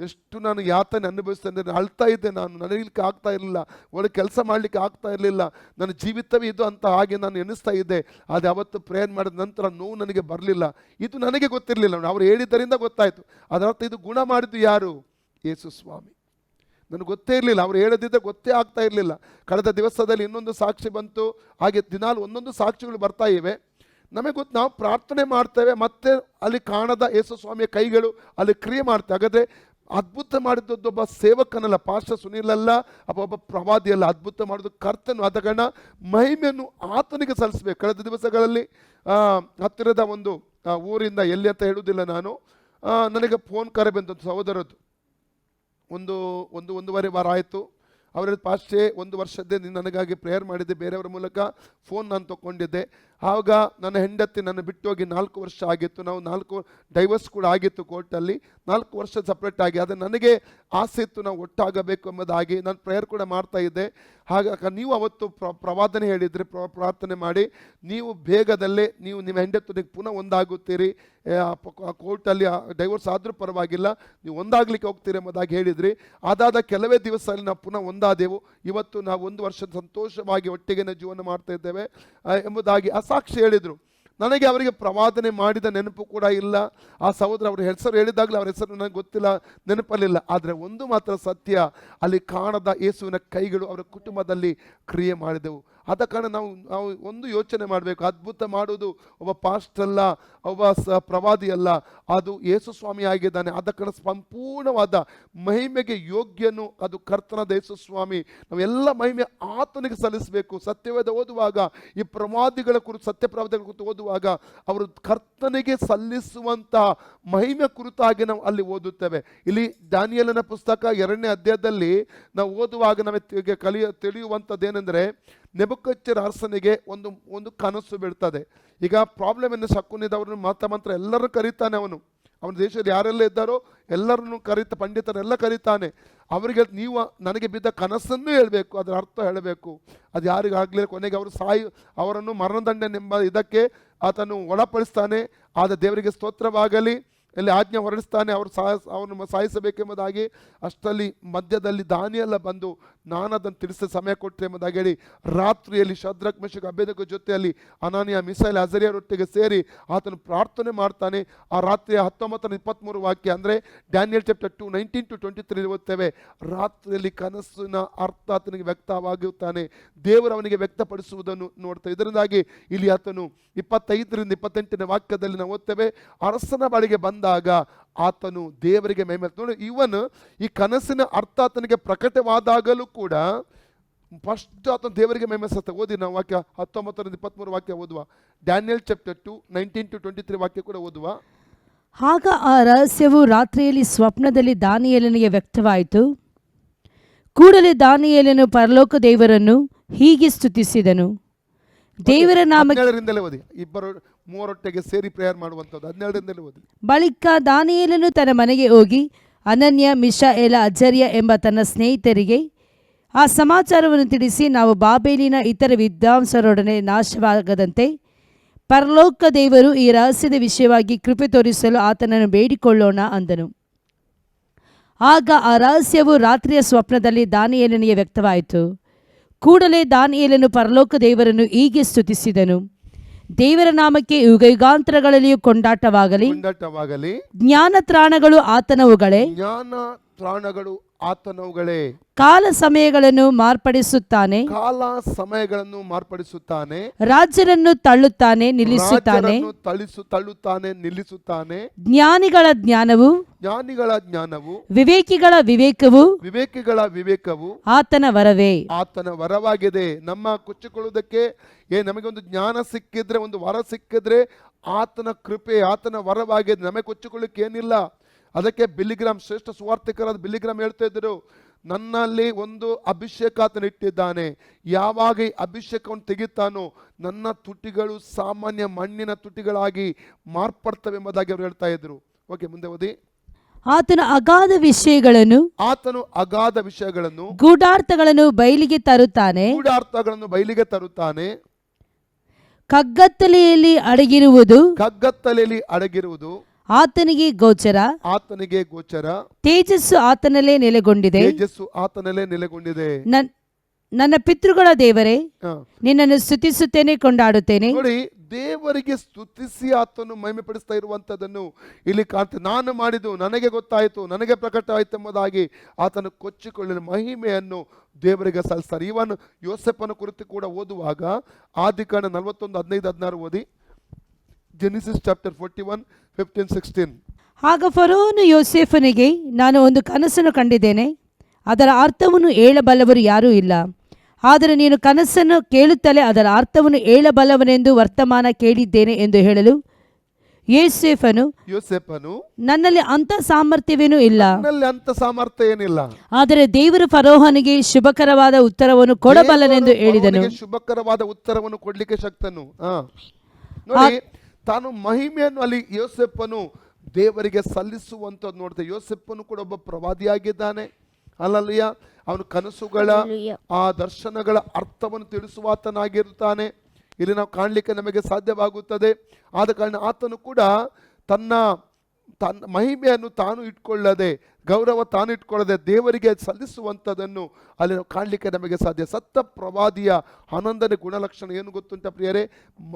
ಎಷ್ಟು ನಾನು ಯಾತನೆ ಅನುಭವಿಸ್ತೇನೆ, ಅಳ್ತಾ ಇದ್ದೆ, ನಾನು ನಡೀಲಿಕ್ಕೆ ಆಗ್ತಾ ಇರಲಿಲ್ಲ, ಒಳ್ಳೆ ಕೆಲಸ ಮಾಡಲಿಕ್ಕೆ ಆಗ್ತಾ ಇರಲಿಲ್ಲ, ನನ್ನ ಜೀವಿತವೇ ಇದು ಅಂತ ಹಾಗೆ ನಾನು ಎನಿಸ್ತಾ ಇದ್ದೆ. ಆದರೆ ಅವತ್ತು ಪ್ರೇಯರ್ ಮಾಡಿದ ನಂತರ ನೋವು ನನಗೆ ಬರಲಿಲ್ಲ. ಇದು ನನಗೆ ಗೊತ್ತಿರಲಿಲ್ಲ, ಅವ್ರು ಹೇಳಿದ್ದರಿಂದ ಗೊತ್ತಾಯಿತು. ಅದರರ್ಥ ಇದು ಗುಣ ಮಾಡಿದ್ದು ಯಾರು? ಯೇಸು ಸ್ವಾಮಿ. ನನಗೆ ಗೊತ್ತೇ ಇರಲಿಲ್ಲ, ಅವ್ರು ಹೇಳದಿದ್ದರೆ ಗೊತ್ತೇ ಆಗ್ತಾ ಇರಲಿಲ್ಲ. ಕಳೆದ ದಿವಸದಲ್ಲಿ ಇನ್ನೊಂದು ಸಾಕ್ಷಿ ಬಂತು, ಹಾಗೆ ದಿನಾಲು ಒಂದೊಂದು ಸಾಕ್ಷಿಗಳು ಬರ್ತಾ ಇವೆ. ನಮಗೆ ಗೊತ್ತು, ನಾವು ಪ್ರಾರ್ಥನೆ ಮಾಡ್ತೇವೆ, ಮತ್ತೆ ಅಲ್ಲಿ ಕಾಣದ ಯೇಸು ಸ್ವಾಮಿಯ ಕೈಗಳು ಅಲ್ಲಿ ಕ್ರಿಯೆ ಮಾಡ್ತೇವೆ. ಹಾಗಾದರೆ ಅದ್ಭುತ ಮಾಡಿದ್ದೊಬ್ಬ ಸೇವಕನಲ್ಲ, ಪಾಸ್ಟರ್ ಸುನೀಲ್ ಅಲ್ಲ, ಒಬ್ಬ ಪ್ರವಾದಿ ಅಲ್ಲ, ಅದ್ಭುತ ಮಾಡಿದ್ದು ಕರ್ತನು. ಆದ ಕಾರಣ ಮಹಿಮೆಯನ್ನು ಆತನಿಗೆ ಸಲ್ಲಿಸಬೇಕು. ಕಳೆದ ದಿವಸಗಳಲ್ಲಿ ಹತ್ತಿರದ ಒಂದು ಊರಿಂದ, ಎಲ್ಲಿ ಅಂತ ಹೇಳುವುದಿಲ್ಲ ನಾನು, ನನಗೆ ಫೋನ್ ಕರೆ ಬಂದದ್ದು ಸಹೋದರದ್ದು. ಒಂದೂವರೆ ವಾರ ಆಯಿತು. ಅವರ ಪಾಸ್ಟೇ 1 ವರ್ಷದ್ದೇ ನನಗಾಗಿ ಪ್ರೇಯರ್ ಮಾಡಿದ್ದೆ, ಬೇರೆಯವರ ಮೂಲಕ ಫೋನ್ ನಾನು ತೊಗೊಂಡಿದ್ದೆ. ಆವಾಗ ನನ್ನ ಹೆಂಡತಿ ನನ್ನ ಬಿಟ್ಟೋಗಿ 4 ವರ್ಷ ಆಗಿತ್ತು. ನಾವು 4 ಡೈವರ್ಸ್ ಕೂಡ ಆಗಿತ್ತು ಕೋರ್ಟಲ್ಲಿ, 4 ವರ್ಷ ಸಪ್ರೇಟ್ ಆಗಿ. ಆದರೆ ನನಗೆ ಆಸೆ ಇತ್ತು ನಾವು ಒಟ್ಟಾಗಬೇಕು ಎಂಬುದಾಗಿ. ನಾನು ಪ್ರೇಯರ್ ಕೂಡ ಮಾಡ್ತಾ ಇದ್ದೆ. ಹಾಗಾಗಿ ನೀವು ಅವತ್ತು ಪ್ರವಾದನೆ ಹೇಳಿದರೆ, ಪ್ರಾರ್ಥನೆ ಮಾಡಿ, ನೀವು ಬೇಗದಲ್ಲೇ ನೀವು ನಿಮ್ಮ ಹೆಂಡತಿಗೆ ಪುನಃ ಒಂದಾಗುತ್ತೀರಿ, ಕೋರ್ಟಲ್ಲಿ ಡೈವರ್ಸ್ ಆದರೂ ಪರವಾಗಿಲ್ಲ, ನೀವು ಒಂದಾಗಲಿಕ್ಕೆ ಹೋಗ್ತೀರಿ ಎಂಬುದಾಗಿ ಹೇಳಿದ್ರಿ. ಅದಾದ ಕೆಲವೇ ದಿವಸದಲ್ಲಿ ನಾವು ಪುನಃ ಒಂದಾದೆವು. ಇವತ್ತು ನಾವು 1 ವರ್ಷ ಸಂತೋಷವಾಗಿ ಒಟ್ಟಿಗೆ ಜೀವನ ಮಾಡ್ತಾ ಇದ್ದೇವೆ ಎಂಬುದಾಗಿ ಆ ಸಾಕ್ಷಿ ಹೇಳಿದರು. ನನಗೆ ಅವರಿಗೆ ಪ್ರವಾದನೆ ಮಾಡಿದ ನೆನಪು ಕೂಡ ಇಲ್ಲ. ಆ ಸಹೋದರ ಅವ್ರ ಹೆಸರು ಹೇಳಿದಾಗಲೇ ಅವ್ರ ಹೆಸರು ನನಗೆ ಗೊತ್ತಿಲ್ಲ, ನೆನಪಲ್ಲಿಲ್ಲ. ಆದರೆ ಒಂದು ಮಾತ್ರ ಸತ್ಯ, ಅಲ್ಲಿ ಕಾಣದ ಯೇಸುವಿನ ಕೈಗಳು ಅವರ ಕುಟುಂಬದಲ್ಲಿ ಕ್ರಿಯೆ ಮಾಡಿದೆವು. ಆದ ಕಾರಣ ನಾವು ಒಂದು ಯೋಚನೆ ಮಾಡಬೇಕು, ಅದ್ಭುತ ಮಾಡುವುದು ಒಬ್ಬ ಪಾಸ್ಟರ್ ಅಲ್ಲ, ಒಬ್ಬ ಪ್ರವಾದಿ ಅಲ್ಲ, ಅದು ಯೇಸು ಸ್ವಾಮಿ ಆಗಿದ್ದಾನೆ. ಆದ ಕಾರಣ ಸಂಪೂರ್ಣವಾದ ಮಹಿಮೆಗೆ ಯೋಗ್ಯನು ಅದು ಕರ್ತನಾದ ಯೇಸು ಸ್ವಾಮಿ. ನಾವೆಲ್ಲ ಮಹಿಮೆ ಆತನಿಗೆ ಸಲ್ಲಿಸಬೇಕು. ಸತ್ಯವೇದ ಓದುವಾಗ, ಈ ಪ್ರವಾದಿಗಳ ಕುರಿತು, ಸತ್ಯ ಪ್ರವಾದಿಗಳ ಕುರಿತು ಓದುವಾಗ ಅವರು ಕರ್ತನಿಗೆ ಸಲ್ಲಿಸುವಂಥ ಮಹಿಮೆ ಕುರಿತಾಗಿ ನಾವು ಅಲ್ಲಿ ಓದುತ್ತೇವೆ. ಇಲ್ಲಿ ದಾನಿಯೇಲನ ಪುಸ್ತಕ 2ನೇ ಅಧ್ಯಾಯದಲ್ಲಿ ನಾವು ಓದುವಾಗ ನಮಗೆ ತಿಳಿಯುವಂಥದ್ದೇನೆಂದರೆ, ನೆಬೂಕದ್ನೆಚ್ಚರ ಅರಸನಿಗೆ ಒಂದು ಕನಸು ಬೀಳ್ತದೆ. ಈಗ ಪ್ರಾಬ್ಲಮ್ ಏನು, ಶಕುನಿದವ್ರನ್ನು ಮಂತ್ರ ಎಲ್ಲರೂ ಕರೀತಾನೆ. ಅವನ ದೇಶದಲ್ಲಿ ಯಾರೆಲ್ಲ ಇದ್ದಾರೋ ಎಲ್ಲರನ್ನು ಪಂಡಿತರೆಲ್ಲ ಕರೀತಾನೆ. ಅವರಿಗೆ ನೀವು ನನಗೆ ಬಿದ್ದ ಕನಸನ್ನು ಹೇಳಬೇಕು, ಅದರ ಅರ್ಥ ಹೇಳಬೇಕು. ಅದು ಯಾರಿಗಾಗಲಿ ಕೊನೆಗೆ ಅವರನ್ನು ಮರಣದಂಡನೆಂಬ ಇದಕ್ಕೆ ಆತನು ಒಳಪಡಿಸ್ತಾನೆ. ಆದ ದೇವರಿಗೆ ಸ್ತೋತ್ರವಾಗಲಿ, ಇಲ್ಲಿ ಆಜ್ಞೆ ಹೊರಡಿಸ್ತಾನೆ, ಅವರನ್ನು ಸಾಯಿಸಬೇಕೆಂಬುದಾಗಿ. ಅಷ್ಟರಲ್ಲಿ ಮಧ್ಯದಲ್ಲಿ ದಾನಿಯೇಲ ಬಂದು ನಾನು ಅದನ್ನು ತಿಳಿಸ ಸಮಯ ಕೊಟ್ಟರೆ ಎಂಬುದಾಗಿ ಹೇಳಿ, ರಾತ್ರಿಯಲ್ಲಿ ಶದ್ರಕ್ ಮೆಷಕ್ ಅಬೇದಕೋ ಜೊತೆಯಲ್ಲಿ ಅನಾನಿಯ ಮಿಸಾಯೇಲ್ ಅಜರ್ಯರೊಟ್ಟಿಗೆ ಸೇರಿ ಆತನು ಪ್ರಾರ್ಥನೆ ಮಾಡ್ತಾನೆ. ಆ ರಾತ್ರಿಯ 19-23 ವಾಕ್ಯ, ಅಂದರೆ ಡ್ಯಾನಿಯಲ್ ಚಾಪ್ಟರ್ 2 19-23 ಓದ್ತೇವೆ. ರಾತ್ರಿಯಲ್ಲಿ ಕನಸಿನ ಅರ್ಥ ಆತನಿಗೆ ವ್ಯಕ್ತವಾಗುತ್ತಾನೆ, ದೇವರು ಅವನಿಗೆ ವ್ಯಕ್ತಪಡಿಸುವುದನ್ನು ನೋಡ್ತೇವೆ. ಇದರಿಂದಾಗಿ ಇಲ್ಲಿ ಆತನು 25-28 ವಾಕ್ಯದಲ್ಲಿ ನಾವು ಓದ್ತೇವೆ, ಅರಸನ ಬಳಿಗೆ ಬಂದಾಗ ಆತನು ದೇವರಿಗೆ ಮಹಿಮೆ. ನೋಡಿ, ಇವನ್ ಈ ಕನಸಿನ ಅರ್ಥ ಆತನಿಗೆ ಪ್ರಕಟವಾದಾಗಲೂ ಕೂಡ ಫಸ್ಟ್ ಆತನು ದೇವರಿಗೆ ಮಹಿಮೆ ಸತ್ತ. ಓದಿ ನಾವು ವಾಕ್ಯ 19-23 ವಾಕ್ಯ ಓದುವ. ಡ್ಯಾನಿಯಲ್ ಚಾಪ್ಟರ್ 2 19-23 ವಾಕ್ಯ ಕೂಡ ಓದುವ. ಆಗ ಆ ರಹಸ್ಯವು ರಾತ್ರಿಯಲ್ಲಿ ಸ್ವಪ್ನದಲ್ಲಿ ದಾನಿಯೇಲನಿಗೆ ವ್ಯಕ್ತವಾಯಿತು. ಕೂಡಲೇ ದಾನಿಯೇಲನು ಪರಲೋಕ ದೇವರನ್ನು ಹೀಗೆ ಸ್ತುತಿಸಿದನು, ದೇವರ ನಾಮಕ್ಕೆ. 17ರಿಂದಲೇ ಓದಿ, ಇಬ್ಬರು ಮೂವರೊಟ್ಟಿಗೆ ಸೇರಿ ಪ್ರೇಯರ್ ಮಾಡುವಂಥದ್ದು. 17ರಿಂದಲೇ ಓದಿ. ಬಳಿಕ ದಾನಿಯೇಲನು ತನ್ನ ಮನೆಗೆ ಹೋಗಿ ಅನನ್ಯ, ಮಿಶಾಯೇಲ, ಅಜರ್ಯ ಎಂಬ ತನ್ನ ಸ್ನೇಹಿತರಿಗೆ ಆ ಸಮಾಚಾರವನ್ನು ತಿಳಿಸಿ, ನಾವು ಬಾಬೇಲಿನ ಇತರ ವಿದ್ವಾಂಸರೊಡನೆ ನಾಶವಾಗದಂತೆ ಪರಲೋಕ ದೇವರು ಈ ರಹಸ್ಯದ ವಿಷಯವಾಗಿ ಕೃಪೆ ತೋರಿಸಲು ಆತನನ್ನು ಬೇಡಿಕೊಳ್ಳೋಣ ಅಂದನು. ಆಗ ಆ ರಹಸ್ಯವು ರಾತ್ರಿಯ ಸ್ವಪ್ನದಲ್ಲಿ ದಾನಿಯೇಲನಿಗೆ ವ್ಯಕ್ತವಾಯಿತು. ಕೂಡಲೇ ದಾನಿಯೇಲನು ಪರಲೋಕ ದೇವರನ್ನು ಹೀಗೆ ಸ್ತುತಿಸಿದನು, ದೇವರ ನಾಮಕ್ಕೆ ಯುಗಯುಗಾಂತರಗಳಲ್ಲಿಯೂ ಕೊಂಡಾಟವಾಗಲಿ, ಜ್ಞಾನ ತ್ರಾಣಗಳು ಆತನವುಗಳೇ, ಕಾಲ ಸಮಯಗಳನ್ನು ಮಾರ್ಪಡಿಸುತ್ತಾನೆ, ರಾಜ್ಯರನ್ನು ತಳ್ಳುತ್ತಾನೆ, ನಿಲ್ಲಿಸುತ್ತಾನೆ, ಜ್ಞಾನಿಗಳ ಜ್ಞಾನವು, ವಿವೇಕಿಗಳ ವಿವೇಕವು ಆತನ ವರವಾಗಿದೆ. ನಮ್ಮ ಕುಚ್ಚಿಕೊಳ್ಳುವುದಕ್ಕೆ ನಮಗೆ ಒಂದು ಜ್ಞಾನ ಸಿಕ್ಕಿದ್ರೆ, ಒಂದು ವರ ಸಿಕ್ಕಿದ್ರೆ ಆತನ ಕೃಪೆ, ಆತನ ವರವಾಗಿದೆ. ನಮಗೆ ಕೊಚ್ಚಿಕೊಳ್ಳಿಕ್ಕೆ ಏನಿಲ್ಲ. ಅದಕ್ಕೆ ಬಿಲಿಗ್ರಾಮ್, ಶ್ರೇಷ್ಠ ಸುವಾರ್ತಿಕರಾದ ಬಿಲಿಗ್ರಾಮ್ ಹೇಳ್ತಾ ಇದ್ರು, ನನ್ನಲ್ಲಿ ಒಂದು ಅಭಿಷೇಕ ಆತನ ಇಟ್ಟಿದ್ದಾನೆ, ಯಾವಾಗ ಈ ಅಭಿಷೇಕವನ್ನು ತೆಗಿತಾನೋ ನನ್ನ ತುಟಿಗಳು ಸಾಮಾನ್ಯ ಮಣ್ಣಿನ ತುಟಿಗಳಾಗಿ ಮಾರ್ಪಡ್ತವೆ ಎಂಬುದಾಗಿ ಅವರು ಹೇಳ್ತಾ ಇದ್ರು. ಓಕೆ, ಮುಂದೆ ಓದಿ. ಆತನು ಅಗಾಧ ವಿಷಯಗಳನ್ನು ಗೂಢಾರ್ಥಗಳನ್ನು ಬಯಲಿಗೆ ತರುತ್ತಾನೆ. ಕಗ್ಗತ್ತಲೆಯಲ್ಲಿ ಅಡಗಿರುವುದು ಆತನಿಗೆ ಗೋಚರ. ತೇಜಸ್ಸು ಆತನಲ್ಲೇ ನೆಲೆಗೊಂಡಿದೆ. ನನ್ನ ಪಿತೃಗಳ ದೇವರೇ, ನಿನ್ನನ್ನು ಸ್ತುತಿಸುತ್ತೇನೆ, ಕೊಂಡಾಡುತ್ತೇನೆ. ನೋಡಿ, ದೇವರಿಗೆ ಸ್ತುತಿಸಿ ಆತನು ಮಹಿಮೆ ಪಡಿಸ್ತಾ ಇರುವಂತದನ್ನು ಇಲ್ಲಿ ಕಾಣ್ತೇವೆ. ನಾನು ಮಾಡಿದ್ದು ನನಗೆ ಗೊತ್ತಾಯಿತು, ನನಗೆ ಪ್ರಕಟ ಆಯಿತು ಎಂಬುದಾಗಿ ಆತನು ಕೊಚ್ಚಿಕೊಳ್ಳಿನ ಮಹಿಮೆಯನ್ನು ದೇವರಿಗೆ ಸಲ್ಲಿಸ್ತಾರೆ. ಇವನ್ ಯೋಸೆಫನ ಕುರಿತು ಕೂಡ ಓದುವಾಗ ಆದಿಕಾಂಡ 41:15-16 ಓದಿ. Genesis chapter 41 15-16. ಆಗ ಫರೋಹನು ಯೋಸೇಫನಿಗೆ, ನಾನು ಒಂದು ಕನಸನ್ನು ಕಂಡಿದ್ದೇನೆ, ಅದರ ಅರ್ಥವನ್ನು ಹೇಳಬಲ್ಲವರು ಯಾರೂ ಇಲ್ಲ. ಆದರೆ ನೀನು ಕನಸನ್ನು ಕೇಳುತ್ತಲೇ ಅದರ ಅರ್ಥವನ್ನು ಹೇಳಬಲ್ಲವನೆಂದು ವರ್ತಮಾನ ಕೇಳಿದ್ದೇನೆ ಎಂದು ಹೇಳಲು, ಯೋಸೇಫನು ನನ್ನಲ್ಲಿ ಅಂತ ಸಾಮರ್ಥ್ಯವೇನೂ ಇಲ್ಲ, ಆದರೆ ದೇವರು ಫರೋಹನಿಗೆ ಶುಭಕರವಾದ ಉತ್ತರವನ್ನು ಕೊಡಬಲ್ಲನೆಂದು ಹೇಳಿದನು. ಶುಭಕರವಾದ ಉತ್ತರವನ್ನು ಕೊಡ್ಲಿಕ್ಕೆ ಶಕ್ತನು. ನೋಡಿ, ತಾನು ಮಹಿಮೆಯನ್ನು ಅಲ್ಲಿ ಯೋಸೆಫನು ದೇವರಿಗೆ ಸಲ್ಲಿಸುವಂಥದ್ದು ನೋಡ್ತೇವೆ. ಯೋಸೆಫನು ಕೂಡ ಒಬ್ಬ ಪ್ರವಾದಿಯಾಗಿದ್ದಾನೆ. ಅಲ್ಲಲ್ಲಿಯ ಅವನು ಕನಸುಗಳ ಆ ದರ್ಶನಗಳ ಅರ್ಥವನ್ನು ತಿಳಿಸುವಾತನಾಗಿರುತ್ತಾನೆ. ಇಲ್ಲಿ ನಾವು ಕಾಣಲಿಕ್ಕೆ ನಮಗೆ ಸಾಧ್ಯವಾಗುತ್ತದೆ. ಆದ ಕಾರಣ ಆತನು ಕೂಡ ತನ್ನ ಮಹಿಮೆಯನ್ನು ತಾನು ಇಟ್ಕೊಳ್ಳದೆ ಗೌರವ ತಾನಿಟ್ಕೊಳ್ಳದೆ ದೇವರಿಗೆ ಸಲ್ಲಿಸುವಂಥದ್ದನ್ನು ಅಲ್ಲಿ ನಾವು ಕಾಣಲಿಕ್ಕೆ ನಮಗೆ ಸಾಧ್ಯ. ಸತ್ತ ಪ್ರವಾದಿಯ 11ನೇ ಗುಣಲಕ್ಷಣ ಏನು ಗೊತ್ತುಂಟ ಪ್ರಿಯರೇ?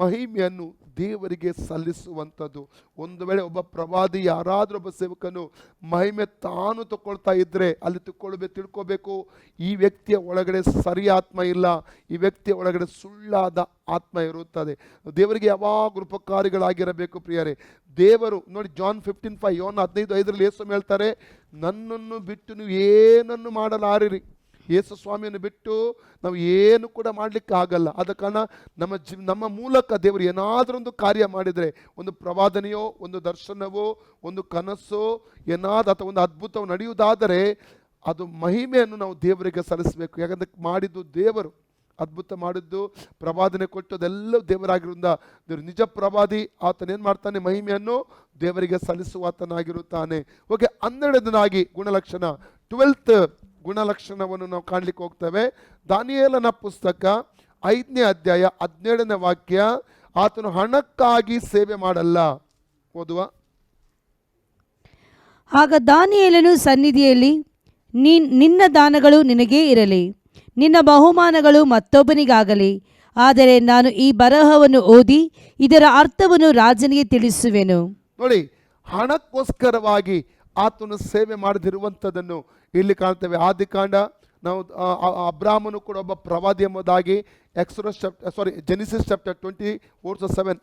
ಮಹಿಮೆಯನ್ನು ದೇವರಿಗೆ ಸಲ್ಲಿಸುವಂಥದ್ದು. ಒಂದು ವೇಳೆ ಒಬ್ಬ ಪ್ರವಾದಿ, ಯಾರಾದರೂ ಒಬ್ಬ ಸೇವಕನು ಮಹಿಮೆ ತಾನು ತಗೊಳ್ತಾ ಇದ್ದರೆ ಅಲ್ಲಿ ತಿಳ್ಕೋಬೇಕು, ಈ ವ್ಯಕ್ತಿಯ ಒಳಗಡೆ ಸರಿ ಆತ್ಮ ಇಲ್ಲ, ಈ ವ್ಯಕ್ತಿಯ ಒಳಗಡೆ ಸುಳ್ಳಾದ ಆತ್ಮ ಇರುತ್ತದೆ. ದೇವರಿಗೆ ಯಾವಾಗ ಉಪಕಾರಿಗಳಾಗಿರಬೇಕು ಪ್ರಿಯರೇ. ದೇವರು ನೋಡಿ, ಜಾನ್ 15:5, ಯೋನ 15:5 ಯೇಸು ಹೇಳ್ತಾರೆ, ನನ್ನನ್ನು ಬಿಟ್ಟು ನೀವು ಏನನ್ನು ಮಾಡಲಾರಿರಿ. ಯೇಸು ಸ್ವಾಮಿಯನ್ನು ಬಿಟ್ಟು ನಾವು ಏನು ಕೂಡ ಮಾಡಲಿಕ್ಕೆ ಆಗಲ್ಲ. ಆದ ಕಾರಣ ನಮ್ಮ ಮೂಲಕ ದೇವರು ಏನಾದರೂ ಕಾರ್ಯ ಮಾಡಿದರೆ, ಒಂದು ಪ್ರವಾದನೆಯೋ, ಒಂದು ದರ್ಶನವೋ, ಒಂದು ಕನಸೋ ಏನಾದರೂ ಅಥವಾ ಒಂದು ಅದ್ಭುತವು ನಡೆಯುವುದಾದರೆ ಅದು ಮಹಿಮೆಯನ್ನು ನಾವು ದೇವರಿಗೆ ಸಲ್ಲಿಸಬೇಕು. ಯಾಕಂದರೆ ಮಾಡಿದ್ದು ದೇವರು, ಅದ್ಭುತ ಮಾಡಿದ್ದು, ಪ್ರವಾದನೆ ಕೊಟ್ಟದೆಲ್ಲ ದೇವರಾಗಿರೋದ್ರಿಂದ ದೇವರು ನಿಜ ಪ್ರವಾದಿ. ಆತನೇನು ಮಾಡ್ತಾನೆ? ಮಹಿಮೆಯನ್ನು ದೇವರಿಗೆ ಸಲ್ಲಿಸುವಾತನಾಗಿರುತ್ತಾನೆ. ಓಕೆ, 12ನೇದಾಗಿ ಗುಣಲಕ್ಷಣ, 12th ಗುಣಲಕ್ಷಣವನ್ನು ನಾವು ಕಾಣಲಿಕ್ಕೆ ಹೋಗ್ತೇವೆ. ದಾನಿಯೇಲನ ಪುಸ್ತಕ 5ನೇ ಅಧ್ಯಾಯ 17ನೇ ವಾಕ್ಯ, ಆತನು ಹಣಕ್ಕಾಗಿ ಸೇವೆ ಮಾಡಲ್ಲ. ಓದುವ. ಆಗ ದಾನಿಯೇಲನು ಸನ್ನಿಧಿಯಲ್ಲಿ, ನಿನ್ನ ದಾನಗಳು ನಿನಗೇ ಇರಲಿ, ನಿನ್ನ ಬಹುಮಾನಗಳು ಮತ್ತೊಬ್ಬನಿಗಾಗಲಿ. ಆದರೆ ನಾನು ಈ ಬರಹವನ್ನು ಓದಿ ಇದರ ಅರ್ಥವನ್ನು ರಾಜನಿಗೆ ತಿಳಿಸುವೆನು. ನೋಡಿ, ಹಣಕ್ಕೋಸ್ಕರವಾಗಿ ಆತನು ಸೇವೆ ಮಾಡದಿರುವಂಥದ್ದನ್ನು ಇಲ್ಲಿ ಕಾಣ್ತೇವೆ. ಆದಿಕಾಂಡ ನಾವು ಅಬ್ರಾಮನು ಕೂಡ ಒಬ್ಬ ಪ್ರವಾದಿ ಎಂಬುದಾಗಿ ಜೆನಿಸಿಸ್ ಚಾಪ್ಟರ್ 20:7,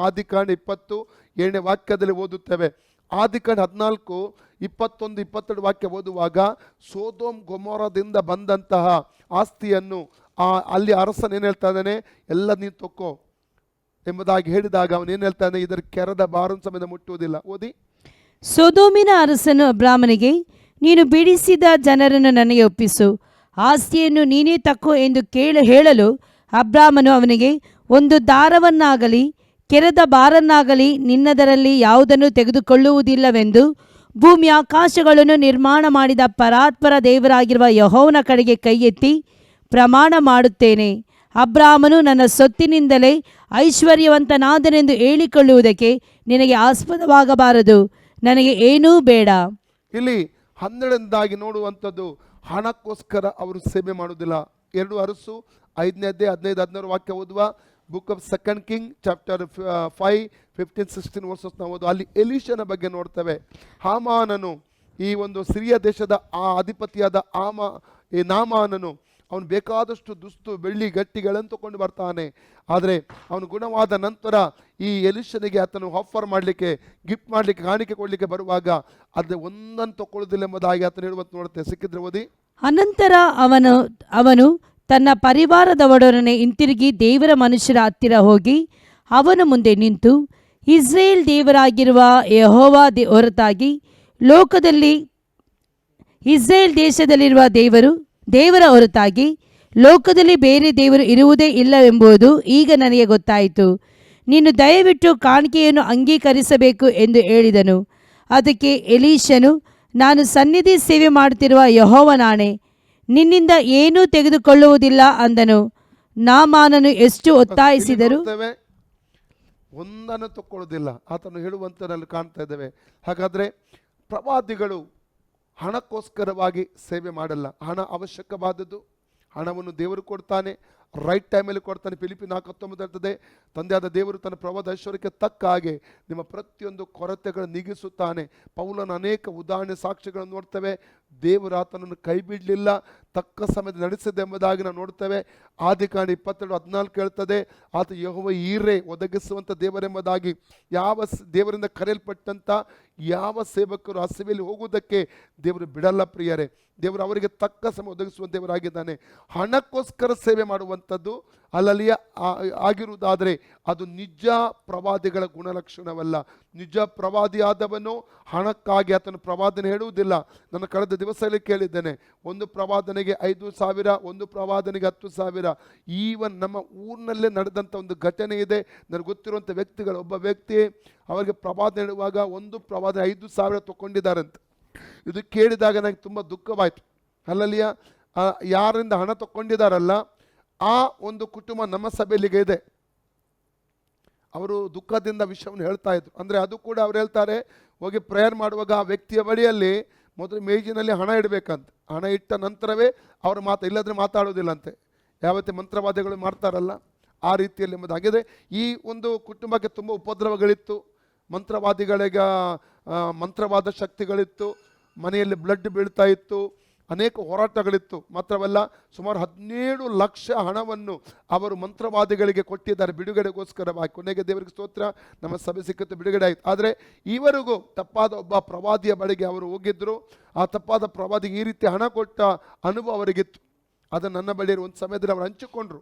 ಆದಿಕಾಂಡ 20:7ನೇ ವಾಕ್ಯದಲ್ಲಿ ಓದುತ್ತೇವೆ. ಆದಿಕಾಂಡ 14:21-22 ವಾಕ್ಯ ಓದುವಾಗ, ಸೋದೋಮ್ ಗೊಮೋರದಿಂದ ಬಂದಂತಹ ಆಸ್ತಿಯನ್ನು ಅಲ್ಲಿ ಅರಸನ ಏನು ಹೇಳ್ತಾ ಇದ್ದಾನೆ? ಎಲ್ಲ ನೀನು ತಕ್ಕೋ ಎಂಬುದಾಗಿ ಹೇಳಿದಾಗ ಅವನೇನು ಹೇಳ್ತಾನೆ? ಇದರ ಕೆರದ ಬಾರನ್ ಸಮೇತ ಮುಟ್ಟುವುದಿಲ್ಲ. ಓದಿ. ಸೊದೋಮಿನ ಅರಸನು ಅಬ್ರಾಮನಿಗೆ, ನೀನು ಬಿಡಿಸಿದ ಜನರನ್ನು ನನಗೆ ಒಪ್ಪಿಸು, ಆಸ್ತಿಯನ್ನು ನೀನೇ ತಕ್ಕೋ ಎಂದು ಹೇಳಲು ಅಬ್ರಾಮನು ಅವನಿಗೆ, ಒಂದು ದಾರವನ್ನಾಗಲಿ ಕೆರೆದ ಬಾರನ್ನಾಗಲಿ ನಿನ್ನದರಲ್ಲಿ ಯಾವುದನ್ನು ತೆಗೆದುಕೊಳ್ಳುವುದಿಲ್ಲವೆಂದು ಭೂಮಿ ಆಕಾಶಗಳನ್ನು ನಿರ್ಮಾಣ ಮಾಡಿದ ಪರಾತ್ಪರ ದೇವರಾಗಿರುವ ಯೆಹೋವನ ಕಡೆಗೆ ಕೈ ಎತ್ತಿ ಪ್ರಮಾಣ ಮಾಡುತ್ತೇನೆ. ಅಬ್ರಾಮನು ನನ್ನ ಸೊತ್ತಿನಿಂದಲೇ ಐಶ್ವರ್ಯವಂತನಾದನೆಂದು ಹೇಳಿಕೊಳ್ಳುವುದಕ್ಕೆ ನಿನಗೆ ಆಸ್ಪದವಾಗಬಾರದು, ನನಗೆ ಏನೂ ಬೇಡ. ಇಲ್ಲಿ 12ನೇದಾಗಿ ನೋಡುವಂಥದ್ದು, ಹಣಕ್ಕೋಸ್ಕರ ಅವರು ಸೇವೆ ಮಾಡುವುದಿಲ್ಲ. 2 ಅರಸು 5ನೇ ಅಧ್ಯಾಯ 15-16 ವಾಕ್ಯ ಓದುವ. Book of 2 king chapter 5:15-16 versus ನಾವು ಓದುವ. ಅಲ್ಲಿ ಎಲೀಷನ ಬಗ್ಗೆ ನೋಡ್ತೇವೆ. ಹಾಮಾನನು, ಈ ಒಂದು ಸಿರಿಯ ದೇಶದ ಅಧಿಪತಿಯಾದ ನಾಮಾನನು, ಅವನು ಬೇಕಾದಷ್ಟು ದುಸ್ತು ಬೆಳ್ಳಿ ಗಟ್ಟಿಗಳನ್ನು ತಗೊಂಡು ಬರ್ತಾನೆ. ಆದರೆ ಅವನು ಗುಣವಾದ ನಂತರ ಈ ಎಲಿಷನಿಗೆ ಆತನು ಆಫರ್ ಮಾಡಲಿಕ್ಕೆ, ಗಿಫ್ಟ್ ಮಾಡಲಿಕ್ಕೆ, ಕಾಣಿಕೆ ಕೊಡಲಿಕ್ಕೆ ಬರುವಾಗ ಅದೇ ಒಂದನ್ನು ತಗೊಳ್ಳೋದಿಲ್ಲ ಎಂಬುದಾಗಿ ಆತನು ಹೇಳುವಂತ ನೋಡುತ್ತೆ. ಸಿಕ್ಕಿದ್ರೆ ಓದಿ. ಅನಂತರ ಅವನು ತನ್ನ ಪರಿವಾರದವರೊಡನೆ ಹಿಂತಿರುಗಿ ದೇವರ ಮನುಷ್ಯರ ಹತ್ತಿರ ಹೋಗಿ ಅವನ ಮುಂದೆ ನಿಂತು, ಇಸ್ರೇಲ್ ದೇವರಾಗಿರುವ ಯೆಹೋವ ಹೊರತಾಗಿ ಲೋಕದಲ್ಲಿ, ಇಸ್ರೇಲ್ ದೇಶದಲ್ಲಿರುವ ದೇವರ ಹೊರತಾಗಿ ಲೋಕದಲ್ಲಿ ಬೇರೆ ದೇವರು ಇರುವುದೇ ಇಲ್ಲವೆಂಬುದು ಈಗ ನನಗೆ ಗೊತ್ತಾಯಿತು. ನೀನು ದಯವಿಟ್ಟು ಕಾಣಿಕೆಯನ್ನು ಅಂಗೀಕರಿಸಬೇಕು ಎಂದು ಹೇಳಿದನು. ಅದಕ್ಕೆ ಎಲೀಷನು, ನಾನು ಸನ್ನಿಧಿ ಸೇವೆ ಮಾಡುತ್ತಿರುವ ಯೆಹೋವನಾಣೆ, ನಿನ್ನಿಂದ ಏನೂ ತೆಗೆದುಕೊಳ್ಳುವುದಿಲ್ಲ ಅಂದನು. ನಾಮಾನನು ಎಷ್ಟು ಒತ್ತಾಯಿಸಿದರು ಒಂದನ್ನು ತಗೊಳ್ಳೋದಿಲ್ಲ ಆತನು ಹೇಳುವಂತನಲ್ಲಿ ಕಾಣ್ತಾ ಇದ್ದೇವೆ. ಹಾಗಾದ್ರೆ ಪ್ರವಾದಿಗಳು ಹಣಕ್ಕೋಸ್ಕರವಾಗಿ ಸೇವೆ ಮಾಡಲ್ಲ. ಹಣ ಅವಶ್ಯಕವಾದದ್ದು, ಹಣವನ್ನು ದೇವರು ಕೊಡ್ತಾನೆ, ರೈಟ್ ಟೈಮಲ್ಲಿ ಕೊಡ್ತಾನೆ. ಫಿಲಿಪ್ಪಿ 4:19 ಇರ್ತದೆ, ತಂದೆಯಾದ ದೇವರು ತನ್ನ ಪ್ರವಾದ ಐಶ್ವರ್ಯಕ್ಕೆ ತಕ್ಕ ಹಾಗೆ ನಿಮ್ಮ ಪ್ರತಿಯೊಂದು ಕೊರತೆಗಳನ್ನು ನೀಗಿಸುತ್ತಾನೆ. ಪೌಲನ ಅನೇಕ ಉದಾಹರಣೆ ಸಾಕ್ಷ್ಯಗಳನ್ನು ನೋಡ್ತೇವೆ. ದೇವರು ಆತನನ್ನು ಕೈ ಬಿಡಲಿಲ್ಲ, ತಕ್ಕ ಸಮಯದಲ್ಲಿ ನಡೆಸಿದೆ ಎಂಬುದಾಗಿ ನಾವು ನೋಡ್ತೇವೆ. ಆದಿಕಾಂಡ 22:14 ಹೇಳ್ತದೆ, ಆತ ಯೆಹೋವ ಈರೇ, ಒದಗಿಸುವಂಥ ದೇವರೆಂಬುದಾಗಿ. ಯಾವ ದೇವರಿಂದ ಕರೆಯಲ್ಪಟ್ಟಂಥ ಯಾವ ಸೇವಕರು ಹಸಿವೆಯಲ್ಲಿ ಹೋಗುವುದಕ್ಕೆ ದೇವರು ಬಿಡಲ್ಲ ಪ್ರಿಯರೇ. ದೇವರು ಅವರಿಗೆ ತಕ್ಕ ಸಮಯ ಒದಗಿಸುವ ದೇವರಾಗಿದ್ದಾನೆ. ಹಣಕ್ಕೋಸ್ಕರ ಸೇವೆ ಮಾಡುವಂಥದ್ದು ಅಲ್ಲಲ್ಲಿಯ ಆಗಿರುವುದಾದರೆ ಅದು ನಿಜ ಪ್ರವಾದಿಗಳ ಗುಣಲಕ್ಷಣವಲ್ಲ. ನಿಜ ಪ್ರವಾದಿಯಾದವನು ಹಣಕ್ಕಾಗಿ ಆತನು ಪ್ರವಾದನೆ ಹೇಳುವುದಿಲ್ಲ. ನಾನು ಕಳೆದ ದಿವಸದಲ್ಲಿ ಕೇಳಿದ್ದೇನೆ, ಒಂದು ಪ್ರವಾದನೆಗೆ 5,000, ಒಂದು ಪ್ರವಾದನೆಗೆ 10,000. ಈವನ್ ನಮ್ಮ ಊರಿನಲ್ಲೇ ನಡೆದಂಥ ಒಂದು ಘಟನೆ ಇದೆ. ನನಗೆ ಗೊತ್ತಿರುವಂಥ ವ್ಯಕ್ತಿಗಳು, ಒಬ್ಬ ವ್ಯಕ್ತಿ ಅವರಿಗೆ ಪ್ರವಾದನೆ ಹೇಳುವಾಗ ಒಂದು ಪ್ರವಾದನೆ 5,000 ತಗೊಂಡಿದ್ದಾರಂತೆ. ಇದು ಕೇಳಿದಾಗ ನನಗೆ ತುಂಬ ದುಃಖವಾಯಿತು. ಅಲ್ಲಲ್ಲಿಯ ಯಾರಿಂದ ಹಣ ತಗೊಂಡಿದ್ದಾರಲ್ಲ ಆ ಒಂದು ಕುಟುಂಬ ನಮ್ಮ ಸಭೆಯಲ್ಲಿಗೆ ಇದೆ. ಅವರು ದುಃಖದಿಂದ ವಿಷಯವನ್ನು ಹೇಳ್ತಾ ಇದ್ರು. ಅಂದರೆ ಅದು ಕೂಡ ಅವ್ರು ಹೇಳ್ತಾರೆ, ಹೋಗಿ ಪ್ರೇಯರ್ ಮಾಡುವಾಗ ಆ ವ್ಯಕ್ತಿಯ ಬಳಿಯಲ್ಲಿ ಮೊದಲು ಮೇಜಿನಲ್ಲಿ ಹಣ ಇಡಬೇಕಂತ. ಹಣ ಇಟ್ಟ ನಂತರವೇ ಅವರು ಇಲ್ಲದ್ರೆ ಮಾತಾಡೋದಿಲ್ಲಂತೆ. ಯಾವತ್ತೇ ಮಂತ್ರವಾದಿಗಳು ಮಾಡ್ತಾರಲ್ಲ ಆ ರೀತಿಯಲ್ಲಿ ಎಂಬುದು. ಹಾಗಿದ್ರೆ ಈ ಒಂದು ಕುಟುಂಬಕ್ಕೆ ತುಂಬ ಉಪದ್ರವಗಳಿತ್ತು, ಮಂತ್ರವಾದಿಗಳಿಗೆ ಮಂತ್ರವಾದ ಶಕ್ತಿಗಳಿತ್ತು, ಮನೆಯಲ್ಲಿ ಬ್ಲಡ್ ಬೀಳ್ತಾ ಇತ್ತು, ಅನೇಕ ಹೋರಾಟಗಳಿತ್ತು. ಮಾತ್ರವಲ್ಲ, ಸುಮಾರು 17 ಲಕ್ಷ ಹಣವನ್ನು ಅವರು ಮಂತ್ರವಾದಿಗಳಿಗೆ ಕೊಟ್ಟಿದ್ದಾರೆ ಬಿಡುಗಡೆಗೋಸ್ಕರವಾಗಿ. ಕೊನೆಗೆ ದೇವರಿಗೆ ಸ್ತೋತ್ರ, ನಮ್ಮ ಸಭೆ ಸಿಕ್ಕತ್ತು, ಬಿಡುಗಡೆ ಆಯಿತು. ಆದರೆ ಈವರೆಗೂ ತಪ್ಪಾದ ಒಬ್ಬ ಪ್ರವಾದಿಯ ಬಳಿಗೆ ಅವರು ಹೋಗಿದ್ದರು. ಆ ತಪ್ಪಾದ ಪ್ರವಾದಿಗೆ ಈ ರೀತಿ ಹಣ ಕೊಟ್ಟ ಅನುಭವ ಅವರಿಗಿತ್ತು. ಅದನ್ನು ನನ್ನ ಬಳಿ ಒಂದು ಸಮಯದಲ್ಲಿ ಅವರು ಹಂಚಿಕೊಂಡ್ರು.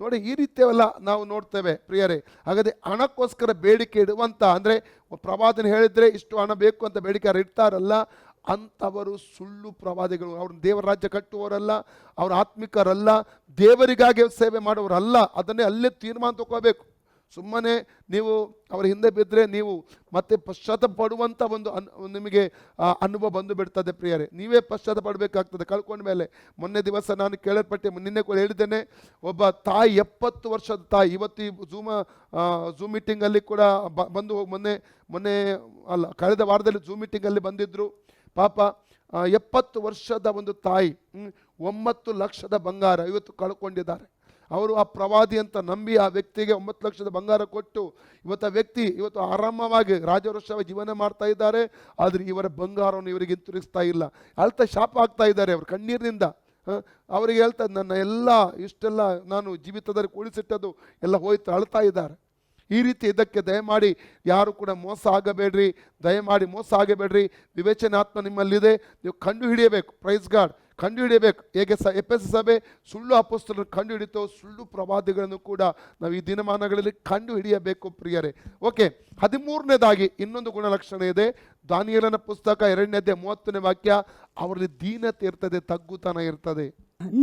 ನೋಡಿ, ಈ ರೀತಿಯೆಲ್ಲ ನಾವು ನೋಡ್ತೇವೆ ಪ್ರಿಯರೇ. ಹಾಗಾದರೆ ಹಣಕ್ಕೋಸ್ಕರ ಬೇಡಿಕೆ ಇಡುವಂಥ, ಅಂದರೆ ಪ್ರವಾದನೆ ಹೇಳಿದರೆ ಇಷ್ಟು ಹಣ ಬೇಕು ಅಂತ ಬೇಡಿಕೆ ಯಾರು ಇಡ್ತಾರಲ್ಲ, ಅಂಥವರು ಸುಳ್ಳು ಪ್ರವಾದಿಗಳು. ಅವರು ದೇವರ ರಾಜ್ಯ ಕಟ್ಟುವವರಲ್ಲ, ಅವರು ಆತ್ಮಿಕರಲ್ಲ, ದೇವರಿಗಾಗಿ ಸೇವೆ ಮಾಡೋರಲ್ಲ. ಅದನ್ನೇ ಅಲ್ಲೇ ತೀರ್ಮಾನ ತಗೋಬೇಕು. ಸುಮ್ಮನೆ ನೀವು ಅವರ ಹಿಂದೆ ಬಿದ್ದರೆ ನೀವು ಮತ್ತೆ ಪಶ್ಚಾತ್ತಾಪ ಪಡುವಂಥ ಒಂದು ನಿಮಗೆ ಅನುಭವ ಬಂದು ಬಿಡ್ತದೆ ಪ್ರಿಯರೇ. ನೀವೇ ಪಶ್ಚಾತ್ತಾಪ ಪಡಬೇಕಾಗ್ತದೆ ಕಳ್ಕೊಂಡ ಮೇಲೆ. ಮೊನ್ನೆ ದಿವಸ ನಾನು ಕೇಳಲ್ಪಟ್ಟೆ, ನಿನ್ನೆ ಕೂಡ ಹೇಳಿದ್ದೇನೆ, ಒಬ್ಬ ತಾಯಿ, 70 ವರ್ಷದ ತಾಯಿ, ಇವತ್ತು ಈ ಝೂಮ್ ಮೀಟಿಂಗಲ್ಲಿ ಕೂಡ ಬಂದು ಮೊನ್ನೆ ಅಲ್ಲ ಕಳೆದ ವಾರದಲ್ಲಿ ಝೂಮ್ ಮೀಟಿಂಗಲ್ಲಿ ಬಂದಿದ್ದರು. ಪಾಪ 70 ವರ್ಷದ ಒಂದು ತಾಯಿ 9 ಲಕ್ಷದ ಬಂಗಾರ ಇವತ್ತು ಕಳ್ಕೊಂಡಿದ್ದಾರೆ. ಅವರು ಆ ಪ್ರವಾದಿ ಅಂತ ನಂಬಿ ಆ ವ್ಯಕ್ತಿಗೆ 9 ಲಕ್ಷದ ಬಂಗಾರ ಕೊಟ್ಟು ಇವತ್ತು ಆ ವ್ಯಕ್ತಿ ಇವತ್ತು ಆರಾಮವಾಗಿ ರಾಜವೃಷವಾಗಿ ಜೀವನ ಮಾಡ್ತಾ ಇದ್ದಾರೆ. ಆದರೆ ಇವರ ಬಂಗಾರವನ್ನು ಇವರಿಗೆ ಹಿಂತಿರುಗಿಸ್ತಾ ಇಲ್ಲ. ಅಳ್ತಾ ಶಾಪ ಆಗ್ತಾ ಇದ್ದಾರೆ ಅವರು ಕಣ್ಣೀರಿನಿಂದ. ಅವರಿಗೆ ಹೇಳ್ತಾ, ನನ್ನ ಎಲ್ಲ ಇಷ್ಟೆಲ್ಲ ನಾನು ಜೀವಿತದಲ್ಲಿ ಕೂಡಿಸಿಟ್ಟದ್ದು ಎಲ್ಲ ಹೋಯ್ತು, ಅಳ್ತಾ ಇದ್ದಾರೆ. ಈ ರೀತಿ ಇದಕ್ಕೆ ದಯಮಾಡಿ ಯಾರು ಕೂಡ ಮೋಸ ಆಗಬೇಡ್ರಿ, ದಯಮಾಡಿ ಮೋಸ ಆಗಬೇಡ್ರಿ. ವಿವೇಚನೆ ಆತ್ಮ ನಿಮ್ಮಲ್ಲಿದೆ, ನೀವು ಕಂಡು ಹಿಡಿಯಬೇಕು. ಪ್ರೈಸ್ ಗಾಡ್, ಕಂಡು ಹಿಡಿಯಬೇಕು. ಹೇಗೆ ಎಫೆಸ ಸಭೆ ಸುಳ್ಳು ಅಪೊಸ್ತಲರನ್ನು ಕಂಡು ಹಿಡಿತೋ, ಸುಳ್ಳು ಪ್ರವಾದಿಗಳನ್ನು ಕೂಡ ನಾವು ಈ ದಿನಮಾನಗಳಲ್ಲಿ ಕಂಡು ಹಿಡಿಯಬೇಕು ಪ್ರಿಯರೇ. ಓಕೆ, 13ನೇದಾಗಿ ಇನ್ನೊಂದು ಗುಣಲಕ್ಷಣ ಇದೆ. ದಾನಿಯೇಲನ ಪುಸ್ತಕ 2ನೇ ಅಧ್ಯಾಯ 30ನೇ ವಾಕ್ಯ, ಅವರಲ್ಲಿ ದೀನತೆ ಇರ್ತದೆ, ತಗ್ಗುತನ ಇರ್ತದೆ.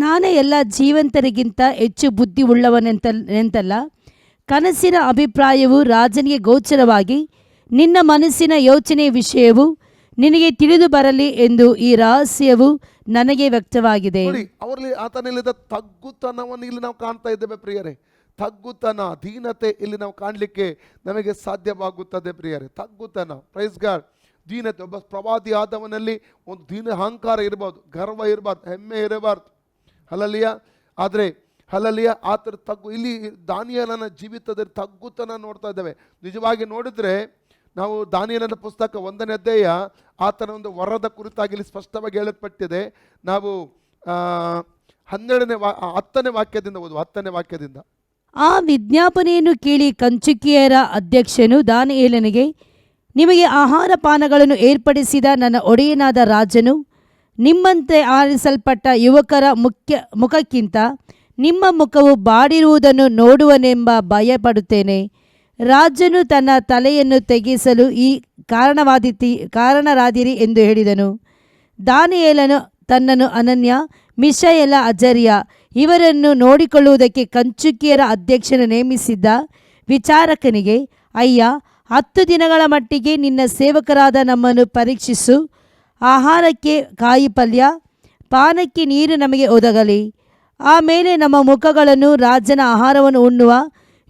ನಾನೇ ಎಲ್ಲ ಜೀವಂತರಿಗಿಂತ ಹೆಚ್ಚು ಬುದ್ಧಿ ಉಳ್ಳವನೆಂತಲ್ಲ, ಕನಸಿನ ಅಭಿಪ್ರಾಯವು ರಾಜನಿಗೆ ಗೋಚರವಾಗಿ ನಿನ್ನ ಮನಸ್ಸಿನ ಯೋಚನೆಯ ವಿಷಯವು ನಿನಗೆ ತಿಳಿದು ಬರಲಿ ಎಂದು ಈ ರಹಸ್ಯವು ನನಗೆ ವ್ಯಕ್ತವಾಗಿದೆ. ನೋಡಿ, ಅವರಲ್ಲಿ ಆತನಲ್ಲಿದ್ದ ತಗ್ಗುತನವನ್ನು ಇಲ್ಲಿ ನಾವು ಕಾಣ್ತಾ ಇದ್ದೇವೆ ಪ್ರಿಯರೇ. ತಗ್ಗುತನ, ದೀನತೆ ಇಲ್ಲಿ ನಾವು ಕಾಣಲಿಕ್ಕೆ ನಮಗೆ ಸಾಧ್ಯವಾಗುತ್ತದೆ ಪ್ರಿಯರೇ. ತಗ್ಗುತನ, ಪ್ರೈಸ್ ಗಾಡ್, ದೀನತೆ. ಒಬ್ಬ ಪ್ರವಾದಿ ಆದವನಲ್ಲಿ ಒಂದು ಅಹಂಕಾರ ಇರಬಾರ್ದು, ಗರ್ವ ಇರಬಾರ್ದು, ಹೆಮ್ಮೆ ಇರಬಾರ್ದು. ಹಲಲಿಯ. ಆದರೆ ಹಲಲಿಯ ಆತರ ಇಲ್ಲಿ ದಾನಿಯೇಲನ ಜೀವಿತದಲ್ಲಿ ತಗ್ಗುತನ ನೋಡ್ತಾ ಇದ್ದೇವೆ. ನಿಜವಾಗಿ ನೋಡಿದ್ರೆ ನಾವು ದಾನಿಯೇಲನ ಪುಸ್ತಕ 1ನೇ ಅಧ್ಯಾಯ ಆತನ ಒಂದು ವರದ ಕುರಿತಾಗಿ ಇಲ್ಲಿ ಸ್ಪಷ್ಟವಾಗಿ ಹೇಳಲ್ಪಟ್ಟಿದೆ. ನಾವು 10ನೇ ವಾಕ್ಯದಿಂದ ಓದುವ. 10ನೇ ವಾಕ್ಯದಿಂದ, ಆ ವಿಜ್ಞಾಪನೆಯನ್ನು ಕೇಳಿ ಕಂಚುಕಿಯರ ಅಧ್ಯಕ್ಷನು ದಾನಿಯೇಲನಿಗೆ, ನಿಮಗೆ ಆಹಾರ ಪಾನಗಳನ್ನು ಏರ್ಪಡಿಸಿದ ನನ್ನ ಒಡೆಯನಾದ ರಾಜನು ನಿಮ್ಮಂತೆ ಆರಿಸಲ್ಪಟ್ಟ ಯುವಕರ ಮುಖಕ್ಕಿಂತ ನಿಮ್ಮ ಮುಖವು ಬಾಡಿರುವುದನ್ನು ನೋಡುವನೆಂಬ ಭಯಪಡುತ್ತೇನೆ. ರಾಜನು ತನ್ನ ತಲೆಯನ್ನು ತೆಗೆಸಲು ಈ ಕಾರಣರಾದಿರಿ ಎಂದು ಹೇಳಿದನು. ದಾನಿಯೇಲನು ತನ್ನನ್ನು ಅನನ್ಯ, ಮಿಶಾಯೇಲ, ಅಜರ್ಯ ಇವರನ್ನು ನೋಡಿಕೊಳ್ಳುವುದಕ್ಕೆ ಕಂಚುಕಿಯರ ಅಧ್ಯಕ್ಷನು ನೇಮಿಸಿದ್ದ ವಿಚಾರಕನಿಗೆ, ಅಯ್ಯ, 10 ದಿನಗಳ ಮಟ್ಟಿಗೆ ನಿನ್ನ ಸೇವಕರಾದ ನಮ್ಮನ್ನು ಪರೀಕ್ಷಿಸು. ಆಹಾರಕ್ಕೆ ಕಾಯಿ ಪಲ್ಯ, ಪಾನಕ್ಕೆ ನೀರು ನಮಗೆ ಒದಗಲಿ. ಆಮೇಲೆ ನಮ್ಮ ಮುಖಗಳನ್ನು ರಾಜನ ಆಹಾರವನ್ನು ಉಣ್ಣುವ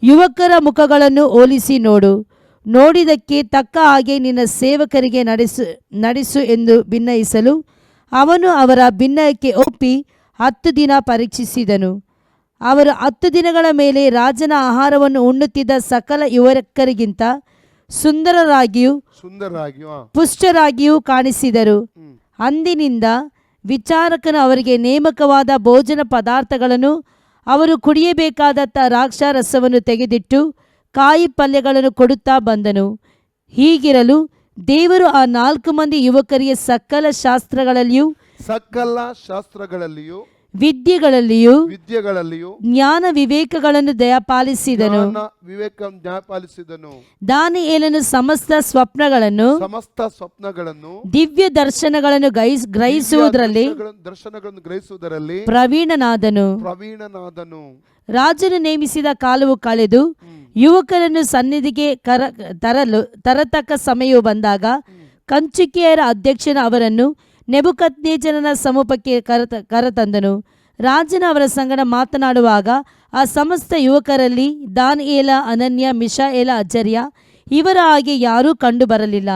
ಯುವಕರ ಮುಖಗಳನ್ನು ಹೋಲಿಸಿ ನೋಡು. ನೋಡಿದಕ್ಕೆ ತಕ್ಕ ಹಾಗೆ ನಿನ್ನ ಸೇವಕರಿಗೆ ನಡೆಸು ಎಂದು ಭಿನ್ನಯಿಸಲು ಅವನು ಅವರ ಭಿನ್ನಯಕ್ಕೆ ಒಪ್ಪಿ 10 ದಿನ ಪರೀಕ್ಷಿಸಿದನು. ಅವರು 10 ದಿನಗಳ ಮೇಲೆ ರಾಜನ ಆಹಾರವನ್ನು ಉಣ್ಣುತ್ತಿದ್ದ ಸಕಲ ಯುವಕರಿಗಿಂತ ಸುಂದರರಾಗಿಯೂ ಪುಷ್ಟರಾಗಿಯೂ ಕಾಣಿಸಿದರು. ಅಂದಿನಿಂದ ವಿಚಾರಕನು ಅವರಿಗೆ ನೇಮಕವಾದ ಭೋಜನ ಪದಾರ್ಥಗಳನ್ನು, ಅವರು ಕುಡಿಯಬೇಕಾದ ದ್ರಾಕ್ಷಾರಸವನ್ನು ತೆಗೆದಿಟ್ಟು ಕಾಯಿ ಪಲ್ಯಗಳನ್ನು ಕೊಡುತ್ತಾ ಬಂದನು. ಹೀಗಿರಲು ದೇವರು ಆ 4 ಮಂದಿ ಯುವಕರಿಗೆ ಸಕಲ ಶಾಸ್ತ್ರಗಳಲ್ಲಿಯೂ ವಿದ್ಯೆಗಳಲ್ಲಿಯೂ ಜ್ಞಾನ ವಿವೇಕಗಳನ್ನು ದಯಪಾಲಿಸಿದನು. ದಾನಿಯೇಲನು ಸಮಸ್ತ ಸ್ವಪ್ನಗಳನ್ನು ದಿವ್ಯ ದರ್ಶನಗಳನ್ನು ಗ್ರಹಿಸುವುದರಲ್ಲಿ ಪ್ರವೀಣನಾದನು. ರಾಜನು ನೇಮಿಸಿದ ಕಾಲವು ಕಳೆದು ಯುವಕರನ್ನು ಸನ್ನಿಧಿಗೆ ತರತಕ್ಕ ಸಮಯವು ಬಂದಾಗ ಕಂಚುಕಿಯರ ಅಧ್ಯಕ್ಷನು ಅವರನ್ನು ನೆಬೂಕದ್ನೆಚ್ಚರನ ಸಮ್ಮುಖಕ್ಕೆ ಕರೆತಂದನು. ರಾಜನು ಅವರ ಸಂಗಡ ಮಾತನಾಡುವಾಗ ಆ ಸಮಸ್ತ ಯುವಕರಲ್ಲಿ ದಾನಿಯೇಲ, ಅನನ್ಯ, ಮಿಶಾಯೇಲ, ಅಜರ್ಯ ಇವರ ಹಾಗೆ ಯಾರೂ ಕಂಡು ಬರಲಿಲ್ಲ.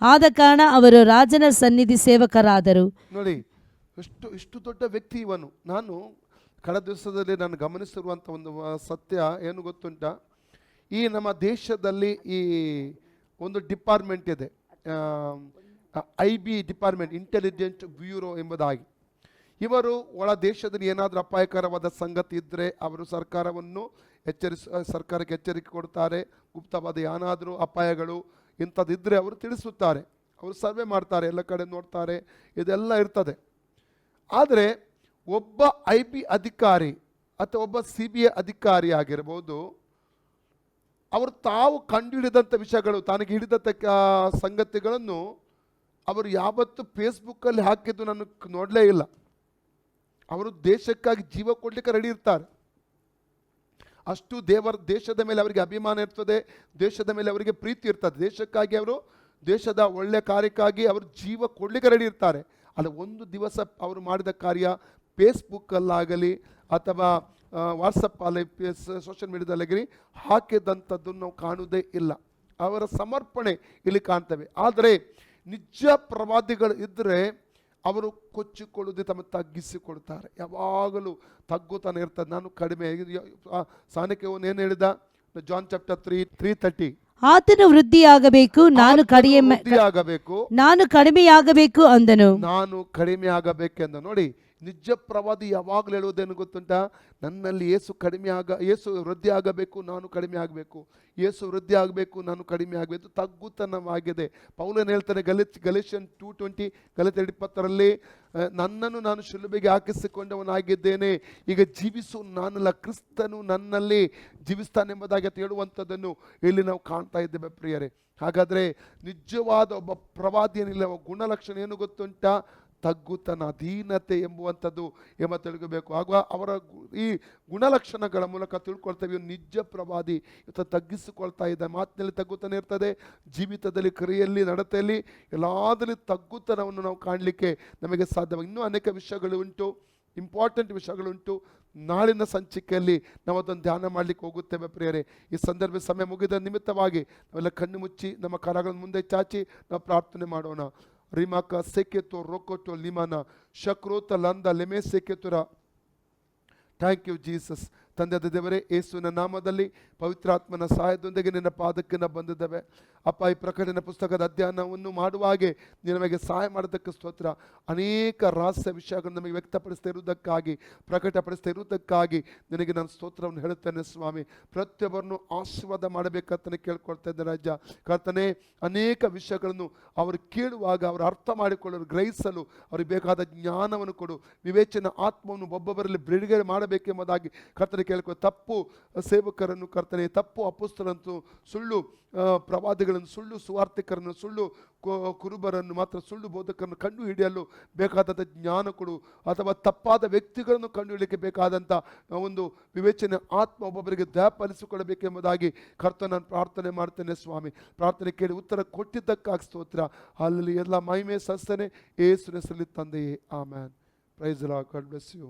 ಆದ ಕಾರಣ ಅವರು ರಾಜನ ಸನ್ನಿಧಿ ಸೇವಕರಾದರು. ನೋಡಿ, ಇಷ್ಟು ದೊಡ್ಡ ವ್ಯಕ್ತಿ ಇವನು. ನಾನು ಕಳೆದ ದಿವಸದಲ್ಲಿ ನಾನು ಗಮನಿಸಿರುವಂಥ ಒಂದು ಸತ್ಯ ಏನು ಗೊತ್ತುಂಟ, ಈ ನಮ್ಮ ದೇಶದಲ್ಲಿ ಈ ಒಂದು ಡಿಪಾರ್ಟ್ಮೆಂಟ್ ಇದೆ, IB ಡಿಪಾರ್ಟ್ಮೆಂಟ್, ಇಂಟೆಲಿಜೆಂಟ್ ಬ್ಯೂರೋ ಎಂಬುದಾಗಿ. ಇವರು ಒಳ ದೇಶದಲ್ಲಿ ಏನಾದರೂ ಅಪಾಯಕರವಾದ ಸಂಗತಿ ಇದ್ದರೆ ಅವರು ಸರ್ಕಾರಕ್ಕೆ ಎಚ್ಚರಿಕೆ ಕೊಡ್ತಾರೆ. ಗುಪ್ತವಾದ ಏನಾದರೂ ಅಪಾಯಗಳು ಇಂಥದ್ದಿದ್ದರೆ ಅವರು ತಿಳಿಸುತ್ತಾರೆ, ಅವರು ಸರ್ವೆ ಮಾಡ್ತಾರೆ, ಎಲ್ಲ ಕಡೆ ನೋಡ್ತಾರೆ, ಇದೆಲ್ಲ ಇರ್ತದೆ. ಆದರೆ ಒಬ್ಬ IB ಅಧಿಕಾರಿ ಅಥವಾ ಒಬ್ಬ CBI ಅಧಿಕಾರಿ ಆಗಿರ್ಬೋದು, ಅವರು ತಾವು ಕಂಡುಹಿಡಿದಂಥ ವಿಷಯಗಳು, ತನಗೆ ಹಿಡಿದಂಥ ಸಂಗತಿಗಳನ್ನು ಅವರು ಯಾವತ್ತೂ ಫೇಸ್ಬುಕ್ಕಲ್ಲಿ ಹಾಕಿದ್ದು ನಾನು ನೋಡಲೇ ಇಲ್ಲ. ಅವರು ದೇಶಕ್ಕಾಗಿ ಜೀವ ಕೊಡಲಿಕ್ಕೆ ರೆಡಿ ಇರ್ತಾರೆ. ಅಷ್ಟು ದೇಶದ ಮೇಲೆ ಅವರಿಗೆ ಅಭಿಮಾನ ಇರ್ತದೆ, ದೇಶದ ಮೇಲೆ ಅವರಿಗೆ ಪ್ರೀತಿ ಇರ್ತದೆ. ದೇಶಕ್ಕಾಗಿ ಅವರು, ದೇಶದ ಒಳ್ಳೆಯ ಕಾರ್ಯಕ್ಕಾಗಿ ಅವರು ಜೀವ ಕೊಡಲಿಕ್ಕೆ ರೆಡಿ ಇರ್ತಾರೆ. ಅಲ್ಲ, ಒಂದು ದಿವಸ ಅವರು ಮಾಡಿದ ಕಾರ್ಯ ಫೇಸ್ಬುಕ್ಕಲ್ಲಾಗಲಿ ಅಥವಾ ವಾಟ್ಸಪ್ಪಲ್ಲಿ, ಸೋಷಿಯಲ್ ಮೀಡಿಯಾದಲ್ಲಾಗಲಿ ಹಾಕಿದಂಥದ್ದನ್ನು ನಾವು ಕಾಣುವುದೇ ಇಲ್ಲ. ಅವರ ಸಮರ್ಪಣೆ ಇಲ್ಲಿ ಕಾಣ್ತೇವೆ. ಆದರೆ ನಿಜ ಪ್ರವಾದಿಗಳು ಇದ್ದರೆ ಅವರು ಕೊಚ್ಚಿಕೊಳ್ಳುವುದೇ ತಮ್ಮ ತಗ್ಗಿಸಿಕೊಳ್ತಾರೆ. ಯಾವಾಗಲೂ ತಗ್ಗುತ್ತಾನೆ ಇರ್ತದೆ. ನಾನು ಕಡಿಮೆ. ಸಾನಿಕೆಯವನು ಏನು ಹೇಳಿದ? ಜಾನ್ ಚಾಪ್ಟರ್ 3:30, ಆತನು ವೃದ್ಧಿಯಾಗಬೇಕು, ನಾನು ಕಡಿಮೆಯಾಗಬೇಕು ಅಂದನು. ನಾನು ಕಡಿಮೆ ಆಗಬೇಕೆಂದ. ನೋಡಿ, ನಿಜ ಪ್ರವಾದಿ ಯಾವಾಗಲೂ ಹೇಳುವುದೇನು ಗೊತ್ತುಂಟ? ನನ್ನಲ್ಲಿ ಯೇಸು ವೃದ್ಧಿ ಆಗಬೇಕು, ನಾನು ಕಡಿಮೆ ಆಗಬೇಕು. ಯೇಸು ವೃದ್ಧಿ ಆಗಬೇಕು, ನಾನು ಕಡಿಮೆ ಆಗಬೇಕು. ತಗ್ಗುತನವಾಗಿದೆ. ಪೌಲನು ಹೇಳ್ತಾನೆ ಗಲೇಷಿಯನ್ 2:20, ಗಲಾತ್ಯ 2:20ರಲ್ಲಿ, ನನ್ನನ್ನು ನಾನು ಶಿಲುಬೆಗೆ ಹಾಕಿಸಿಕೊಂಡವನಾಗಿದ್ದೇನೆ, ಈಗ ಜೀವಿಸು ನಾನಲ್ಲ, ಕ್ರಿಸ್ತನು ನನ್ನಲ್ಲಿ ಜೀವಿಸ್ತಾನೆಂಬುದಾಗಿ ಹೇಳುವಂಥದ್ದನ್ನು ಇಲ್ಲಿ ನಾವು ಕಾಣ್ತಾ ಇದ್ದೇವೆ ಪ್ರಿಯರೇ. ಹಾಗಾದರೆ ನಿಜವಾದ ಒಬ್ಬ ಪ್ರವಾದಿಯನಿಲ್ಲ ಗುಣಲಕ್ಷಣ ಏನು ಗೊತ್ತುಂಟ? ತಗ್ಗುತನ, ಅಧೀನತೆ ಎಂಬುವಂಥದ್ದು ಎಂಬ ತಿಳ್ಕೋಬೇಕು. ಆಗ ಅವರ ಈ ಗುಣಲಕ್ಷಣಗಳ ಮೂಲಕ ತಿಳ್ಕೊಳ್ತೇವೆ ನಿಜ ಪ್ರವಾದಿ ಇವತ್ತು ತಗ್ಗಿಸಿಕೊಳ್ತಾ ಇದ್ದ. ಮಾತಿನಲ್ಲಿ ತಗ್ಗುತನ ಇರ್ತದೆ, ಜೀವಿತದಲ್ಲಿ, ಕ್ರಿಯೆಯಲ್ಲಿ, ನಡತೆಯಲ್ಲಿ ಎಲ್ಲಾದಲ್ಲಿ ತಗ್ಗುತನವನ್ನು ನಾವು ಕಾಣಲಿಕ್ಕೆ ನಮಗೆ ಸಾಧ್ಯ. ಇನ್ನೂ ಅನೇಕ ವಿಷಯಗಳು ಉಂಟು, ಇಂಪಾರ್ಟೆಂಟ್ ವಿಷಯಗಳುಂಟು. ನಾಳಿನ ಸಂಚಿಕೆಯಲ್ಲಿ ನಾವು ಅದನ್ನು ಧ್ಯಾನ ಮಾಡಲಿಕ್ಕೆ ಹೋಗುತ್ತೇವೆ ಪ್ರಿಯರೇ. ಈ ಸಂದರ್ಭ ಸಮಯ ಮುಗಿದ ನಿಮಿತ್ತವಾಗಿ ನಾವೆಲ್ಲ ಕಣ್ಣು ಮುಚ್ಚಿ ನಮ್ಮ ಕರಗಳನ್ನು ಮುಂದೆ ಚಾಚಿ ನಾವು ಪ್ರಾರ್ಥನೆ ಮಾಡೋಣ. ರಿಮಾಕ ಸೆಕೆತೋ ರೊಕೊಟೋ ಲಿಮಾನ ಶಕ್ರೋತ ಲಂದ ಲೆಮೆ ಸೆಕೆತುರ. Thank you Jesus. ತಂದೆಯಾದ ದೇವರೇ, ಯೇಸುವಿನ ನಾಮದಲ್ಲಿ ಪವಿತ್ರಾತ್ಮನ ಸಹಾಯದೊಂದಿಗೆ ನಿನ್ನ ಪಾದಕ್ಕೆ ನಾವು ಬಂದಿದ್ದೇವೆ ಅಪ್ಪ. ಈ ಪ್ರಕಟಣೆ ಪುಸ್ತಕದ ಅಧ್ಯಯನವನ್ನು ಮಾಡುವಾಗೆ ನೀನು ನಮಗೆ ಸಹಾಯ ಮಾಡೋದಕ್ಕೆ ಸ್ತೋತ್ರ. ಅನೇಕ ರಹಸ್ಯ ವಿಷಯಗಳು ನಮಗೆ ವ್ಯಕ್ತಪಡಿಸ್ತಾ ಇರುವುದಕ್ಕಾಗಿ, ಪ್ರಕಟಪಡಿಸ್ತಾ ಇರುವುದಕ್ಕಾಗಿ ನಿನಗೆ ನಾನು ಸ್ತೋತ್ರವನ್ನು ಹೇಳುತ್ತೇನೆ ಸ್ವಾಮಿ. ಪ್ರತಿಯೊಬ್ಬರನ್ನು ಆಶೀರ್ವಾದ ಮಾಡಬೇಕಂತಲೇ ಕೇಳ್ಕೊಳ್ತಾ ಇದ್ದೆ ರಾಜ. ಕರ್ತನೇ, ಅನೇಕ ವಿಷಯಗಳನ್ನು ಅವರು ಕೇಳುವಾಗ ಅವರು ಅರ್ಥ ಮಾಡಿಕೊಳ್ಳಲು, ಗ್ರಹಿಸಲು ಅವ್ರಿಗೆ ಬೇಕಾದ ಜ್ಞಾನವನ್ನು ಕೊಡು. ವಿವೇಚನ ಆತ್ಮವನ್ನು ಒಬ್ಬೊಬ್ಬರಲ್ಲಿ ಬಿಡುಗಡೆ ಮಾಡಬೇಕೆಂಬುದಾಗಿ ಕರ್ತನೆ ಕೇಳ್ಕೊ. ತಪ್ಪು ಸೇವಕರನ್ನು ಕರ್ತನೆ, ತಪ್ಪು ಅಪೊಸ್ತಲರನ್ನು, ಸುಳ್ಳು ಪ್ರವಾದಿಗಳನ್ನು, ಸುಳ್ಳು ಸುವಾರ್ತಿಕರನ್ನು, ಸುಳ್ಳು ಕುರುಬರನ್ನು, ಮಾತ್ರ ಸುಳ್ಳು ಬೋಧಕರನ್ನು ಕಂಡು ಹಿಡಿಯಲು ಬೇಕಾದಂಥ ಜ್ಞಾನ ಕೊಡು. ಅಥವಾ ತಪ್ಪಾದ ವ್ಯಕ್ತಿಗಳನ್ನು ಕಂಡು ಹಿಡಿಯಲಿಕ್ಕೆ ಬೇಕಾದಂಥ ಒಂದು ವಿವೇಚನೆ ಆತ್ಮ ಒಬ್ಬೊಬ್ಬರಿಗೆ ದಯಪಾಲಿಸಿಕೊಳ್ಳಬೇಕೆಂಬುದಾಗಿ ಕರ್ತನ ನಾನು ಪ್ರಾರ್ಥನೆ ಮಾಡ್ತೇನೆ ಸ್ವಾಮಿ. ಪ್ರಾರ್ಥನೆ ಕೇಳಿ ಉತ್ತರ ಕೊಟ್ಟಿದ್ದಕ್ಕಾಗಿ ಸ್ತೋತ್ರ. ಅಲ್ಲಿ ಎಲ್ಲ ಮಹಿಮೆ ಸಸ್ತನೆ ಯೇಸುವಿನ ಹೆಸರಲ್ಲಿ ತಂದೆಯೇ, amen. Praise the Lord. God bless you.